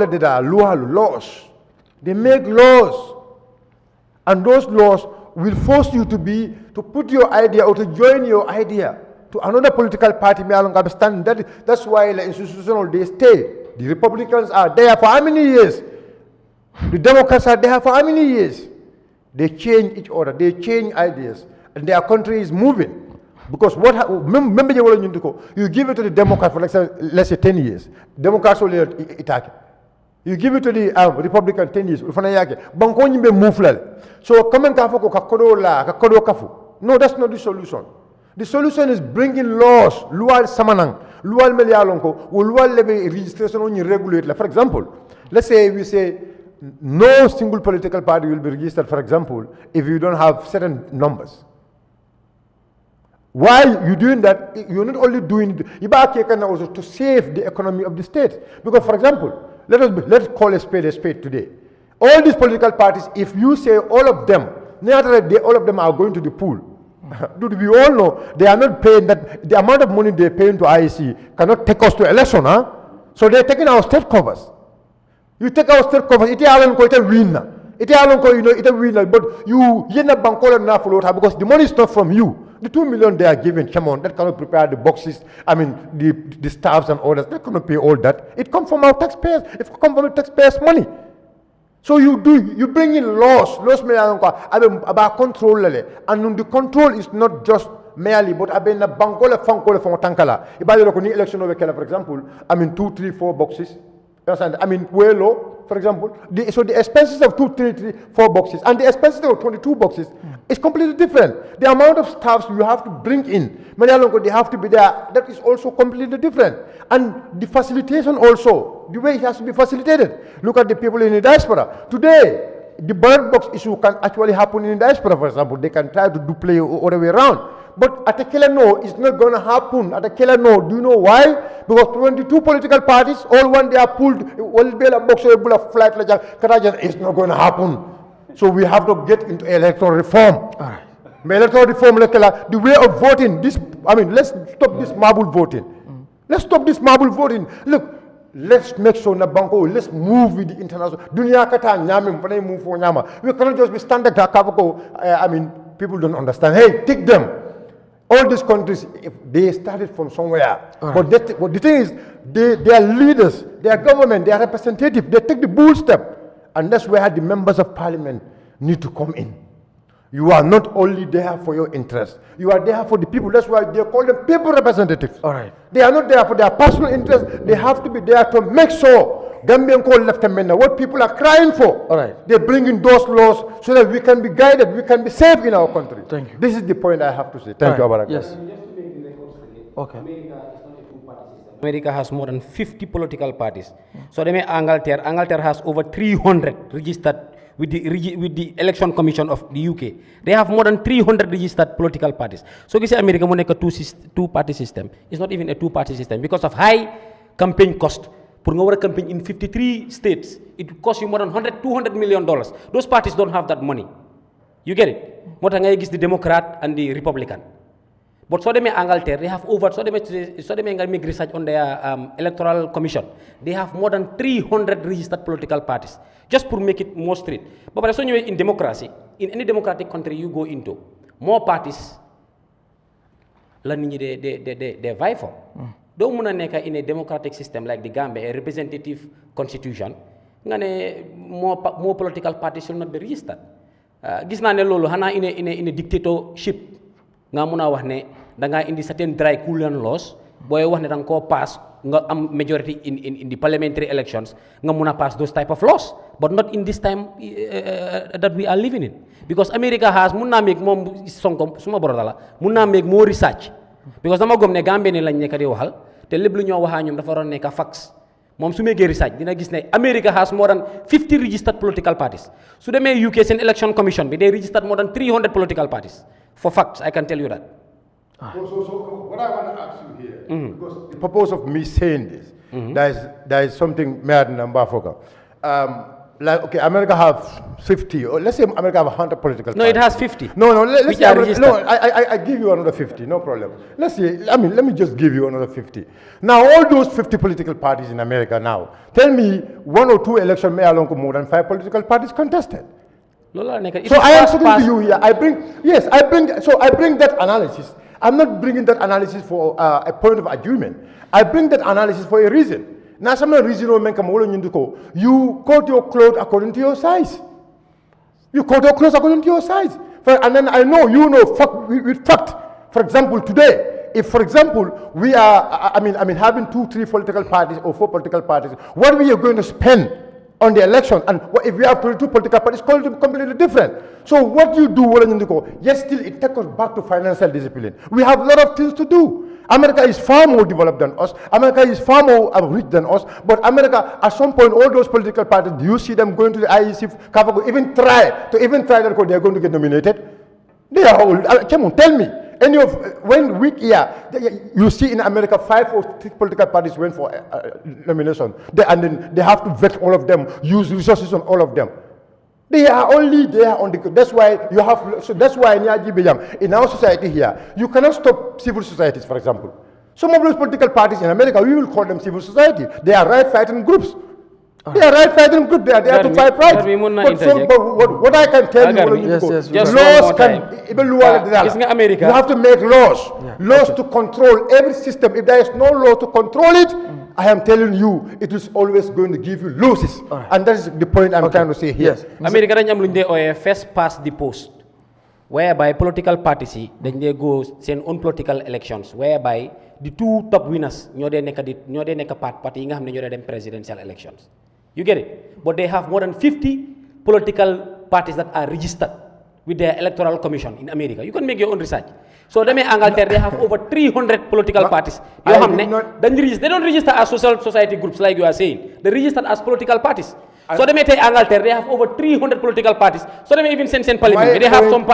they make laws and those laws will force you to put your idea or to join your idea to another political party. That's why the institutional they stay. The Republicans are there for how many years? The Democrats are there for how many years? They change each other, they change ideas, and their country is moving. Because remember you give it to the Democrats for let's say 10 years. Democrats will attack. You give it to the Republican 10 years. So no, that's not the solution. The solution is bringing laws. Lual samanang, lual melialonko, lual lebe registration on regulate. For example, let's say we say no single political party will be registered. For example, if you don't have certain numbers. Why you doing that? You're not only doing it also to save the economy of the state. Because, for example, let's call a spade today. All these political parties, if you say all of them, all of them are going to the pool. Dude, we all know they are not paying that. The amount of money they're paying to IEC cannot take us to election, huh? So they're taking our state covers. You take our state covers, it's a winner. It's a winner. But you not bankola na follow because the money is not from you. The 2 million they are giving, come on, that cannot prepare the boxes, the staffs and orders, that cannot pay all that. It comes from our taxpayers, it comes from the taxpayers' money. So you bring in laws about control, and the control is not just merely, but abena bankola fankola from tankala. If election over, for example, 2, 3, 4 boxes, way low. For example, so the expenses of 2, 3, 4 boxes and the expenses of 22 boxes is completely different. The amount of staffs you have to bring in, they have to be there, that is also completely different. And the facilitation also, the way it has to be facilitated. Look at the people in the diaspora. Today, the ballot box issue can actually happen in the diaspora, for example. They can try to play all the way around. But at Akela, no, it's not going to happen. At Akela, no. Do you know why? Because 22 political parties, all when they are pulled, it's not going to happen. So we have to get into electoral reform. Electoral reform, the way of voting, let's stop this marble voting. Let's stop this marble voting. Look, let's make sure na banko, let's move with the international. Dunia kata nyame, move for nyama. We cannot just be standing there. People don't understand. Hey, take them. All these countries, they started from somewhere. But the thing is, they are leaders, they are government, they are representative. They take the bold step. And that's where the members of parliament need to come in. You are not only there for your interest. You are there for the people. That's why they call them people representatives. All right. They are not there for their personal interest. They have to be there to make sure Gambian call left amendment, what people are crying for. All right. They're bringing those laws so that we can be guided, we can be safe in our country. Thank you. This is the point I have to say. Thank you, Abarak. Yes. Okay. America has more than 50 political parties. So they may Angleterre has over 300 registered with the election commission of the UK. They have more than 300 registered political parties. So you say America will make a two-party system. It's not even a two-party system because of high campaign cost. For our campaign in 53 states, it will cost you more than $200 million. Those parties don't have that money. You get it? More than the Democrat and the Republican. But so they may Angleterre, they have over, so they may make research on their electoral commission. They have more than 300 registered political parties, just to make it more straight. But so in democracy, in any democratic country you go into, more parties, they vie for. Don't want to in a democratic system like the Gambia, a representative constitution, more political parties should not be registered. Gis na ne lolu hana in a dictatorship nga muna wax ne da nga indi certain dry coolant laws boy wax ne dang ko pass nga am majority in the parliamentary elections nga muna pass those type of laws, but not in this time that we are living in, because America has muna make mom sonko suma borodala muna make more research, because dama gom ne Gambia ni lañ nekk di waxal te lepp lu ñoo waxa ñom dafa ron nekk fax. Mom su make research dina gis ne America has more than 50 registered political parties. So they may UK sen election commission they registered more than 300 political parties. For facts, I can tell you that. So what I want to ask you here, because the purpose of me saying this, there is something mad in Africa. Like, okay, America have 50, or let's say America have 100 political parties. No, it has 50. No, let's Which say are registered. no, I give you another 50, no problem. Let's say, let me just give you another 50. Now, all those 50 political parties in America now, tell me 1 or 2 elections may along more than 5 political parties contested. So I am talking to you here. I bring that analysis. I'm not bringing that analysis for a point of argument. I bring that analysis for a reason. Now, some reason you cut your clothes according to your size. You cut your clothes according to your size. And then I know with fact. For example, today, if for example we are, having 2, 3 political parties or 4 political parties, what we are going to spend on the election, and if we have 22 political parties, it's completely different. So what you do, yes, still it takes us back to financial discipline. We have a lot of things to do. America is far more developed than us. America is far more rich than us. But America, at some point, all those political parties, do you see them going to the IEC, even try that they are going to get nominated? They are all, come on, tell me. When week here, you see in America 5 or 6 political parties went for nomination. And then they have to vet all of them, use resources on all of them. They are only there on the. That's why you have. So that's why in our society here, you cannot stop civil societies. For example, some of those political parties in America, we will call them civil society. They are right-fighting groups. They are right-fighting groups. They are there to fight rights. But what I can tell you, laws can. You have to make laws. Laws to control every system. If there is no law to control it, I am telling you, it is always going to give you losses. And that is the point I'm trying to say here. Yes. America is first past the post, whereby political parties, then they go send own political elections, whereby the 2 top winners, ñoo party yi nga xamne ñoo dem presidential elections. You get it? But they have more than 50 political parties that are registered with their electoral commission in America. You can make your own research. So they have over 300 political parties. They don't register as social society groups like you are saying. They register as political parties. So they may take Angleterre, they have over 300 political parties. So they may even send parliament. They have some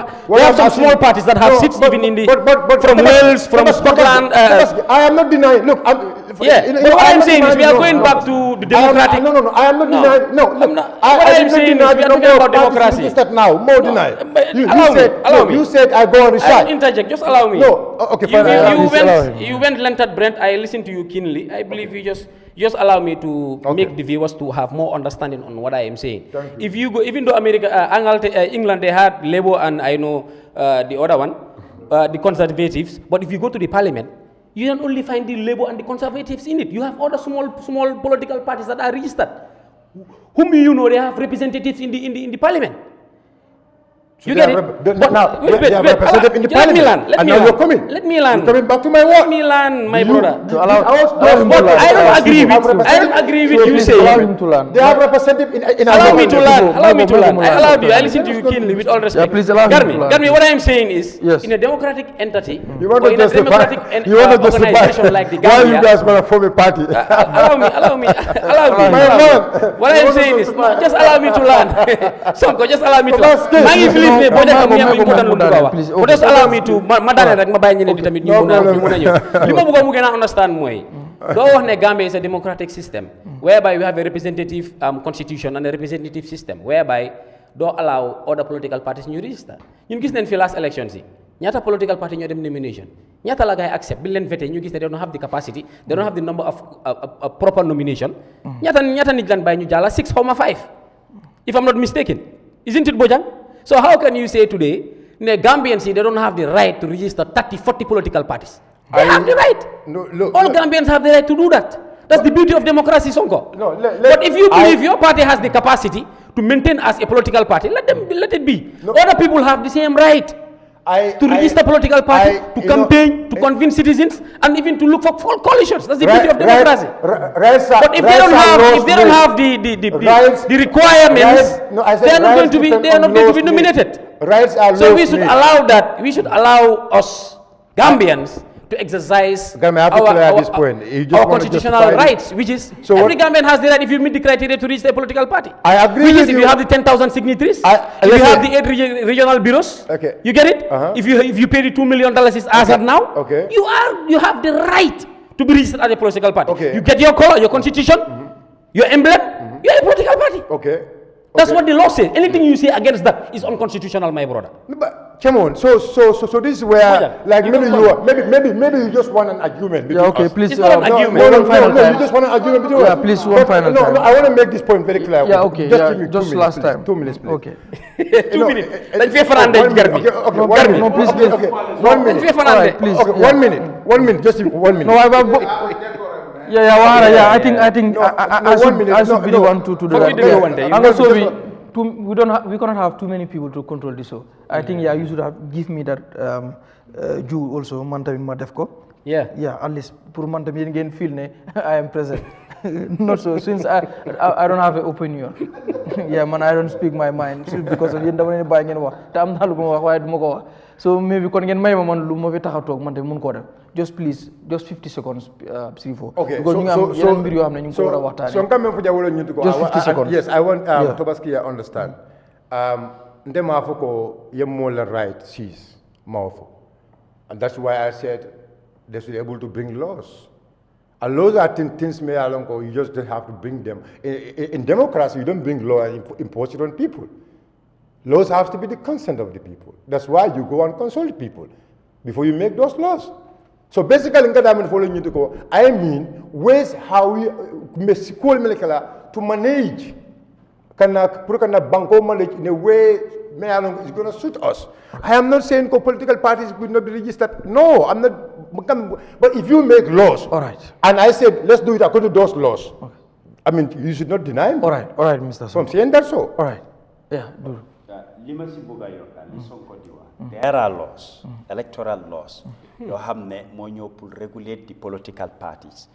small parties that have seats even in the from Wales, from Scotland. I am not denying. Look, what I'm saying is we are going back to the democratic. No, I am not denying. No, what I'm saying is we are talking about democracy. Now, more denied. You said I go on research. I will interject. Just allow me. No, okay, fine. You went lentered, Brent. I listened to you keenly. I believe you just allow me to make the viewers to have more understanding on what I am saying. If you go, even though America, England, they had Labour and I know the other one, the Conservatives. But if you go to the Parliament, you don't only find the Labour and the Conservatives in it. You have other small political parties that are registered. Whom you know they have representatives in the Parliament. You get it? Now, they are represented in the parliament. And now you're coming. Let me land. You're coming back to my word. Let me land, my brother. I don't agree with you saying. Allow him to land. They are represented in Allow me to land. Allow me to land. I allowed you. I listened to you keenly with all respect. Yeah, please allow him to land. Garmi, what I am saying is, Yes. in a democratic entity, You want or to in a justify? democratic You want to organization like the justify? Why you Gambia, guys want to form a party? allow me. What I am saying is, just allow me to land. Sonko, just allow me to land. Maa ngi believe ne boo nekk am important lu mu bëgg a wax. But just allow me to ma daaneel rek ma bàyyi ñeneen di tamit ñu mun a ñëw. Li ma bëgg mu gën a understand mooy, doo wax ne Gambia is a democratic system whereby we have a representative constitution and a representative system whereby doo allow other political parties ñu register. Ñun gis nañ fi last elections yi ñaata political party ñoo dem nomination ñaata la gars accept bi leen voté ñu gis ne they don't have the capacity, they don't have the number of proper nomination. ñaata nit lan bàyyi ñu jàlla 6 xaw ma 5 if I'm not mistaken, isn't it Bojang? So how can you say today the Gambians they don't have the right to register 30-40 political parties? They have the right. No, look, all Gambians have the right to do that. That's the beauty of democracy, Sonko. No, but if you believe your party has the capacity to maintain as a political party, let it be. No. Other people have the same right to register political party, to campaign, to convince citizens, and even to look for full coalitions. That's the beauty of democracy. But if they don't have the requirements, they are not going to be nominated. Rights are so we should allow that. We should allow us Gambians to exercise our constitutional rights, which is every Gambian has the right if you meet the criteria to register a political party. I agree which with is if you have the 10,000 signatories, if you have the 8 regional bureaus, you get it? If you pay the $2 million as of now, you have the right to be registered as a political party. You get your color, your constitution, your emblem, you're a political party. That's what the law says. Anything you say against that is unconstitutional, my brother. No, but come on. So this is where, like, maybe you just want an argument. Please. It's not an argument. No, you just want an argument between us. Please, one final time. No, I want to make this point very clear. Just give me 2 minutes, last please. time. 2 minutes, please. Okay. 2 minutes. Let's be fair and Garmi. No, please. 1 minute. Please. 1 minute. 1 minute. Just 1 minute. No, I think I should be the one to do that. And also we cannot have too many people to control this show. I think you should have give me that due also man tamit ma def ko. Yeah, at least pour man tamit ngeen feel ne I am present. Not so since I don't have an opinion. Man, I don't speak my mind because of yéen dama leen bàyyi ngeen wax te am naa lu ma wax waaye du ma ko wax. So maybe kon ngeen may ma man lu ma fi taxaw toog man tamit mun koo def. Just please, just 50 seconds, Sirifo. Okay, because so come for just 50 seconds. Yes, I want Tobaski to understand. Ndema foko yemola right sees mawfo. And that's why I said they should be able to bring laws. And laws are things may along go, you just don't have to bring them. In democracy, you don't bring law and impose it on people. Laws have to be the consent of the people. That's why you go and consult people before you make those laws. So basically, I mean ways how we to manage banko manage in a way is going to suit us. I am not saying political parties will not be registered. No, I'm not. But if you make laws, all right, and I said let's do it according to those laws, okay. I mean you should not deny me. All right, Mr. So I'm saying that so. All right, yeah, do. There are laws, electoral laws, you have to regulate the political parties.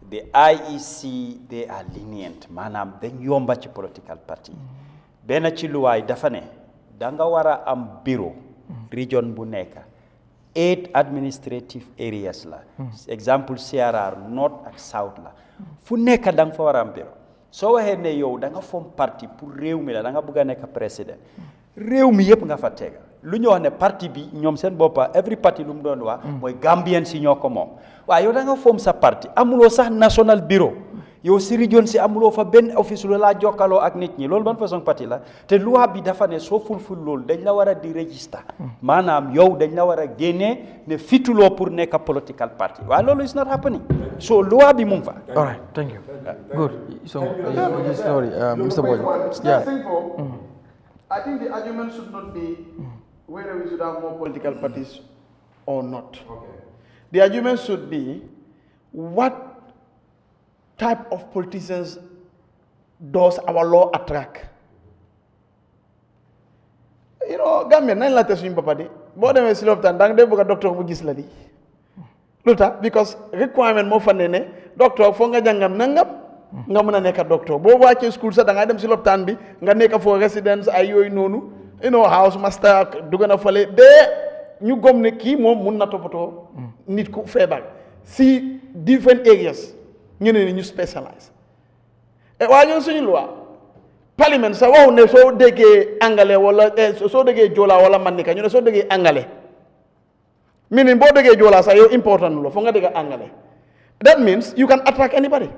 The IEC, they are lenient, manam, then you yomba political party. Bena chiluwai dafane, danga wara am bureau, region buneka, 8 administrative areas la. Example, CRR, North and South la. Funeka dang fa wara am bureau. So hene yo, danga form party, pour réew mi la, danga buga neka president. Réew mi yépp nga fa tega lu ñu wax ne parti bi ñoom seen boppa every party lu mu doon wax mooy Gambien si ñoo ko moom waaye yow da nga foom sa parti amuloo sax national bureau yow si region si amuloo fa benn office lu laa jokkaloo ak nit ñi loolu ban façon parti la te loi bi dafa ne soo fulful loolu dañ la war a di register maanaam yow dañ la war a génnee ne fituloo pour nekk political party waaye loolu is not happening so loi bi mu ngi fa. All right, thank you. Good. So sorry, Mr. Boy. I think the argument should not be whether we should have more political parties or not. Okay. The argument should be what type of politicians does our law attract? Gambia nañ la te suñu papa di boo demee si lopitaan da nga dee bëgg a docteur bu gis la di lu tax because requirement moo fa ne docteur foo nga jàngam nangam nga mën a nekk docteur boo wàccee school sax da ngay dem si lopitaan bi nga nekk foo résidence ay yooyu noonu house master dugg na fale ñu gom ne kii moom mun na toppatoo nit ku feebar si different areas ñeneen ni ñu specialize waaye ñun suñu loi parlement sax waxu ne soo déggee angale wala soo déggee joolaa wala mandika ñu ne soo déggee angale meaning boo déggee joolaa sax yow important la foog nga dégg angale that means you can attract anybody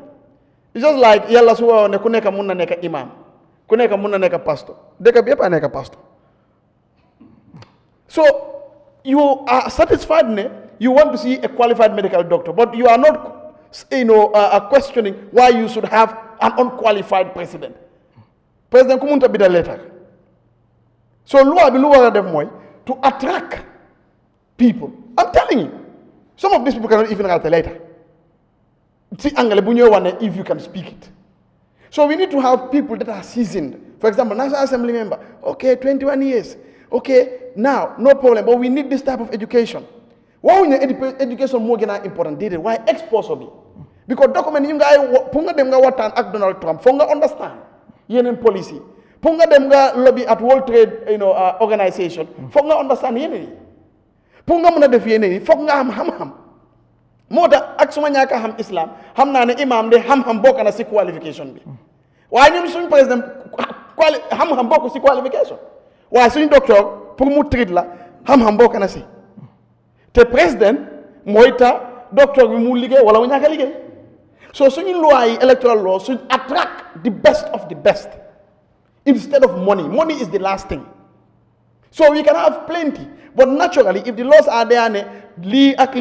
it's just like yàlla su waxoon ne ku nekk mun na nekk imam ku nekk mun na nekk pastor dëkk bi yëpp a nekk pastor so you are satisfied ne you want to see a qualified medical doctor but you are not questioning why you should have an unqualified president ku munta bi da letter so loi bi lu war a def mooy to attract people I'm telling you some of these people cannot even write a letter si anglais bu ñëw wane if you can speak it so we need to have people that are seasoned for example National Assembly member okay 21 years okay now no problem but we need this type of education waxuñu ne education moo gën a important déedéet waaye exposure bi because document yi nga pour nga dem nga waxtaan ak Donald Trump foog nga understand yeneen policy pour nga dem nga lobby at World Trade Organization foog nga understand yeneen yi pour nga mën a def yeneen yi foog nga am xam-xam moo tax ak suma ñaaka xam islam xam naa ne imam de xam-xam bokk na si qualification bi waaye ñun suñu président xam-xam bokk si qualification waaye suñu docteur pour mu treat la xam-xam bokk na si te président mooy tax docteur bi mu liggéey wala mu ñàkk a liggéey so suñu loi yi electoral law should attract the best of the best instead of money is the last thing so we can have plenty but naturally if the laws are there ne lii ak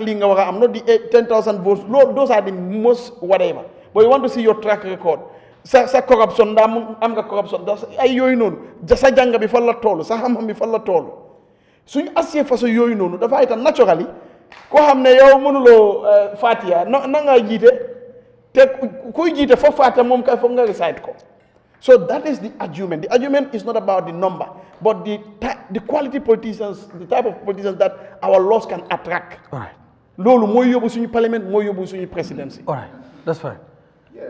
lii nga war a am not the 10,000 votes those are the most whatever but you want to see your track record sa corruption ndaa am nga corruption ay yooyu noonu sa jàng bi fan la toolu sa xam-xam bi fan la toolu suñu assied façon yooyu noonu dafa itam naturally koo xam ne yow mënuloo Fatiha na nga jiite te kuy jiite foofu Fatiha moom kay foog nga recite ko so that is the argument is not about the number but the quality politicians the type of politicians that our laws can attract all right loolu mooy yóbbu suñu parliament mooy yóbbu suñu presidency all right that's fine Yeah,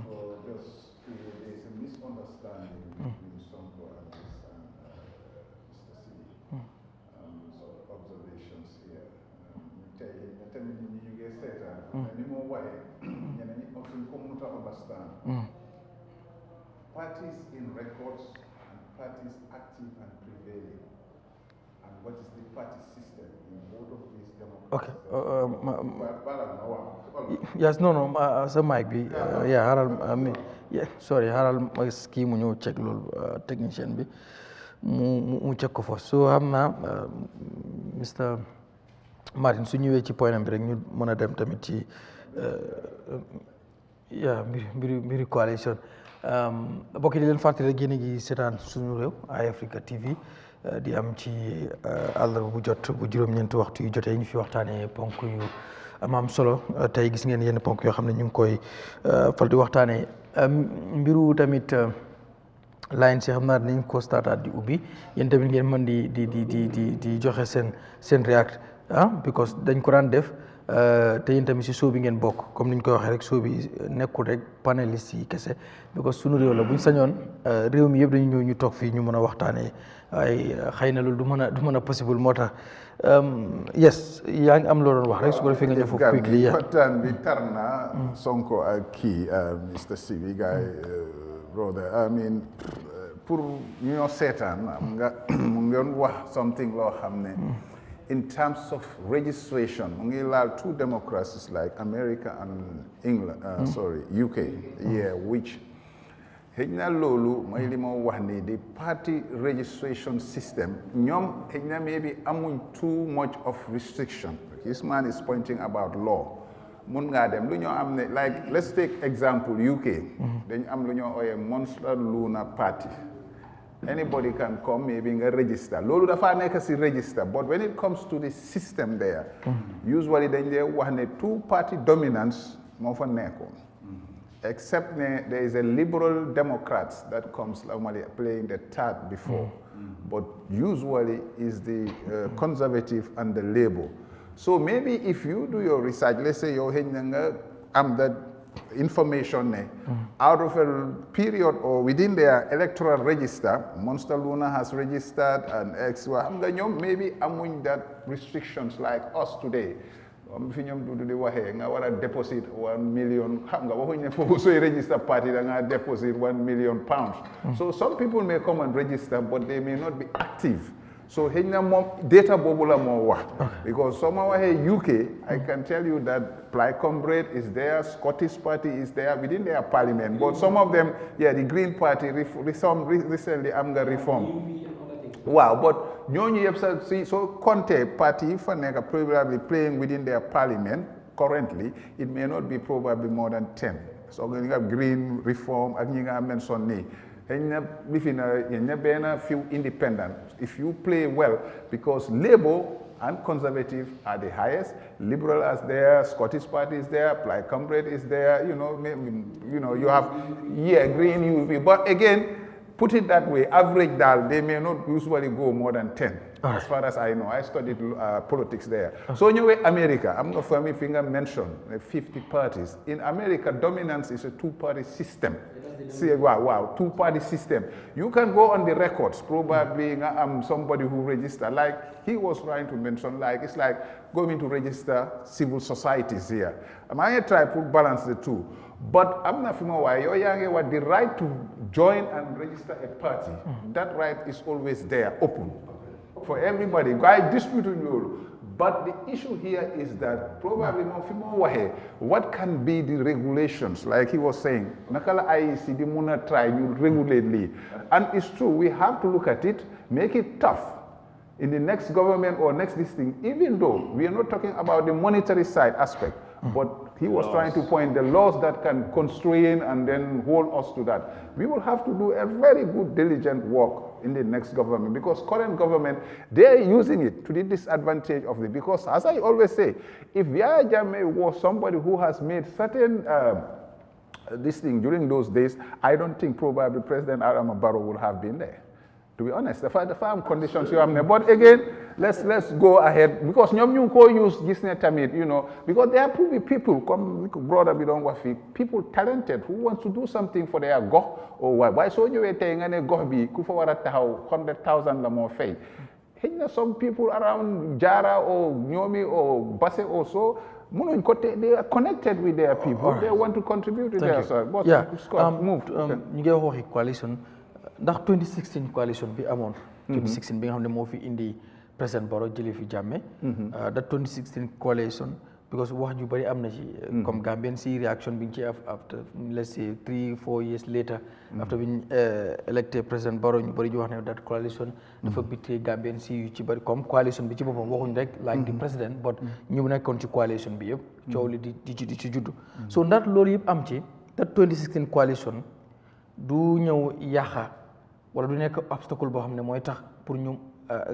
so just there's a misunderstanding between Sonko and Mr. C. Sort of observations here. You get said anymore why you often come to understand. Parties in records and parties active and prevailing. And what is the party system in both of these democracies? Okay. Yes, no, sa mic bi xaaral ma kii mu ñëw check loolu technicien bi mu check ko foofu so xam naa Mr Martin su ñëwee ci point bi rek ñu mën a dem tamit ci mbiri coalition bokk di leen fàttali rek yéen a ngi seetaan Sunu Réew Eyeafrica TV di am ci àllarba bu jot bu juróom-ñeenti waxtu yu jotee ñu fi waxtaanee ponk yu am solo tey gis ngeen yenn ponk yoo xam ne ñu ngi koy fal di waxtaanee mbiru tamit line si xam naa dinañ ko startaat di ubbi yéen tamit ngeen mën di joxe seen react because dañ ko daan def te yéen tamit si show bi ngeen bokk comme ni ñu koy waxee rek show bi nekkul rek panéliste yi kese because Sunu Réew la buñ sañoon réew mi yëpp dañu ñëw ñu toog fii ñu mën a waxtaanee waaye xëy na loolu du mën a possible moo tax yes yaa ngi am loo doon wax rek su ko defee nga ñëw foofu quickly waxtaan bi tar na Sonko ak kii Mr. Sibi guy brother I mean pour ñu ñoo seetaan am nga mu ngi wax something loo xam ne in terms of registration mu ngi laal two democracies like America and England UK which xëy na loolu mooy li ma wax ni the party registration system ñoom xëy na maybe amuñ too much of restriction this man is pointing about law mun ngaa dem lu ñoo am ne like let's take example UK dañ am lu ñoo ooyee Monster Lunar Party anybody can come maybe nga register loolu dafa nekk si register but when it comes to the system there usually dañ dee wax ne two party dominance moo fa nekkoon except there is a liberal Democrats that comes normally playing the third before, but usually is the conservative and the Labour. So maybe if you do your research, let's say you're that information out of a period or within their electoral register, Monster Luna has registered and X, maybe among that restrictions like us today. Fi ñom du di waxe nga wara deposit 1 million xam nga waxuñ ne fofu soy register party da nga deposit 1 million pounds. So some people may come and register but they may not be active. So hena mom data bobu la mo wax because some waxe UK I can tell you that Plaid Cymru is there, Scottish Party is there within their parliament, but some of them, the Green Party recently am ga reform. Wow, but ñooñu yëpp so Conte party fa nekk probably playing within their parliament currently, it may not be probably more than 10. So you have Green Reform ak ñi nga mention nii xëy few independent. If you play well, because Labour and Conservative are the highest, Liberal is there, Scottish Party is there, Plaid Cymru is there, you have Green UV, but again, put it that way, average dal, they may not usually go more than 10. As far as I know, I studied politics there. So anyway, America, I'm not family finger mention 50 parties. In America, dominance is a two-party system. See, wow, two-party system. You can go on the records, probably somebody who registered, like he was trying to mention, like it's like going to register civil societies here. I try to balance the two. But I'm not familiar why you're the right to join and register a party. That right is always there, open for everybody. I dispute with you. But the issue here is that probably what can be the regulations? Like he was saying, Nakala IEC, the Muna try you regularly. And it's true, we have to look at it, make it tough in the next government or next this thing, even though we are not talking about the monetary side aspect, but he was trying to point the laws that can constrain and then hold us to that. We will have to do a very good, diligent work in the next government, because current government, they're using it to the disadvantage of it. Because as I always say, if Yahya Jammeh was somebody who has made certain this thing during those days, I don't think probably President Adama Barrow would have been there. To be honest, the farm conditions you have there. But again, let's go ahead, because you can use Gisne Tamid, because there will be people, come brother Bidon Wafi, people talented who want to do something for their go or why. Why so you were saying and go be Kufawarata 100,000 la more faith. Some people around Jara or Nyomi or Basse also, they are connected with their people. Right. They want to contribute to their side. Moved. You get a coalition. Ndax 2016 coalition bi amoon 2016 bi nga xam ne moo fi indi président Barrow jëlee fi Jammeh that 2016 coalition because wax ju bari am na ci comme Gambian si reaction bi ñu ci after let's say 3-4 years later after bi ñu electé président Barrow ñu bari ju wax ne that coalition dafa bitee Gambian si yu ci bari comme coalition bi ci boppam waxuñ rek like the president but ñu nekkoon ci coalition bi yëpp coow li di ci juddu so ndax loolu yëpp am ci that 2016 coalition du ñëw yàqa wala du nekk obstacle boo xam ne mooy tax pour ñu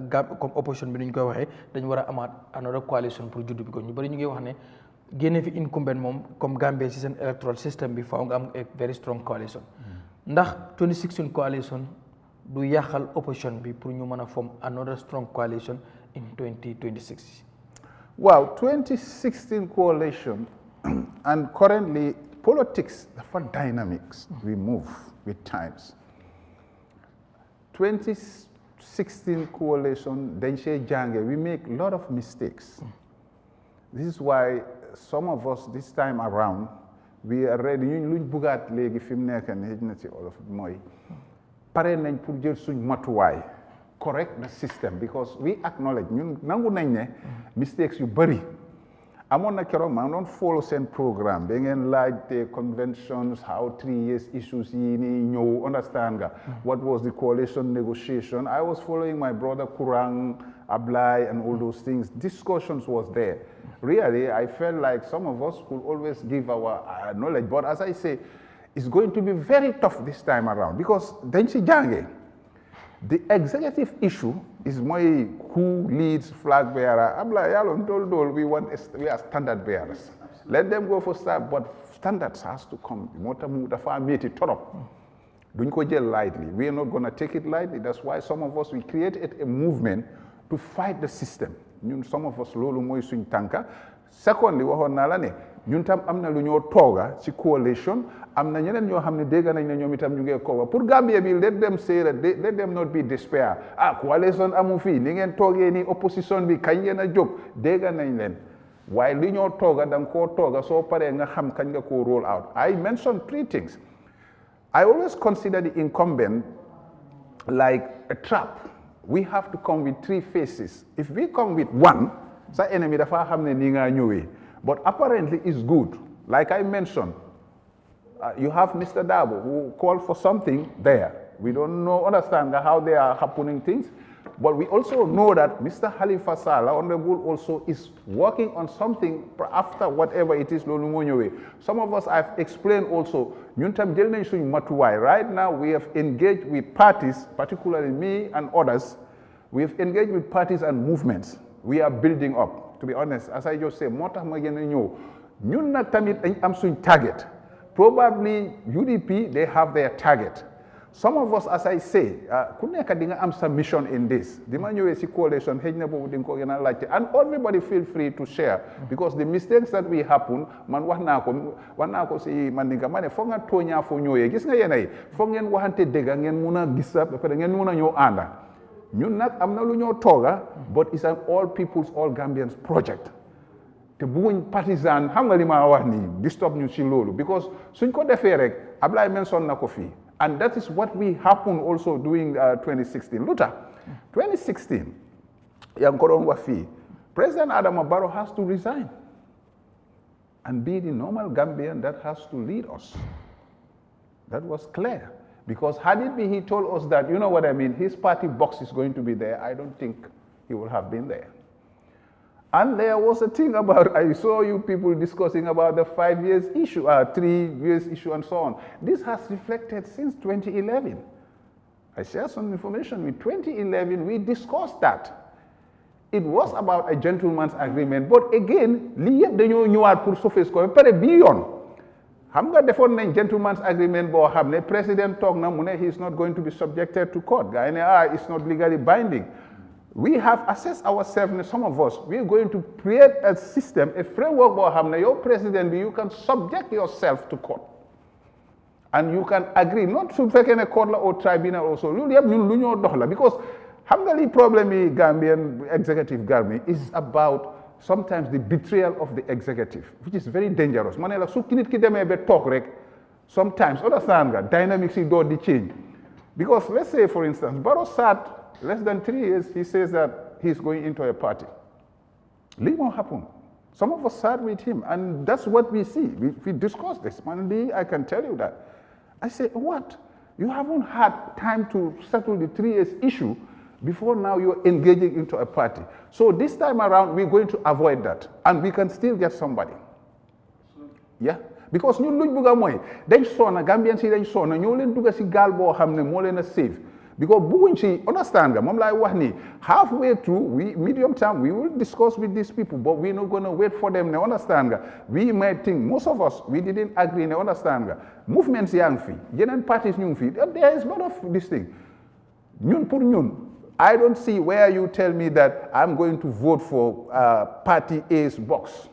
comme opposition bi ni ñu koy waxee dañu war a amaat another coalition pour juddu bi ko ñu bëri ñu ngi wax ne génne fi incumbent moom comme Gambie si seen electoral system bi faaw nga am a very strong coalition ndax 2016 coalition du yàqal opposition bi pour ñu mën a form another strong coalition in 2026. Wow, 2016 coalition and currently politics for dynamics we move with times. 2016 coalition, Denshe Jange, we make a lot of mistakes. This is why some of us this time around, we are ready. Luñ bugaat léegi fi mu nekk nii na ci olof mooy pare nañ pour jël suñ matuwaay correct the system because we acknowledge ñun nangu nañ ne mistakes yu bari. amoon na keroog maa doon follow seen programme ba ngeen laajte conventions how 3 years issues yi ni ñëw understand nga what was the coalition negotiation. I was following my brother Kurang, Ablai and all those things. Discussions was there. Really, I felt like some of us could always give our knowledge, but as I say, it's going to be very tough this time around because Denchi Jange, the executive issue is who leads flag bearer. I'm like, we are standard bearers. Let them go for start, but standards has to come moo tax mu dafa métti torop duñ ko jël lightly. We are not going to take it lightly. That's why some of us, we created a movement to fight the system. Some of us loolu mooy suñ tànka. Secondly, waxoon naa la ne ñun tam am na lu ñoo tooga ci coalition am na ñeneen ñoo xam ne dégg nañ ne ñoom itam ñu ngi kooga pour Gambia bi let them say that let them not be despair. Coalition amu fii ni ngeen toogee ni opposition bi kañ ngeen a jóg dégg nañ leen waaye li ñoo tooga da nga koo tooga soo paree nga xam kañ nga koo roll out. I mentioned 3 things. I always consider the incumbent like a trap. We have to come with 3 faces. If we come with one, sa enemy dafa xam ne ni nga ñëwee. But apparently it's good. Like I mentioned, you have Mr. Dabo who called for something there. We don't understand how they are happening things. But we also know that Mr. Halifa Sallah, Honorable, also is working on something after whatever it is. Some of us, I've explained also, right now we have engaged with parties, particularly me and others. We have engaged with parties and movements. We are building up, to be honest. As I just say, target. Probably UDP, they have their target. Some of us, as I say, am some mission in this. Coalition, and everybody feel free to share because the mistakes that we happen, man wanako si mandinga mane fonga tonya fo ñoye gis nga yenay fo ngeen waxante dega ngeen mëna gis ba ngeen mëna ñoo anda ñun nak amna lu ñoo toga but it's an all people's all Gambians project. Te buñ partisan xam nga li ma wax ni disturb ñu ci lolu because suñ ko defé rek Ablay mention nako fi. And that is what we happened also during 2016. Luta, 2016, President Adama Barrow has to resign and be the normal Gambian that has to lead us. That was clear. Because had it been he told us that, you know what I mean, his party box is going to be there, I don't think he would have been there. And there was a thing about, I saw you people discussing about the 5 years issue, 3 years issue and so on. This has reflected since 2011. I shared some information with 2011, we discussed that. It was about a gentleman's agreement, but again, liye dañoo ñëwaat pour surface ko pare bi yoon. Xam nga defoon nañ gentleman's agreement boo xam ne president toog na mu ne he is not going to be subjected to court. Gaa yi ne it's not legally binding. We have assessed ourselves, some of us, we are going to create a system, a framework where your president, you can subject yourself to court. And you can agree, not to take a court or tribunal also. Because the problem in Gambian executive government is about sometimes the betrayal of the executive, which is very dangerous. Sometimes, understand, dynamics don't change. Because let's say, for instance, Barrow sat less than 3 years, he says that he's going into a party. Lee won't happen. Some of us sat with him, and that's what we see. We discussed this. Man, Lee, I can tell you that. I say, what? You haven't had time to settle the 3 years issue before now you're engaging into a party. So this time around, we're going to avoid that, and we can still get somebody. Yeah? Because ñu luñ bëgga moy dañ sonna Gambian si dañ sonna ñoo leen dugga si gaal boo xam ne moo leen a save. Because buguñ understand nga moom laay wax ni halfway through we medium term we will discuss with these people but we're not going to wait for them ne understand nga we might think most of us we didn't agree ne understand nga movements yaa ngi fi yeneen parties ñu ngi fi there is a lot of this thing ñun pour ñun I don't see where you tell me that I'm going to vote for party A's box.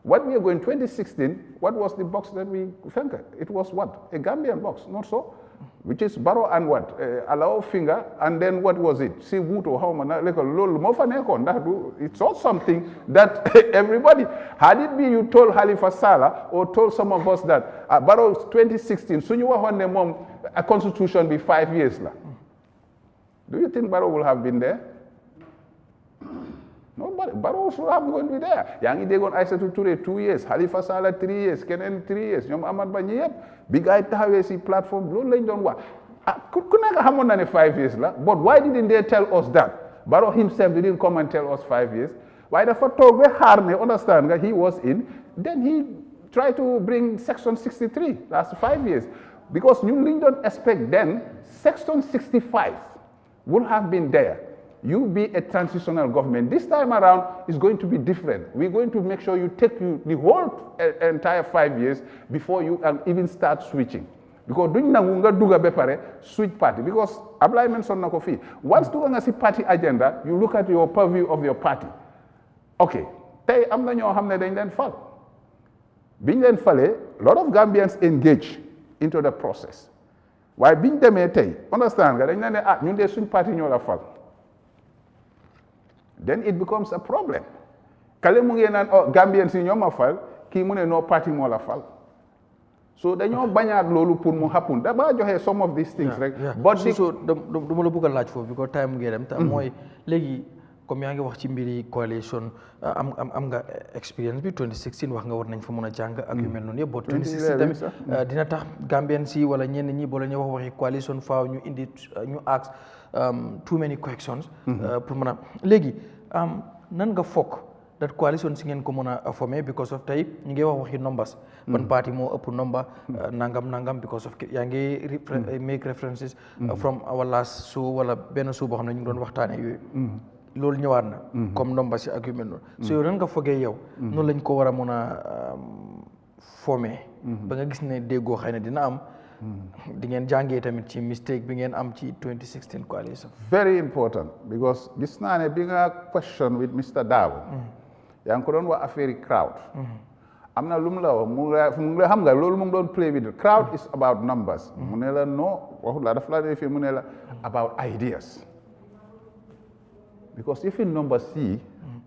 What we are going 2016, what was the box that we think? It was what? A Gambian box, not so? Which is Barrow and what? Allow finger, and then what was it? See wood or how man like a little it's not something that everybody had it been you told Halifa Sallah or told some of us that Barrow 2016, so you were on the mom a constitution be 5 years la. Do you think Barrow will have been there? Nobody. Barrow should have going to be there. Yangi Degon Aïssatou Touré 2 years, Halifa Sallah 3 years, Kenen 3 years, ñoom Amad Ba ñëpp bi gaay taxawee si platform loolu lañ doon wax ku nekk xamoon na ne 5 years la but why didn't they tell us that? Barrow himself didn't come and tell us 5 years. Waaye dafa toog ba xaar ne understand nga he was in then he tried to bring section 63 that's 5 years because ñun liñ doon expect then section 65 would have been there. you be a transitional government. This time around, it's going to be different. We're going to make sure you take the whole entire 5 years before you even start switching. Because duñ nangu nga duga be pare switch party. Because Ablaye mentioned nako fi. Once duga nga si party agenda, you look at your purview of your party. Okay, tay am na ñoo xamne dañ leen fal. Biñ leen falé, a lot of Gambians engage into the process. Why biñ démé tay, understand nga dañ ne ñun dé suñ party ñoo la fal. Then it becomes a problem. Kale mu ngeen naan Gambians yi ñoo ma fal, kii mu ne no party moo la fal. So dañoo bañaat loolu pour mu happen dama joxe some of these things rek. but so dama la bëgg a laaj foofu bi ko time ngeen dem te mooy léegi comme yaa ngi wax ci mbiri coalition am nga experience bi 2016 wax nga war nañ fa mën a jàng ak yu mel noonu yëpp but 2016 tamit dina tax Gambian si wala ñenn ñi boo la ñu wax waxi coalition faaw ñu indi ñu ask too many questions pour mën a léegi nan nga foog that coalition si ngeen ko mën a formé because of tey ñu ngi wax waxi numbers ban party moo ëpp number nangam because of yaa ngi make references from our last show wala benn show boo xam ne ñu ngi doon waxtaane yooyu loolu ñëwaat na comme numbers yi ak yu mel noonu so yow nan nga fogee yow noonu lañ ko war a mën a formé ba nga gis ne déggoo xëy na dina am di ngeen jàngee tamit ci mistake bi ngeen am ci 2016 coalition very important because gis naa ne bi nga question with Mr. Dabo yaa ngi ko doon wax affaire crowd am na lu mu la wax mu ngi xam nga loolu mu ngi doon play with crowd is about numbers mu ne la no waxu la dafa la defee mu ne la about ideas because if in numbers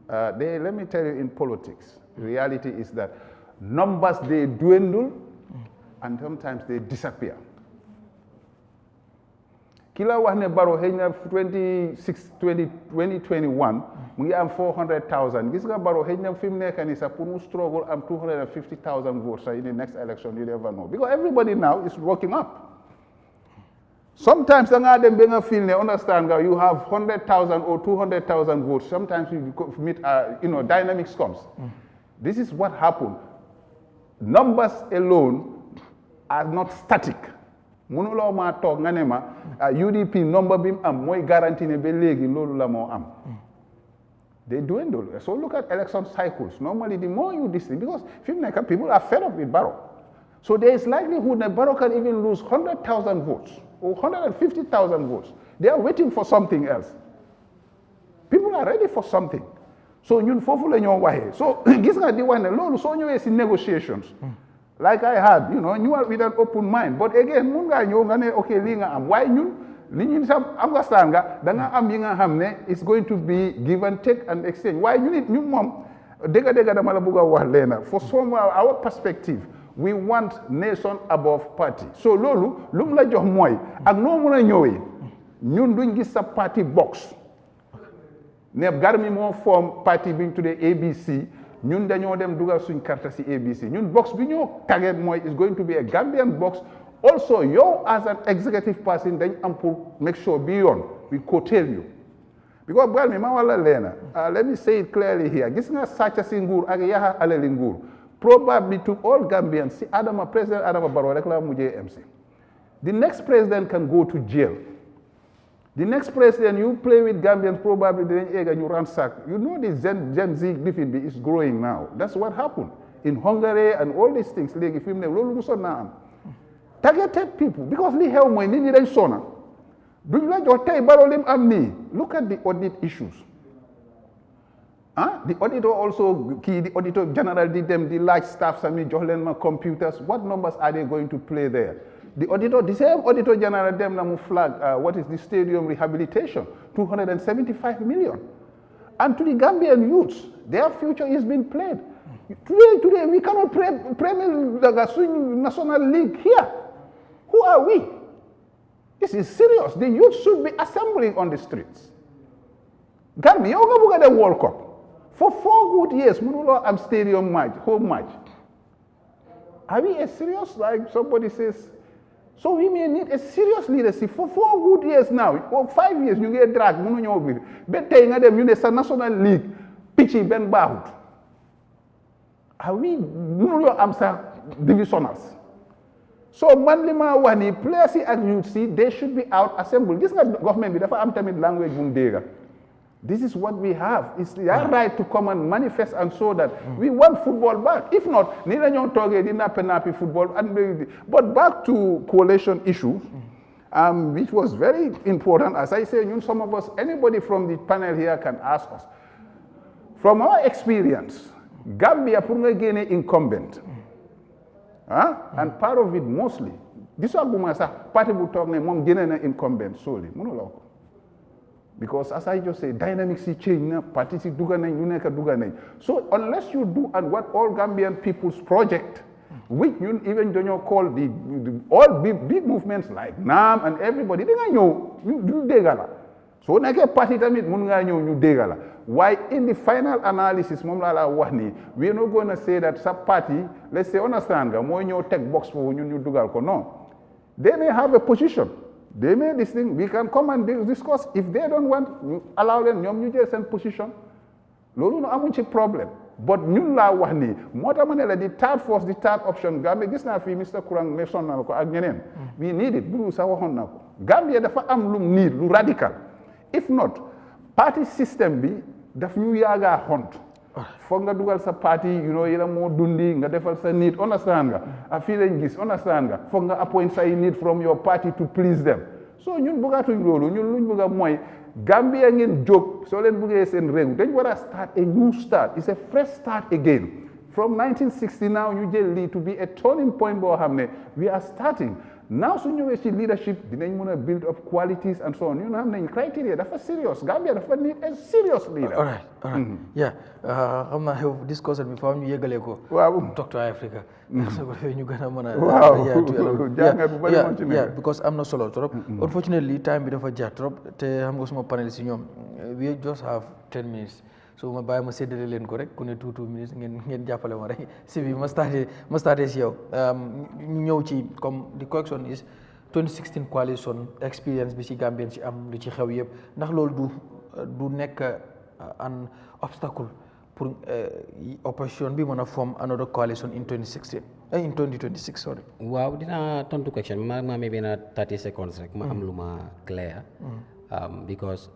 let me tell you in politics the reality is that numbers they dwindle and sometimes they disappear kila wax ne Barrow xëy na 2021 mu ngi am 400,000 gis nga Barrow xëy na fi mu nekk nii sax pour mu struggle am 250,000 votes in the next election you never know because everybody now is working up sometimes da ngaa dem ba nga feel ne understand nga you have 100,000 or 200,000 votes sometimes you meet dynamics comes this is what happened numbers alone are not static mënuloo maa toog nga ne ma UDP number bi mu am mooy garantie ne ba léegi loolu la moo am they dwindle so look at election cycles normally the more you this thing because fi mu nekk people are fed up with Barrow so there is likelihood that Barrow can even lose 100,000 votes or 150,000 votes they are waiting for something else people are ready for something so ñun foofu la ñoo waxee so gis nga di wax ne loolu soo ñëwee si negotiations like I had, you are with an open mind. But again, mun nga ñëw nga ne okay lii nga am waaye ñun li ñu sam understand nga da nga am yi nga xam ne it's going to be give and take and exchange waaye ñun moom dëgg dama la bëgg a wax leena for some our perspective we want nation above party so loolu lu mu la jox mooy ak noo mun a ñëwee ñun duñ gis sa party box ne Garmi moo form party bi ñu tuddee ABC ñun dañoo dem dugal suñ carte ci ABC ñun box bi ñoo target mooy is going to be a Gambian box also yow as an executive person dañ am pour make sure bi yoon we curtail you because bal mi ma wala leena let me say it clearly here gis nga sàcca si nguur ak yaxa alali nguur probably to all Gambians si President Adama Barrow rek la mujjee MC the next president can go to jail the next president you play with Gambians probably dinañ egga ñu ransack you know the Gen Z living bi is growing now that's what happened in Hungary and all these things léegi fi mu ne loolu musoon naa am targeted people because li xew mooy nit ñi dañ sona duñ la jox tey Barrow lim am nii look at the audit issues the auditor also the auditor general di dem di laaj staff sami jox leen ma computers what numbers are they going to play there the same auditor general dem na mu flag what is the stadium rehabilitation 275 million and to the Gambian youths their future is being played today we cannot premier the national league here who are we this is serious the youth should be assembling on the streets Gambia yow nga bëgg a dem World Cup for 4 good years mënuloo am stadium match home match are we as serious like somebody says so we may need a serious leadership for 4 good years now or 5 years ñu ngi drag mënu ñoo bi ba tey nga dem ñu ne sa national league pitch yi benn baaxut are we mënuloo am sa divisionals so man li ma wax ni players yi ak youth si they should be out assembled gis nga government bi dafa am tamit language bu mu dégga This is what we have. It's their right to come and manifest and show that we want football back. If not, neither you target nappy football. But back to coalition issue, which was very important. As I say, some of us, anybody from the panel here can ask us. From our experience, Gambia pour gain incumbent, and part of it mostly. This is party will talk mom gain incumbent solely. Because as I just say, dynamics change, parties so unless you do and what all Gambian people's project, which you even don't call the all big movements like NAM and everybody, they know you degala. So when I get party tamit munga you degala. Why in the final analysis, we are not going to say that sub party, let's say understand, more tech box for you dugal. No. They may have a position. They may this thing, we can come and discuss. If they don't want, allow them, you just send position. Lolo no amunchi problem. But ñun la wax ni mota mané la the third force, the third option Gambia gis na fi Mr. Kurang mention na ko ak ñeneen. We need it. Bu sa waxon nako. Gambia dafa am lu need, lu radical. If not, party system bi daf ñu yaga hont. Foog nga dugal sa party, yela mo dundi nga defal sa need, understand nga? A fi lañ gis, understand nga? Foog nga appoint say need from your party to please them. So ñun bëggatuñ loolu, ñun luñ bëgga mooy Gambia ngeen jóg soo leen bëggee seen réew dañ war a start a new start. It's a fresh start again. From 1960 now ñu jël lii to be a turning point boo xam ne we are starting. Now su ñëwee ci leadership dinañ mën a build up qualities and so on. ñu xam nañ criteria dafa serious. Gambia dafa need a serious leader. All right. Yeah. xam naa xew discussion bi faaw ñu yëgalee ko. Waaw. Talk to Africa. so ko ñu gën a mën a. Waaw jàngat bu bari moo ci nekk. Yeah, because am na solo trop. Unfortunately time bi dafa jaar trop te xam nga suma panel si ñoom we just have 10 minutes. So ma bàyyi ma séddale leen ko rek ku ne 2 minutes ngeen jàppale ma rek si bi ma starté si yow ñu ñëw ci comme the question is 2016 coalition experience bi ci Gambien ci am lu ci xew yëpp ndax loolu du nekk an obstacle pour opposition bi mën a form another coalition in 2026 sorry. Waaw dinaa tontu question ma may benn 30 seconds rek ma am lu ma clear because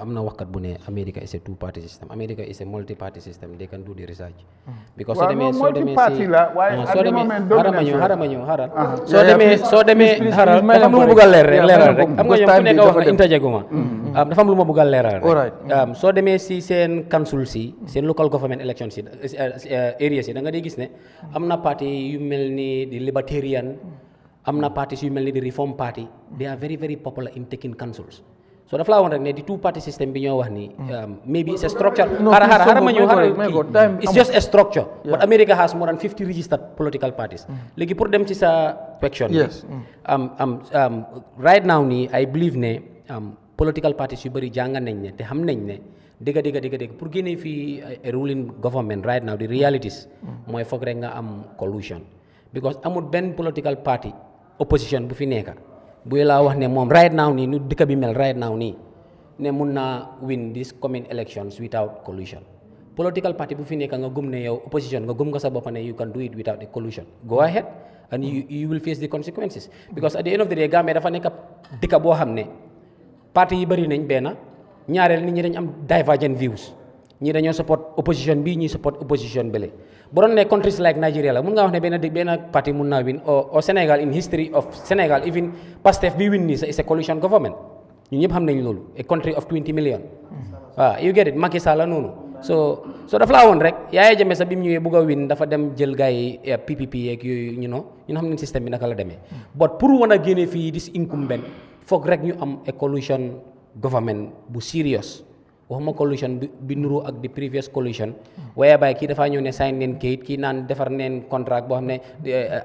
am na waxkat bu ne America is a two-party system. America is a multi-party system. They can do the research. Because soo demee dafa am lu ma bëgg a leeral rek xam nga ñoom ku nekk wax na interjeguma dafa am lu ma bëgg a leeral rek soo demee si seen council si seen local government election si areas yi da nga dee gis ne am na parti yu mel ni di libertarian am na parties yu mel ni di reform party they are very very popular in taking councils. So dafa laa woon rek ne di two party system bi ñoo wax ni maybe it's a structure it's just a structure but America has more than 50 registered political parties léegi pour dem ci sa question right now nii I believe ne political parties yu bëri jàng nañ ne te xam nañ ne dëgg pour génnee fii ruling government right now the realities mooy foog rek nga am collusion because amul benn political party opposition bu fi nekka bu laa wax ne moom right now nii nu dëkk bi mel right now nii ne mun naa win this coming elections without collusion political party bu fi nekk nga gëm ne yow opposition nga gëm nga sa bopp ne you can do it without a collusion go ahead and you will face the consequences because at the end of the day Gambia dafa nekk dëkk boo xam ne parti yi bëri nañ benn ñaareel nit ñi dañ am divergent views ñii dañoo support opposition bi ñii support opposition bële bu doon ne countries like Nigeria la mun ngaa wax ne benn parti mun naa win au Sénégal in history of Sénégal even Pastef bi win nii is a coalition government ñun ñëpp xam nañ loolu a country of 20 million waaw you get it Macky Sall la noonu so dafa laa woon rek Yahya Jammeh sax bi mu ñëwee bugg a win dafa dem jël gars yi PPP yeeg yooyu ñun xam nañ système bi naka la demee but pour wan a génne fii dis incumbent foog rek ñu am a coalition government bu serious waxuma coalition bi nuru ak di previous coalition waaye bàyyi kii dafaa ñëw ne sign neen kayit kii naan defar neen contract boo xam ne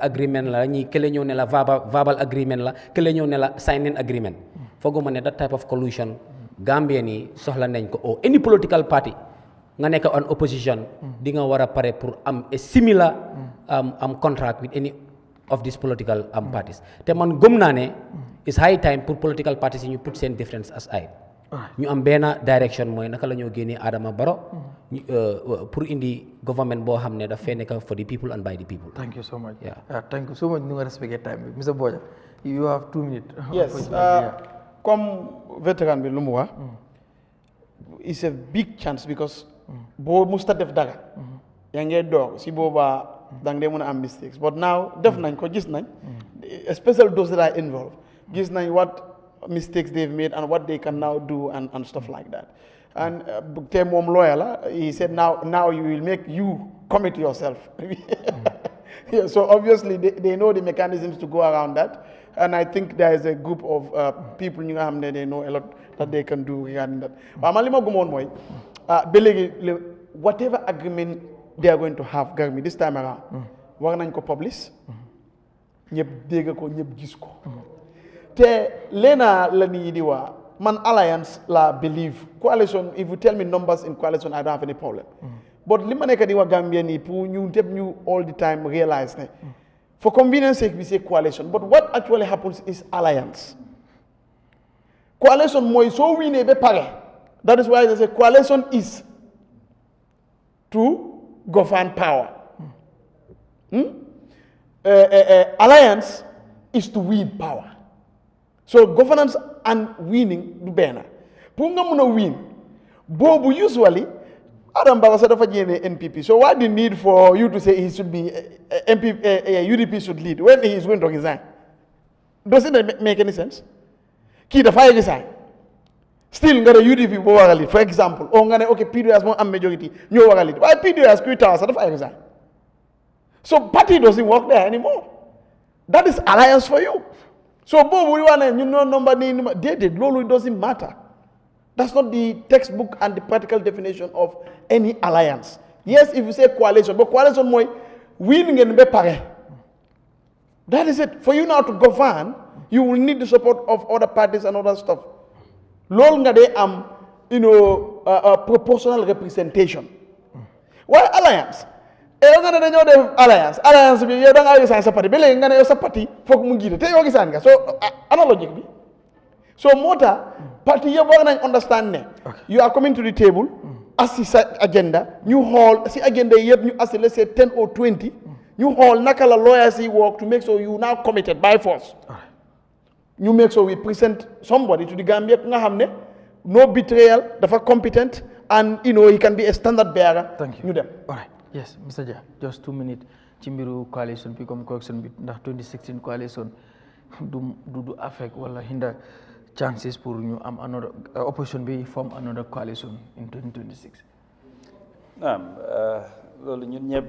agreement la ñii kële ñëw ne la verbal agreement la kële ñëw ne la sign neen agreement fooguma ne that type of coalition Gambia nii soxla nañ ko o any political party nga nekk on opposition di nga war a pare pour am a similar am contract with any of these political parties te man gëm naa ne it's high time pour political parties yi ñu put seen difference aside ñu am benn direction mooy naka la ñoo génnee Adama Barrow pour indi government boo xam ne daf fee nekk for the people and by the people. Thank you so much. Thank you so much. ñu nga respecté time bi Mr. Boja you have 2 minutes. Yes comme vétéran bi lu mu wax is a big chance because boo musta def dara yaa ngee door si boobaa dang dee mën a am mistakes but now def nañ ko gis nañ especially those that are involved gis nañ what mistakes they've made and what they can now do and stuff like that and te moom lawyer la he said now you will make you commit yourself yeah, so obviously they know the mechanisms to go around that and I think there is a group of people ñu nga xam ne they know a lot that they can do regarding that waaw man li ma gëmoon mooy ba léegi whatever agreement they are going to have Garmi this time around war nañ ko publish ñëpp dégg ko ñëpp gis ko te leena la nit ñi di waa man alliance la believe coalition if you tell me numbers in coalition I don't have any problem but li ma nekk di wax Gambien yi pour ñu tëb ñu all the time realize ne for convenience sake we say coalition but what actually happens is alliance coalition mooy soo wiinee ba pare that is why they say coalition is to govern power alliance is to win power so governance and winning du benn pour nga mun a win boobu usually Adam Barrow said dafa jéene NPP so what the need for you to say he should be UDP should lead when he is going to resign doesn't that make any sense kii dafay resign still nga ne UDP boo war a lead for example or nga ne ok PDOS moo am majority ñoo war a lead waaye PDOS kuy tawa sax dafay resign so party doesn't work there anymore that is alliance for you so boobu wax ne ñun ñoo number nii déedéet loolu doesn't matter that's not the textbook and the practical definition of any alliance yes if you say coalition but coalition mooy win ngeen ba pare that is it for you now to govern you will need the support of other parties and other stuff loolu nga dee am proportional representation waaye alliance yow nga ne dañoo def alliance bi yow da ngaa gisaan sa parti ba léegi nga ne yow sa parti foog mu jiite te yow gisaan nga so analogique bi so moo tax parti yëpp war nañ understand ne you are coming to the table as si sa agenda ñu xool si agenda yëpp ñu as let's say 10 or 20 ñu xool naka la lawyers yi work to make sure you now committed by force ñu make sure we present somebody to the Gambia nga xam ne no betrayal dafa competent and he can be a standard bearer. Thank you. ñu dem. All right. Yes, Mr. Jah, just 2 minutes ci mbiru coalition bi comme coalition bi ndax 2016 coalition du affect wala hinda chances pour ñu am another opposition bi form another coalition in 2026. Loolu ñun ñëpp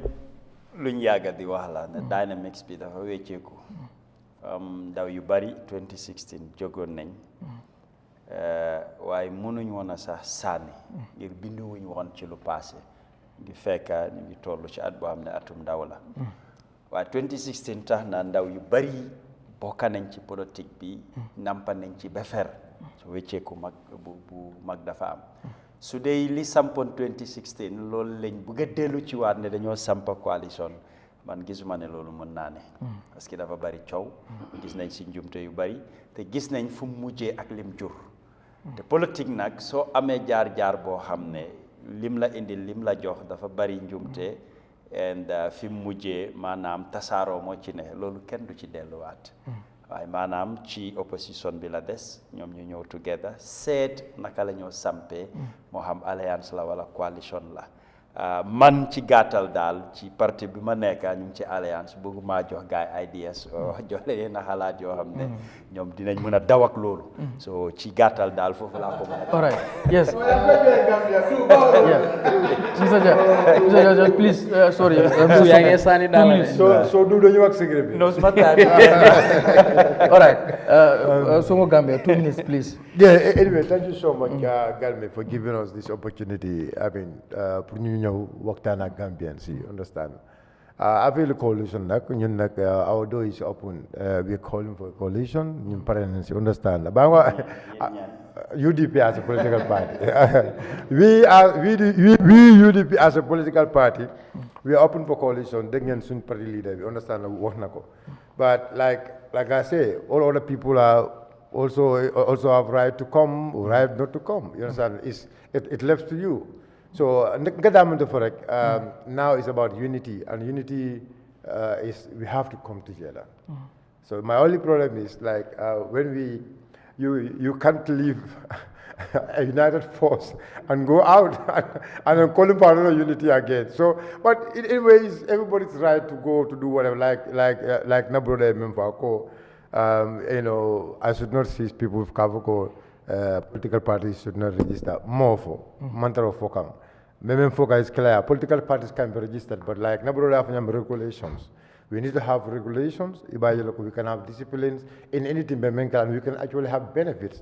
luñ yàgga di wax la ne dynamics bi dafa wécceeku ndaw yu bari 2016 jógoon nañ waaye mënuñ woon a sax sànni ngir binduwuñ woon ci lu passé ngi fekka ñu ngi toll ci at boo xam ne atum ndaw la waaye 2016 tax na ndaw yu bari bokka nañ ci politique bi nampa nañ ci befer su wécceeku mag bu mag dafa am su dee li sampoon 2016 loolu lañ bëgg a dellu ci waat ne dañoo sampa coalition man gisuma ne loolu mën naa ne parce que dafa bari coow gis nañ si njumte yu bari te gis nañ fu mu mujjee ak lim jur te politique nag soo amee jaar-jaar boo xam ne lim la indi lim la jox dafa bari njumte and fi mu mujjee maanaam tasaaroo moo ci ne loolu kenn du ci delluwaat waaye maanaam ci opposition bi la des ñoom ñu ñëw together seet naka la ñoo sampee moo xam alliance la wala coalition la man ci gàttal daal ci parti bi ma nekk ñu ngi ci alliance bëgguma jox gaay ideas jox leen na xalaat yoo xam ne ñoom dinañ mën a daw ak loolu so ci gàttal daal foofu laa ko mën a all right yes Mr. Jah please sorry yaa ngi sànni daal so du dañu wax secret bi no suma time all right Songo Gambia 2 minutes please. Yeah, anyway, thank you so much, Galme, for giving us this opportunity. I mean, pour ñu ñëw waxtaan ak Gambians, you understand. I feel a coalition, our door is open. We're calling for a coalition. You understand. UDP as a political party. we UDP as a political party, we are open for coalition. Then soon party leader, we understand. But like I say, all other people are also have right to come, right not to come. You understand? It left to you. So now it's about unity, and unity is we have to come together. So my only problem is when you can't live a united force and go out and then calling for another unity again. So, but in ways, everybody's right to go to do whatever, like Nabrode Memfako. You know, I should not see people with Kavoko, political parties should not register more for Mantaro Fokang. Memem Foka is clear. Political parties can be registered, but like Nabrode have regulations. We need to have regulations. We can have disciplines in anything, and we can actually have benefits.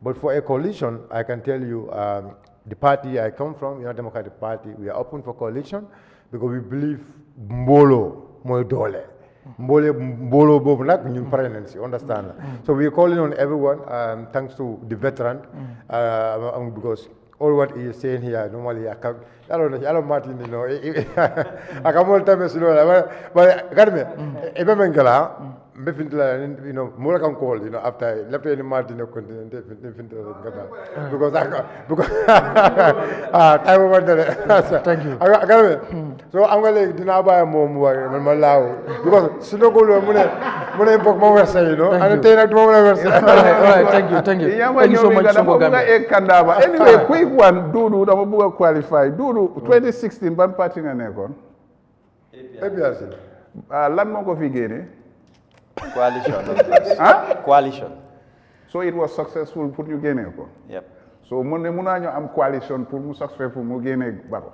But for a coalition, I can tell you, the party I come from, United Democratic Party, we are open for coalition because we believe Mbolo moy dole. Mbolo bobu nak ñun paré nañ ci, understand? So we are calling on everyone, thanks to the veteran, because all what he is saying here, normally I don't Martin, you know, I come all time, you know, but Garme, you know, more can call, you know, after left any Martin continent, because time over there. Thank you. So I'm going to buy more because Sinogolo, you know, and take all right, thank you. Thank you so much. Anyway, quick one, Dudu, I'm qualify. Dudu, 2016, ban party nga nekkoon. APRC. Lan moo ko fi génne? Coalition. Coalition. So it was successful pour ñu génne ko. Yep. So mun naa ñu am coalition pour mu successful mu génne Barrow.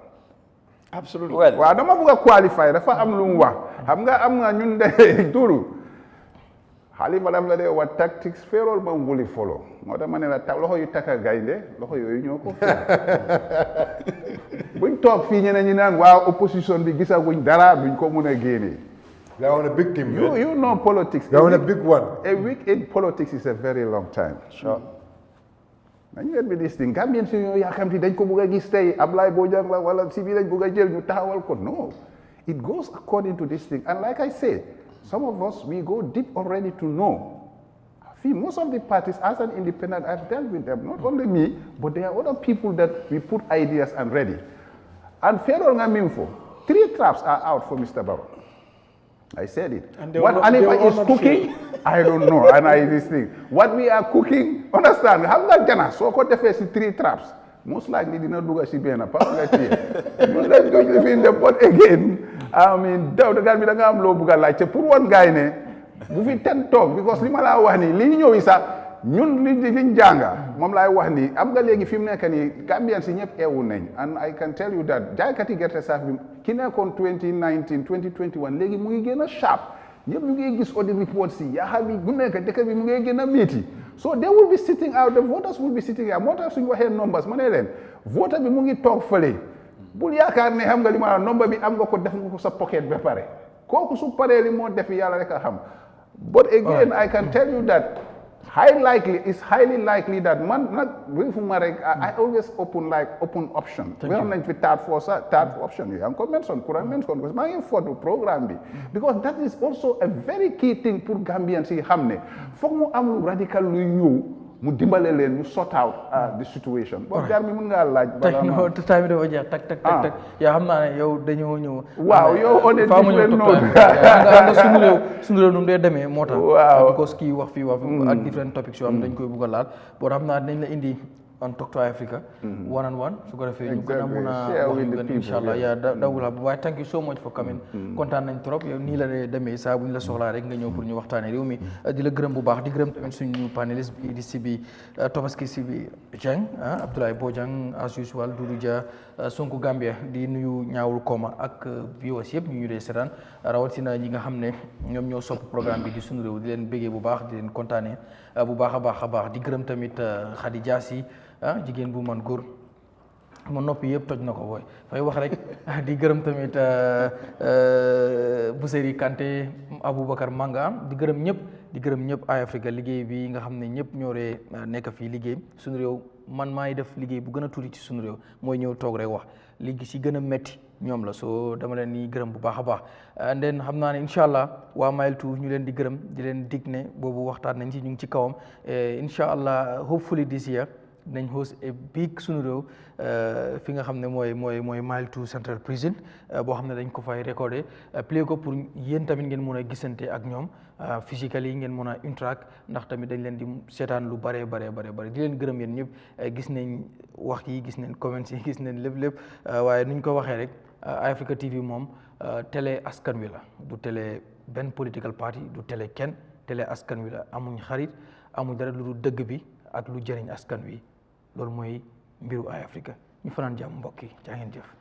Absolutely. Well, waaw dama bëgg a qualify dafa am lu mu wax. Xam nga am nga ñun de Dudu. Halifa daf la dee wa tactics feerol ba nguli follow. Moo tax ma ne la loxo yu takka gaynde loxo yooyu ñoo ko buñ toog fii ñeneen ñi naan waaw opposition bi gisaguñ dara duñ ko mun a génne. They are on a big team. You know politics. They are on a big one. A week in politics is a very long time. Sure. Nañu leen bi this thing Gambien si ñoo yaakamti dañ ko bëgg a gis tey Ablaye Bojang la wala si bi lañ bëgg a jël ñu taxawal ko no. It goes according to this thing and like I say, some of us we go deep already to know. See, most of the parties, as an independent, I've dealt with them. Not only me, but there are other people that we put ideas and ready. And Federal Ngaminfo, 3 traps are out for Mr. Barrow. I said it. And what Alifa is cooking, I don't know. And this thing. What we are cooking, understand? Have that Ghana. So what the face 3 traps. Most likely did not do a CBN. Let's go in the pot again. I mean, the Gambia am low buga like put one guy ne. Bu fi 10 talk because li ma la wax ni li ñëw sax ñun liñ jànga moom laay wax ni am nga léegi fi mu nekk ni Gambian si ñëpp eewu nañ and I can tell you that jaaykati gerte saaf bi ki nekkoon 2019 2021 léegi mu ngi gën a sharp ñëpp ñu ngi gis audit report si yaa bi bu nekk dëkk bi mu ngi gën a métti so they will be sitting out the voters will be sitting out moo tax suñu waxee numbers ma ne leen voter bi mu ngi toog fële bul yaakaar ne xam nga li ma number bi am nga ko def nga ko sa pocket ba pare kooku su paree li moo def yàlla rek a xam. But again, I can tell you that it's highly likely that I always open option. We are not with third option. I'm going to mention my photo program because that is also a very key thing for Gambians. For mu am radical new. Mu dimbale leen ñu sort out the situation. Bon gar mi mën nga laaj bala ma time dafa jeex tak yaa xam naa ne yow dañoo ñëw waaw yow on est different note nga suñu réew nu mu dee demee moo tax because kii wax fii ak different topics yoo xam dañ koy bëgg a laal boo xam naa dinañ la indi on Talk to Africa one on one su ko defee ñu gën a mun a wax ñu gën inshallah yaa dawul waaye thank you so much for coming kontaan nañ trop yow nii la demee saa bu ñu la soxlaa rek nga ñëw pour ñu waxtaane réew mi di la gërëm bu baax di gërëm tamit suñu panéliste bi di Sibi Tobaski Sibi Dieng Abdoulaye Bojang as usual Doudou Dia Sonko Gambia di nuyu ñaawul kooma ak viewers yëpp ñu dee seetaan rawatina ñi nga xam ne ñoom ñoo sopp programme bi di Sunu Réew di leen béggee bu baax di leen kontaane bu baax a baax di gërëm tamit Khady Diassi jigéen bu man góor ma noppi yëpp toj na ko booy fay wax rek di gërëm tamit Bousséri Kanté Aboubacar Manga di gërëm ñëpp Eyeafrica liggéey bi nga xam ne ñëpp ñooree nekk fii liggéey Sunu Réew man maay def liggéey bu gën a tuuti ci Sunu Réew mooy ñëw toog rek wax liggéey si gën a metti ñoom la soo dama leen di gërëm bu baax a baax den xam naa ne incha allah waa Mile 2 ñu leen di gërëm di leen dig ne boobu waxtaan nañ ci ñu ngi ci kawam incha allah hopefully this year dinañ host a big Sunu Réew fi nga xam ne mooy Mile 2 Central Prison boo xam ne dañ ko fay recordé play ko pour yéen tamit ngeen mun a gisante ak ñoom physically ngeen mun a interact ndax tamit dañ leen di seetaan lu bare di leen gërëm yéen ñëpp gis nañ wax yi gis nañ comments yi gis nañ lépp waaye nuñ ko waxee rek Eyeafrica TV moom télé askan wi la du télé benn political party du télé kenn télé askan wi la amuñ xarit amuñ dara lu dul dëgg bi ak lu jëriñ askan wi loolu mooy mbiru Eyeafrica ñu fanaan jàmm mbokk yi jaa ngeen jëf